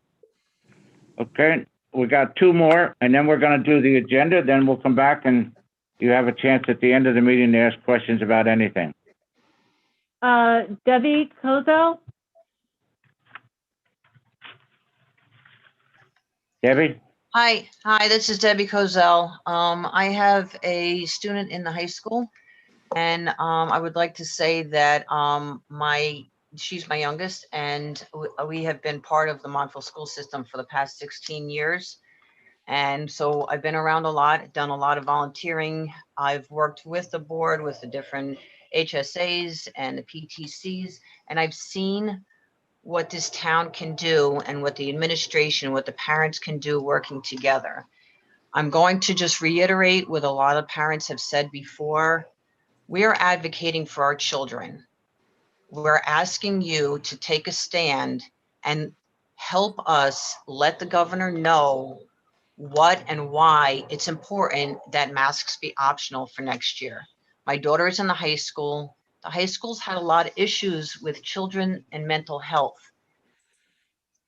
Okay, we got two more, and then we're going to do the agenda. Then we'll come back and you have a chance at the end of the meeting to ask questions about anything. Debbie Kozel? Debbie? Hi, this is Debbie Kozel. I have a student in the high school, and I would like to say that she's my youngest, and we have been part of the Montville school system for the past 16 years. And so I've been around a lot, done a lot of volunteering. I've worked with the board, with the different HSAs and the PTCs, and I've seen what this town can do and what the administration, what the parents can do working together. I'm going to just reiterate what a lot of parents have said before. We are advocating for our children. We're asking you to take a stand and help us let the governor know what and why it's important that masks be optional for next year. My daughter is in the high school. The high school's had a lot of issues with children and mental health.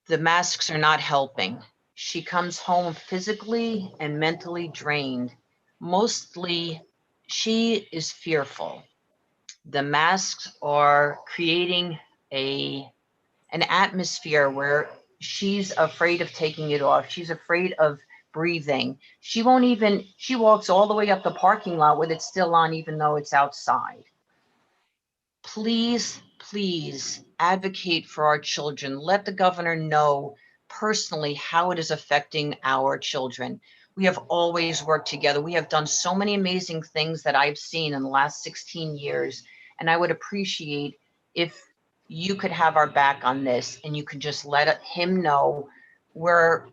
The masks are not helping. She comes home physically and mentally drained. Mostly, she is fearful. The masks are creating an atmosphere where she's afraid of taking it off. She's afraid of breathing. She walks all the way up the parking lot with it still on, even though it's outside. Please, please advocate for our children. Let the governor know personally how it is affecting our children. We have always worked together. We have done so many amazing things that I've seen in the last 16 years. And I would appreciate if you could have our back on this and you could just let him know where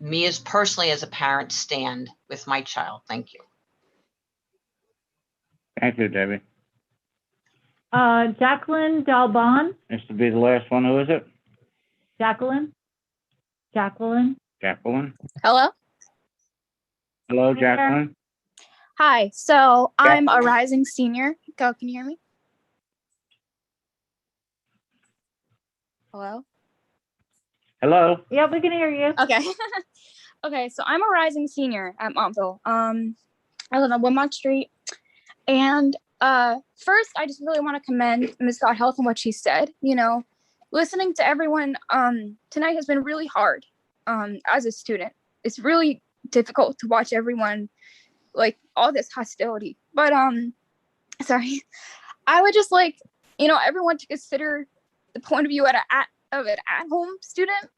me as personally as a parent stand with my child. Thank you. Thank you, Debbie. Jacqueline Dalbon? This will be the last one. Who is it? Jacqueline? Jacqueline? Hello? Hello, Jacqueline? Hi. So I'm a rising senior. Go, can you hear me? Hello? Hello? Yeah, we can hear you. Okay. Okay, so I'm a rising senior at Montville. I live on Woodmont Street. And first, I just really want to commend Ms. Scott Health and what she said. You know, listening to everyone tonight has been really hard as a student. It's really difficult to watch everyone, like, all this hostility. But, sorry, I would just like, everyone to consider the point of view of an at-home student.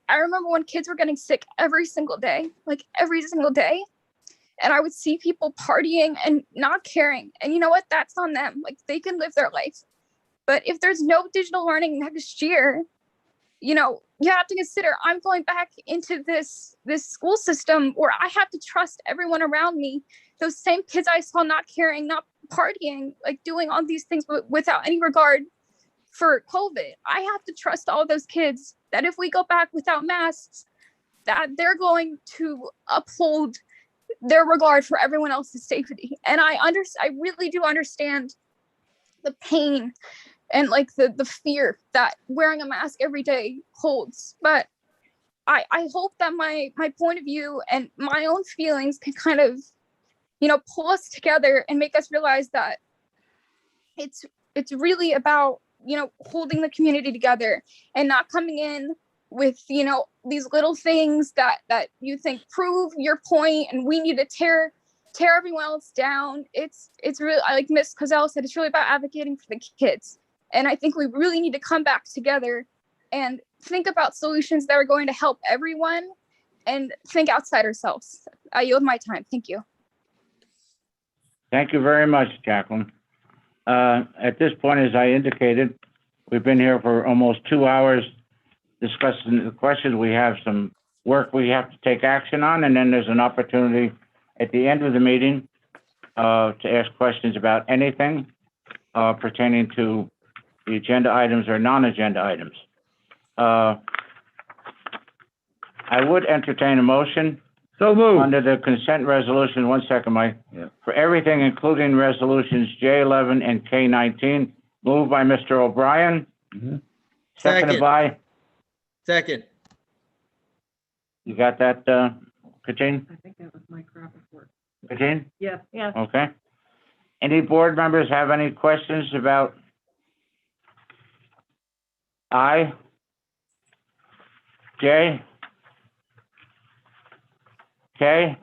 I remember when kids were getting sick every single day, and I would see people partying and not caring. And you know what? That's on them. Like, they can live their life. But if there's no digital learning next year, you have to consider I'm going back into this school system where I have to trust everyone around me. Those same kids I saw not caring, not partying, like doing all these things without any regard for COVID. I have to trust all those kids that if we go back without masks, that they're going to uphold their regard for everyone else's safety. And I really do understand the pain and like the fear that wearing a mask every day holds. But I hope that my point of view and my own feelings can kind of, pull us together and make us realize that it's really about, holding the community together and not coming in with, these little things that you think prove your point and we need to tear everyone else down. It's really, like Miss Cozell said, it's really about advocating for the kids. And I think we really need to come back together and think about solutions that are going to help everyone and think outside ourselves. I yield my time. Thank you. Thank you very much, Jacqueline. At this point, as I indicated, we've been here for almost 2 hours discussing the questions. We have some work we have to take action on, and then there's an opportunity at the end of the meeting to ask questions about anything pertaining to the agenda items or non-agenda items. I would entertain a motion. So moved. Under the consent resolution, 1 second, Mike. Yeah. For everything, including resolutions J11 and K19, moved by Mr. O'Brien. Mm-hmm. Seconded by, Second. you got that, Katine? I think that was Mike Rappaport. Katine? Yes. Yes. Okay. Any board members have any questions about I, J, K,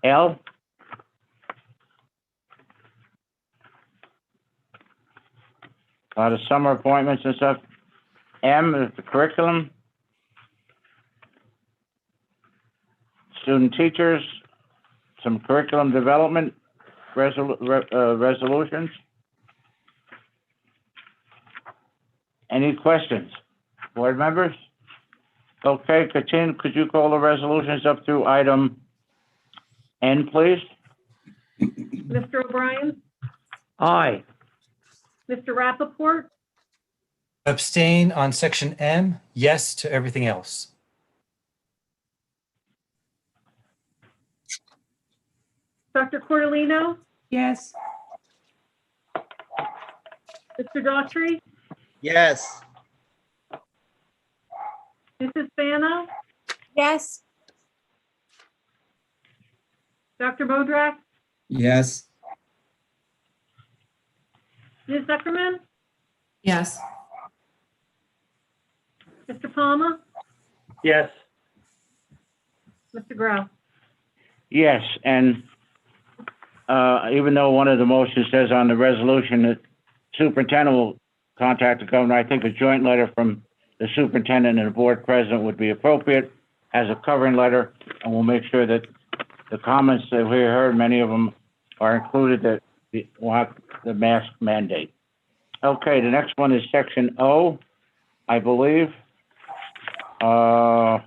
L? A lot of summer appointments and stuff. M is the curriculum. Student teachers, some curriculum development resolutions. Any questions? Board members? Okay, Katine, could you call the resolutions up through item N, please? Mr. O'Brien, Aye. Mr. Rappaport, Abstain on section M, yes to everything else. Dr. Cordolino, Yes. Mr. Daughtry, Yes. Mrs. Spano, Yes. Dr. Bodrak, Yes. Ms. Zuckerman, Yes. Mr. Palma, Yes. Mr. Grau. Yes, and even though one of the motions says on the resolution that superintendent will contact the governor, I think a joint letter from the superintendent and the board president would be appropriate as a covering letter, and we'll make sure that the comments that we heard, many of them are included, that want the mask mandate. Okay, the next one is section O, I believe. Old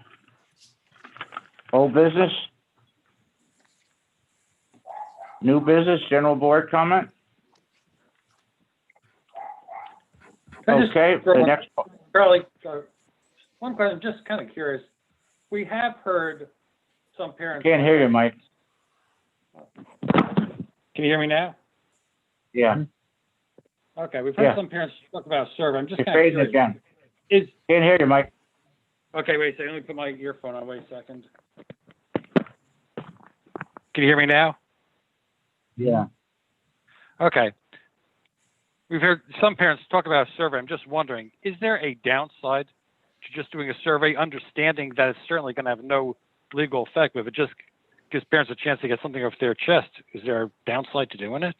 business? New business, general board comment? Okay, the next, Charlie, one question, I'm just kind of curious. We have heard some parents. can't hear you, Mike. Can you hear me now? Yeah, Okay, we've heard Yeah. some parents talk about a survey. I'm just you're kind of fading curious. again. Can't hear you, Mike. Okay, wait a second. Let me put my earphone on. Wait a second. Can you hear me now? Yeah. Okay. We've heard some parents talk about a survey. I'm just wondering, is there a downside to just doing a survey, understanding that it's certainly going to have no legal effect, but if it just gives parents a chance to get something off their chest? Is there a downside to doing it?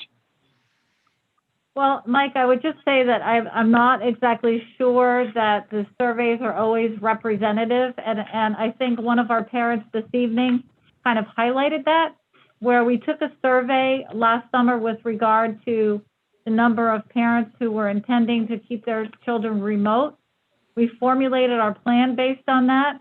Well, Mike, I would just say that I'm not exactly sure that the surveys are always representative. And I think one of our parents this evening kind of highlighted that, where we took a survey last summer with regard to the number of parents who were intending to keep their children remote. We formulated our plan based on that.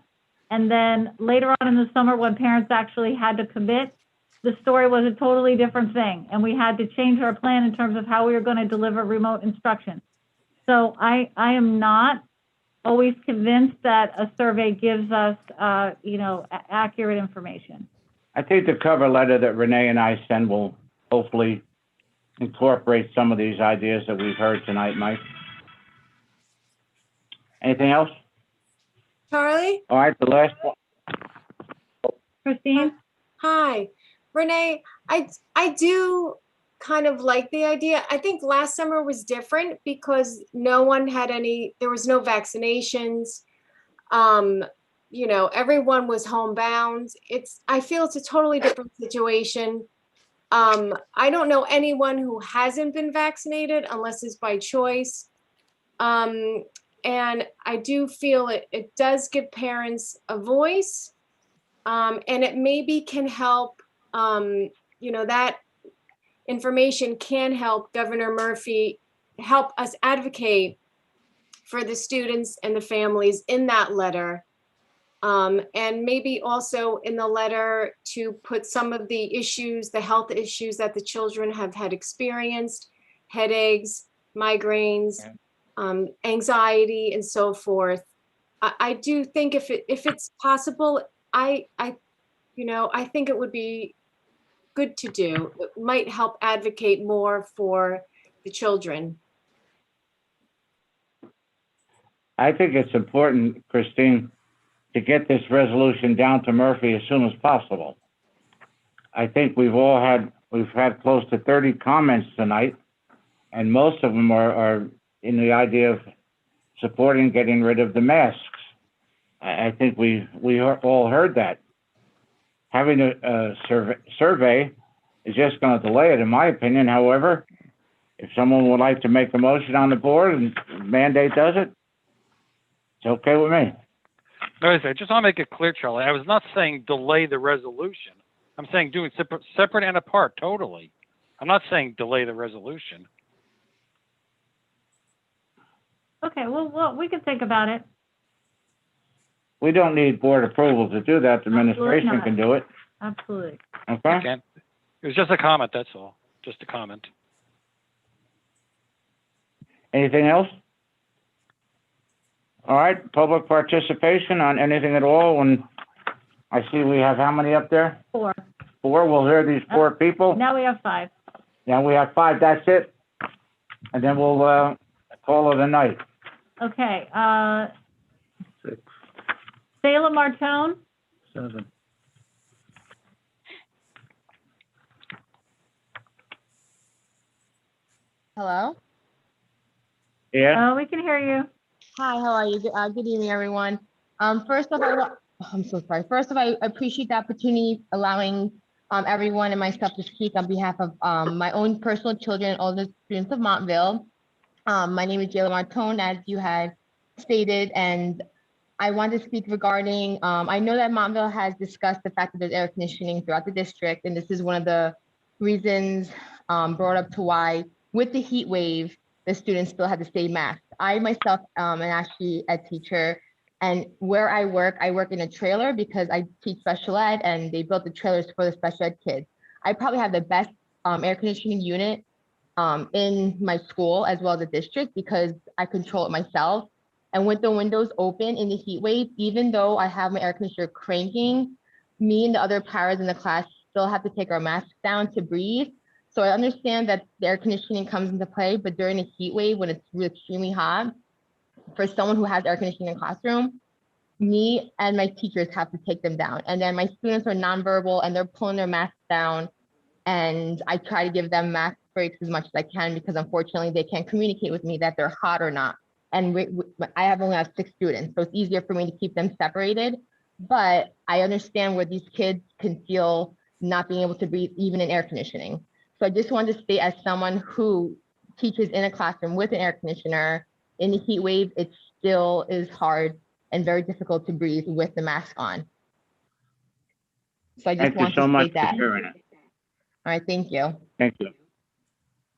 And then later on in the summer, when parents actually had to commit, the story was a totally different thing. And we had to change our plan in terms of how we were going to deliver remote instruction. So I am not always convinced that a survey gives us, accurate information. I think the cover letter that Renee and I send will hopefully incorporate some of these ideas that we've heard tonight, Mike. Anything else? Charlie? All right, the last one. Christine? Hi. Renee, I do kind of like the idea. I think last summer was different because no one had there was no vaccinations. Everyone was homebound. I feel it's a totally different situation. I don't know anyone who hasn't been vaccinated unless it's by choice. And I do feel it does give parents a voice. And it maybe can help, that information can help Governor Murphy help us advocate for the students and the families in that letter. And maybe also in the letter to put some of the issues, the health issues that the children have had experienced, headaches, migraines, anxiety, and so forth. I do think if it's possible, I think it would be good to do. It might help advocate more for the children. I think it's important, Christine, to get this resolution down to Murphy as soon as possible. I think we've had close to 30 comments tonight, and most of them are in the idea of supporting getting rid of the masks. I think we all heard that. Having a survey is just going to delay it, in my opinion. However, if someone would like to make a motion on the board and mandate does it, it's okay with me. No, I just want to make it clear, Charlie. I was not saying delay the resolution. I'm saying doing separate and apart, totally. I'm not saying delay the resolution. Okay, well, we can think about it. We don't need board approval to do that. The administration can do it. Absolutely. Okay? It was just a comment, that's all. Just a comment. Anything else? All right, public participation on anything at all. When I see we have how many up there? 4. 4. We'll hear these 4 people. Now we have 5. Now we have 5. That's it. And then we'll call it a night. Okay. 6. Salem Martone? 7. Hello? Yeah? We can hear you. Hi, how are you? Good evening, everyone. First off, I'm so sorry. First off, I appreciate the opportunity allowing everyone and myself to speak on behalf of my own personal children and all the students of Montville. My name is Jayla Martone, as you had stated, and I want to speak regarding, I know that Montville has discussed the fact that there's air conditioning throughout the district, and this is one of the reasons brought up to why, with the heat wave, the students still had to stay masked. I myself am actually a teacher, and where I work in a trailer because I teach special ed, and they built the trailers for the special ed kids. I probably have the best air conditioning unit in my school as well as the district because I control it myself. And with the windows open in the heat wave, even though I have my air conditioner cranking, me and the other paras in the class still have to take our masks down to breathe. So I understand that the air conditioning comes into play, but during a heat wave when it's extremely hot, for someone who has air conditioning in the classroom, me and my teachers have to take them down. And then my students are nonverbal and they're pulling their masks down. And I try to give them mask breaks as much as I can because unfortunately they can't communicate with me that they're hot or not. And I have only have 6 students, so it's easier for me to keep them separated. But I understand where these kids can feel not being able to breathe even in air conditioning. So I just wanted to state, as someone who teaches in a classroom with an air conditioner in the heat wave, it still is hard and very difficult to breathe with the mask on. So I just want to state that. Thank you so much for sharing it. All right, thank you. Thank you.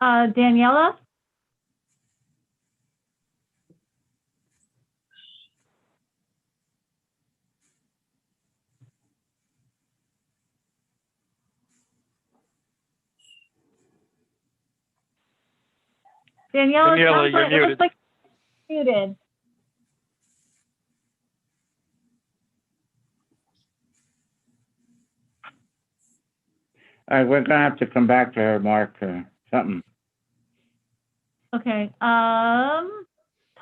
Daniela? Daniela, Daniela, you're it muted. looks like you're muted. All right, we're gonna have to come back to her, Mark, something. Okay, Tyler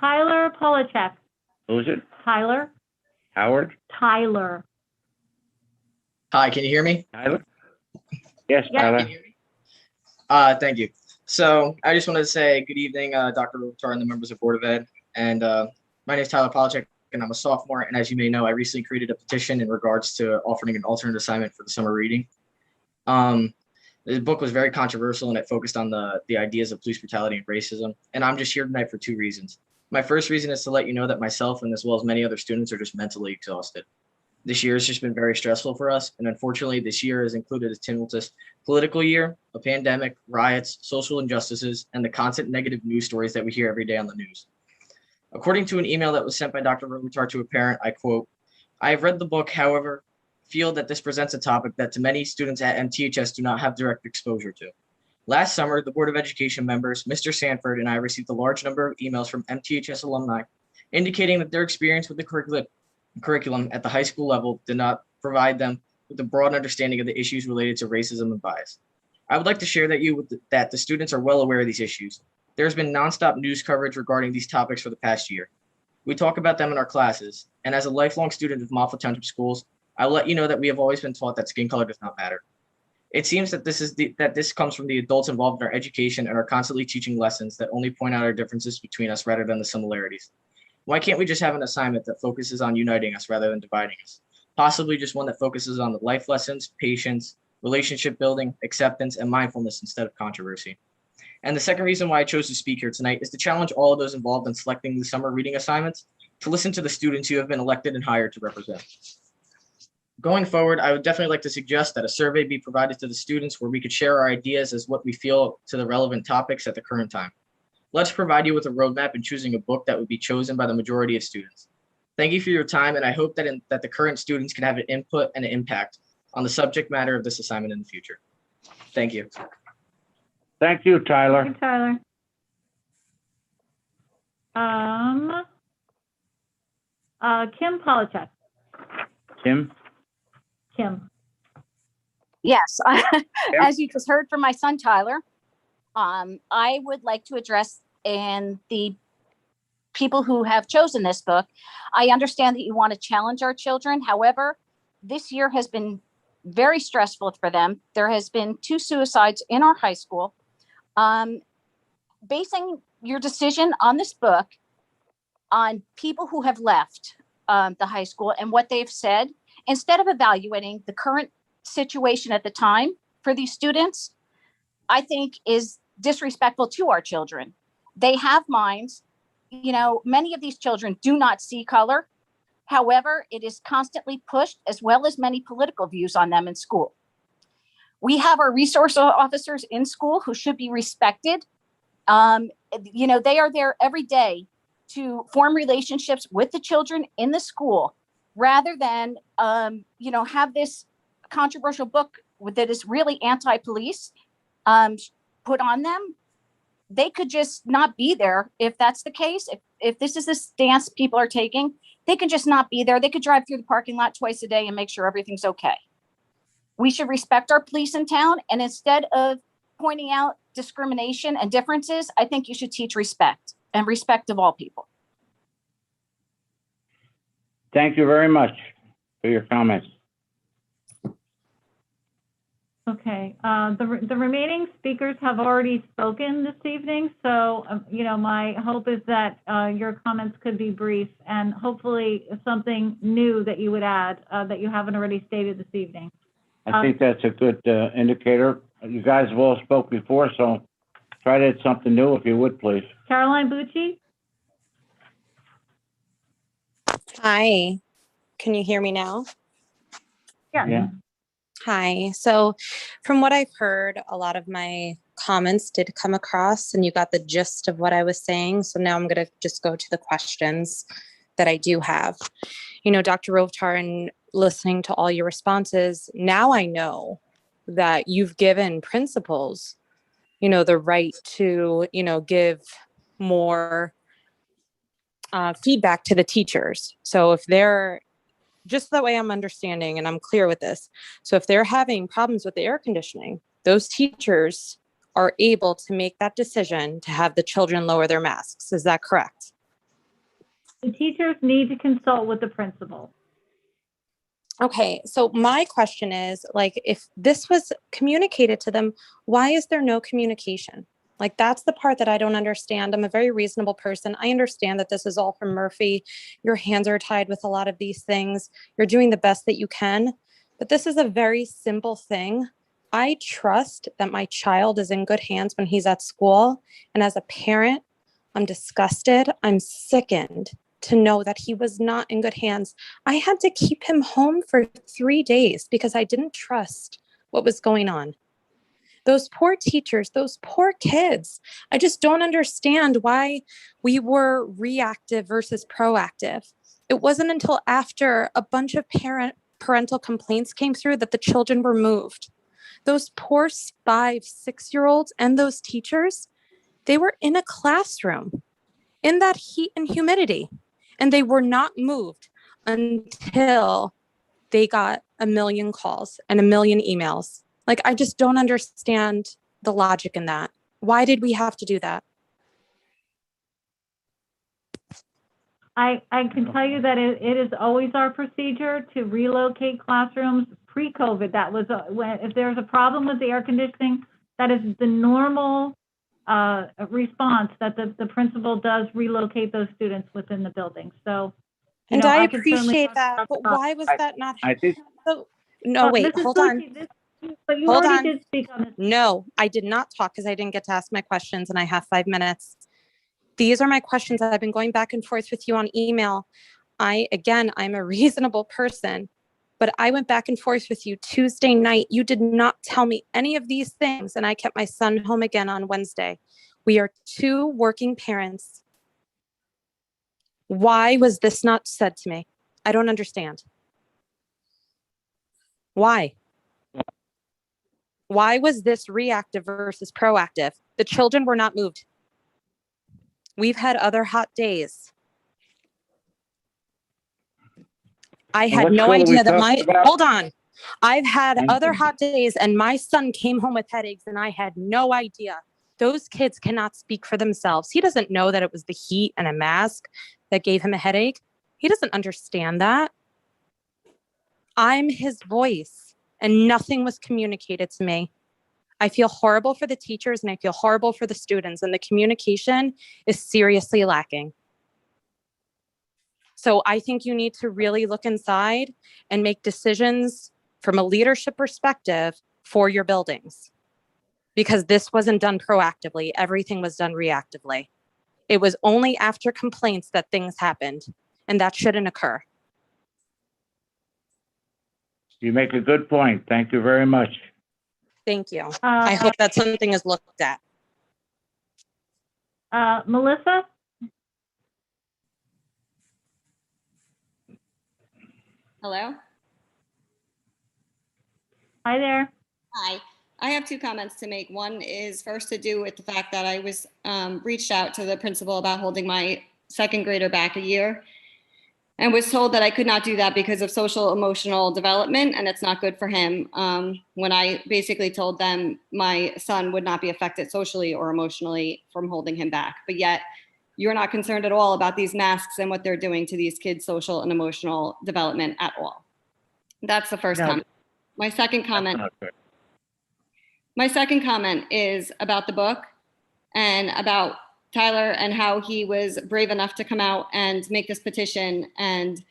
Polachek. Who's it? Tyler? Howard? Tyler. Hi, can you hear me? Tyler? Yes, Yeah. Tyler. Thank you. So I just wanted to say good evening, Dr. Rotar and the members of Board of Ed. And my name is Tyler Polachek, and I'm a sophomore. And as you may know, I recently created a petition in regards to offering an alternate assignment for the summer reading. The book was very controversial, and it focused on the ideas of police brutality and racism. And I'm just here tonight for two reasons. My first reason is to let you know that myself and as well as many other students are just mentally exhausted. This year has just been very stressful for us. And unfortunately, this year has included a tumultuous political year, a pandemic, riots, social injustices, and the constant negative news stories that we hear every day on the news. According to an email that was sent by Dr. Robitar to a parent, I quote, "I have read the book, however, feel that this presents a topic that to many students at MTHS do not have direct exposure to. Last summer, the Board of Education members, Mr. Sanford, and I received a large number of emails from MTHS alumni indicating that their experience with the curriculum at the high school level did not provide them with a broad understanding of the issues related to racism and bias. I would like to share that the students are well aware of these issues. There has been nonstop news coverage regarding these topics for the past year. We talk about them in our classes, and as a lifelong student of Montville Township schools, I will let you know that we have always been taught that skin color does not matter. It seems that this comes from the adults involved in our education and are constantly teaching lessons that only point out our differences between us rather than the similarities. Why can't we just have an assignment that focuses on uniting us rather than dividing us? Possibly just one that focuses on the life lessons, patience, relationship building, acceptance, and mindfulness instead of controversy. And the second reason why I chose to speak here tonight is to challenge all of those involved in selecting the summer reading assignments to listen to the students who have been elected and hired to represent. Going forward, I would definitely like to suggest that a survey be provided to the students where we could share our ideas as what we feel to the relevant topics at the current time. Let's provide you with a roadmap in choosing a book that would be chosen by the majority of students. Thank you for your time, and I hope that the current students can have an input and an impact on the subject matter of this assignment in the future. Thank you. Thank you, Tyler. Thank you, Tyler. Kim Polachek. Kim? Kim. Yes, as you just heard from my son, Tyler, I would like to address and the people who have chosen this book. I understand that you want to challenge our children. However, this year has been very stressful for them. There has been 2 suicides in our high school. Basing your decision on this book on people who have left the high school and what they've said, instead of evaluating the current situation at the time for these students, I think is disrespectful to our children. They have minds. You know, many of these children do not see color. However, it is constantly pushed, as well as many political views on them in school. We have our resource officers in school who should be respected. You know, they are there every day to form relationships with the children in the school, rather than, you know, have this controversial book that is really anti-police put on them. They could just not be there if that's the case. If this is the stance people are taking, they could just not be there. They could drive through the parking lot twice a day and make sure everything's okay. We should respect our police in town. And instead of pointing out discrimination and differences, I think you should teach respect and respect of all people. Thank you very much for your comments. Okay, the remaining speakers have already spoken this evening, so, you know, my hope is that your comments could be brief and hopefully something new that you would add that you haven't already stated this evening. I think that's a good indicator. You guys have all spoke before, so try to add something new if you would, please. Caroline Bucci? Hi, can you hear me now? Yeah. Hi. So from what I've heard, a lot of my comments did come across and you got the gist of what I was saying. So now I'm going to just go to the questions that I do have. You know, Dr. Rovitar, and listening to all your responses, now I know that you've given principals, you know, the right to, you know, give more feedback to the teachers. So if they're, just that way I'm understanding and I'm clear with this. So if they're having problems with the air conditioning, those teachers are able to make that decision to have the children lower their masks. Is that correct? The teachers need to consult with the principal. Okay, so my question is, like, if this was communicated to them, why is there no communication? Like, that's the part that I don't understand. I'm a very reasonable person. I understand that this is all from Murphy. Your hands are tied with a lot of these things. You're doing the best that you can, but this is a very simple thing. I trust that my child is in good hands when he's at school. And as a parent, I'm disgusted. I'm sickened to know that he was not in good hands. I had to keep him home for 3 days because I didn't trust what was going on. Those poor teachers, those poor kids. I just don't understand why we were reactive versus proactive. It wasn't until after a bunch of parental complaints came through that the children were moved. Those poor 5, 6-year-olds and those teachers, they were in a classroom in that heat and humidity, and they were not moved until they got a million calls and a million emails. Like, I just don't understand the logic in that. Why did we have to do that? I can tell you that it is always our procedure to relocate classrooms. Pre-COVID, that was, if there's a problem with the air conditioning, that is the normal response, that the principal does relocate those students within the building. So, And know, I can certainly appreciate talk that, about but the- why was that not? I think, So, no, wait, Mrs. hold on. Bucci, but you Hold already on. did speak on this. No, I did not talk because I didn't get to ask my questions and I have 5 minutes. These are my questions that I've been going back and forth with you on email. I'm a reasonable person, but I went back and forth with you Tuesday night. You did not tell me any of these things, and I kept my son home again on Wednesday. We are 2 working parents. Why was this not said to me? I don't understand. Why? Why was this reactive versus proactive? The children were not moved. We've had other hot days. I had what no school are we idea that talking about? hold on. I've had And- other hot days and my son came home with headaches and I had no idea. Those kids cannot speak for themselves. He doesn't know that it was the heat and a mask that gave him a headache. He doesn't understand that. I'm his voice and nothing was communicated to me. I feel horrible for the teachers and I feel horrible for the students, and the communication is seriously lacking. So I think you need to really look inside and make decisions from a leadership perspective for your buildings, because this wasn't done proactively. Everything was done reactively. It was only after complaints that things happened, and that shouldn't occur. You make a good point. Thank you very much. Thank you. I hope that something is looked at. Melissa? Hello? Hi there. Hi. I have 2 comments to make. One is first to do with the fact that I was reached out to the principal about holding my 2nd grader back a year and was told that I could not do that because of social emotional development and it's not good for him. When I basically told them my son would not be affected socially or emotionally from holding him back. But yet you're not concerned at all about these masks and what they're doing to these kids' social and emotional development at all. That's the first No. comment. My second comment. Not good. My second comment is about the book and about Tyler and how he was brave enough to come out and make this petition. And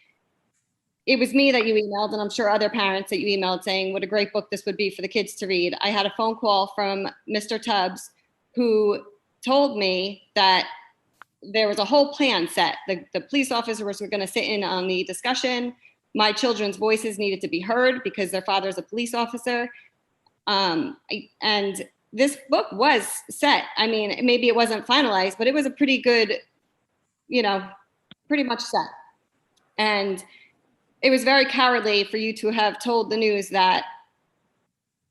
it was me that you emailed, and I'm sure other parents that you emailed saying what a great book this would be for the kids to read. I had a phone call from Mr. Tubbs who told me that there was a whole plan set. The police officers were going to sit in on the discussion. My children's voices needed to be heard because their father's a police officer. And this book was set. I mean, maybe it wasn't finalized, but it was a pretty good, pretty much set. And it was very cowardly for you to have told the news that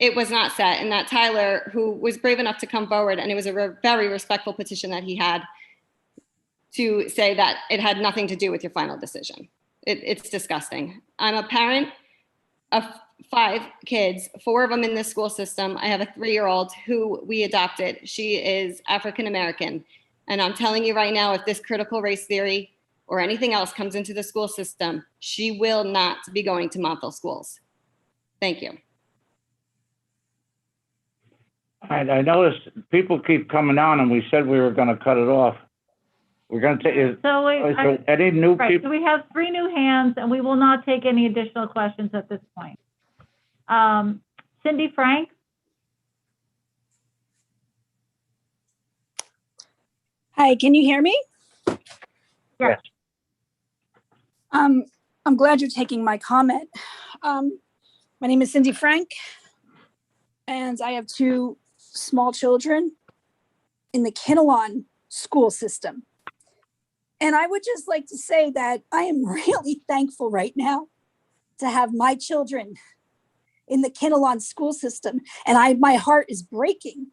it was not set, and that Tyler, who was brave enough to come forward, and it was a very respectful petition that he had, to say that it had nothing to do with your final decision. It's disgusting. I'm a parent of 5 kids, 4 of them in the school system. I have a 3-year-old who we adopted. She is African American. And I'm telling you right now, if this critical race theory or anything else comes into the school system, she will not be going to Montville schools. Thank you. I noticed people keep coming on and we said we were gonna cut it off. We're gonna take, is there any new Right, people? so we have 3 new hands, and we will not take any additional questions at this point. Cindy Frank? Hi, can you hear me? Yes. I'm glad you're taking my comment. My name is Cindy Frank, and I have 2 small children in the Kinnelon school system. And I would just like to say that I am really thankful right now to have my children in the Kinnelon school system. And my heart is breaking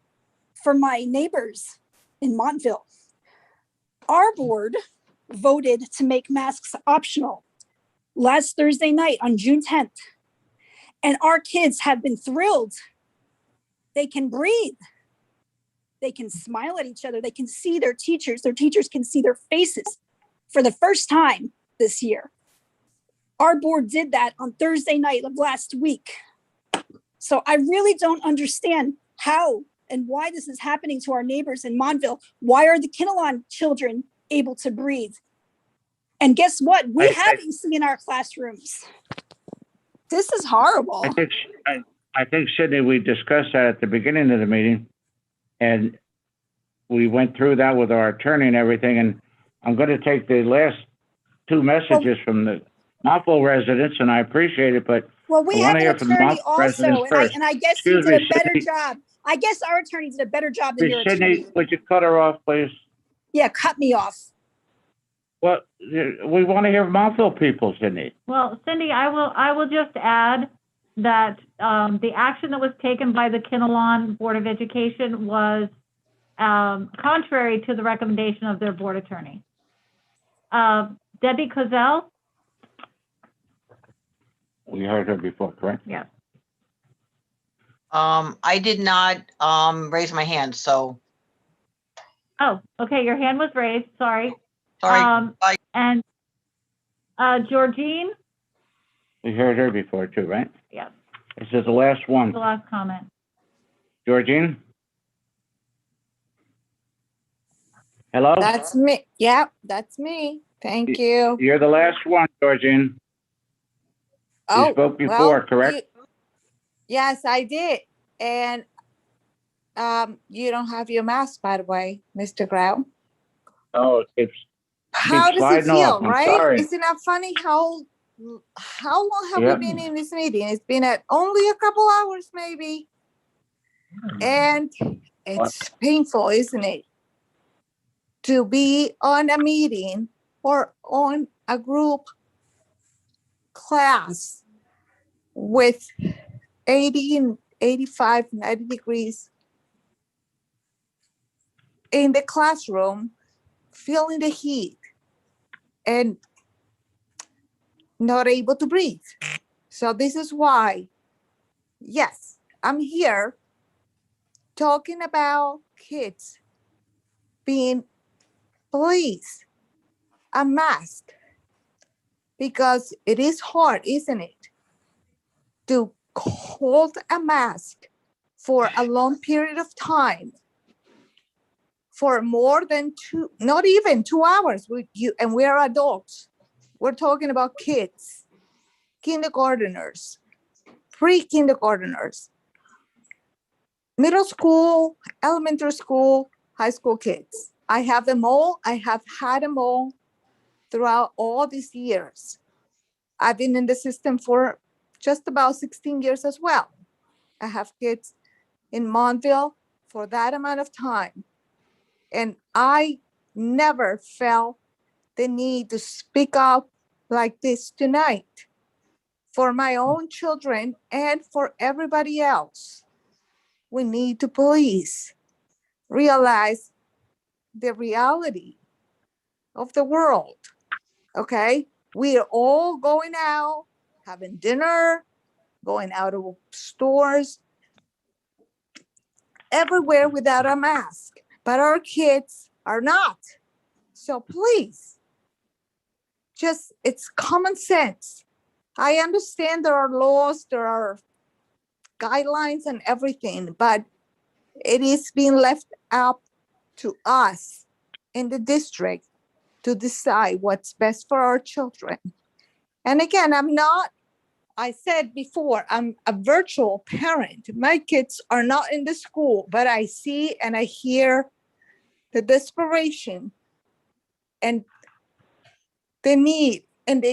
for my neighbors in Montville. Our board voted to make masks optional last Thursday night on June 10th. And our kids have been thrilled. They can breathe. They can smile at each other. They can see their teachers. Their teachers can see their faces for the first time this year. Our board did that on Thursday night of last week. So I really don't understand how and why this is happening to our neighbors in Montville. Why are the Kinnelon children able to breathe? And guess what? We have AC in our classrooms. This is horrible. I think, Sydney, we discussed that at the beginning of the meeting, and we went through that with our attorney and everything, and I'm going to take the last 2 messages from the Montville residents, and I appreciate it, but well, we I want have to an hear from the attorney Montville also, residents first. and I guess Excuse he did me, a better Sydney. job. I guess our attorney did a better job than your Sydney, attorney. would you cut her off, please? Yeah, cut me off. Well, we want to hear Montville people, Sydney. Well, Cindy, I will just add that the action that was taken by the Kinnelon Board of Education was contrary to the recommendation of their board attorney. Debbie Cozell? We heard her before, correct? Yes. I did not raise my hand, so Oh, okay, your hand was raised, sorry. sorry. Bye. And Georgine? We heard her before too, right? Yes, This is the last one. the last comment. Georgine? Hello? That's me. Yep, that's me. Thank you. You're the last one, Georgine. You spoke before, correct? Yes, I did. And you don't have your mask, by the way, Mr. Grau. Oh, it's How does it sliding feel, off. I'm right? sorry. Isn't that funny how long have Yep. we been in this meeting? It's been at only a couple hours, maybe. And it's painful, isn't it? To be on a meeting or on a group class with 80 and 85, 90 degrees in the classroom, feeling the heat and not able to breathe. So this is why, yes, I'm here talking about kids being please a mask, because it is hard, isn't it, to hold a mask for a long period of time, for more than not even 2 hours with you, and we're adults. We're talking about kids, kindergarteners, pre-kindergarteners, middle school, elementary school, high school kids. I have them all. I have had them all throughout all these years. I've been in the system for just about 16 years as well. I have kids in Montville for that amount of time. And I never felt the need to speak up like this tonight for my own children and for everybody else. We need to please realize the reality of the world, okay? We are all going out, having dinner, going out of stores, everywhere without a mask, but our kids are not. So please, it's common sense. I understand there are laws, there are guidelines and everything, but it is being left up to us in the district to decide what's best for our children. And again, I said before, I'm a virtual parent. My kids are not in the school, but I see and I hear the desperation and the need. And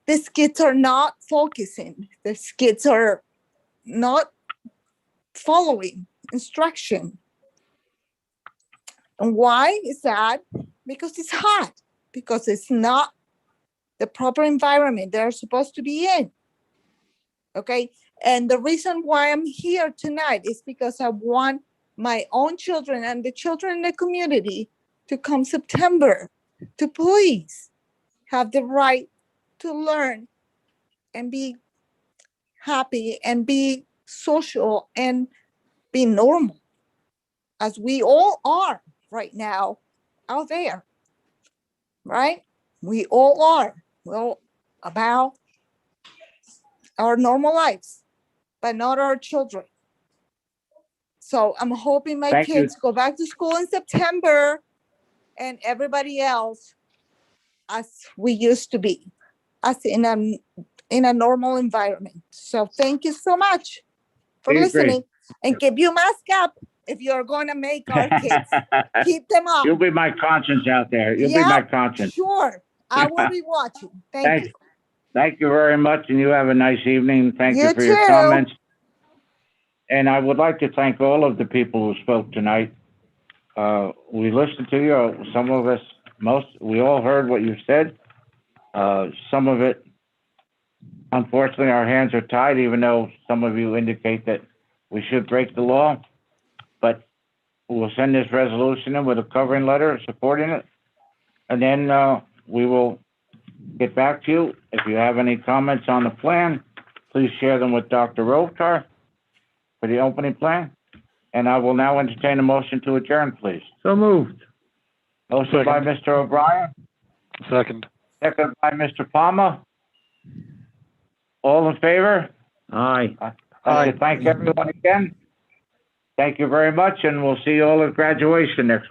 these kids are not focusing. These kids are not following instruction. And why is that? Because it's hot, because it's not the proper environment they're supposed to be in. Okay. And the reason why I'm here tonight is because I want my own children and the children in the community to come September to please have the right to learn and be happy and be social and be normal, as we all are right now out there, right? We all are. Well, about our normal lives, but not our children. So I'm hoping my Thank you. kids go back to school in September and everybody else as we used to be, as in a normal environment. So thank you so much for I agree. listening, and keep your mask up if you're going to make our kids. Keep them up. You'll be my conscience out there. You'll be Yeah, my conscience. sure. I will be watching. Thank you. Thank you very much, and you have a nice evening. Thank you You for your too. comments. And I would like to thank all of the people who spoke tonight. We listened to you. Some of us, we all heard what you said. Some of it, unfortunately, our hands are tied, even though some of you indicate that we should break the law. But we'll send this resolution in with a covering letter supporting it. And then we will get back to you. If you have any comments on the plan, please share them with Dr. Rotar for the opening plan. And I will now entertain a motion to adjourn, please. So moved. Motion by Mr. O'Brien, Second. second by Mr. Palmer. All in favor? Aye. I'd like to thank everyone again. Thank you very much, and we'll see you all at graduation next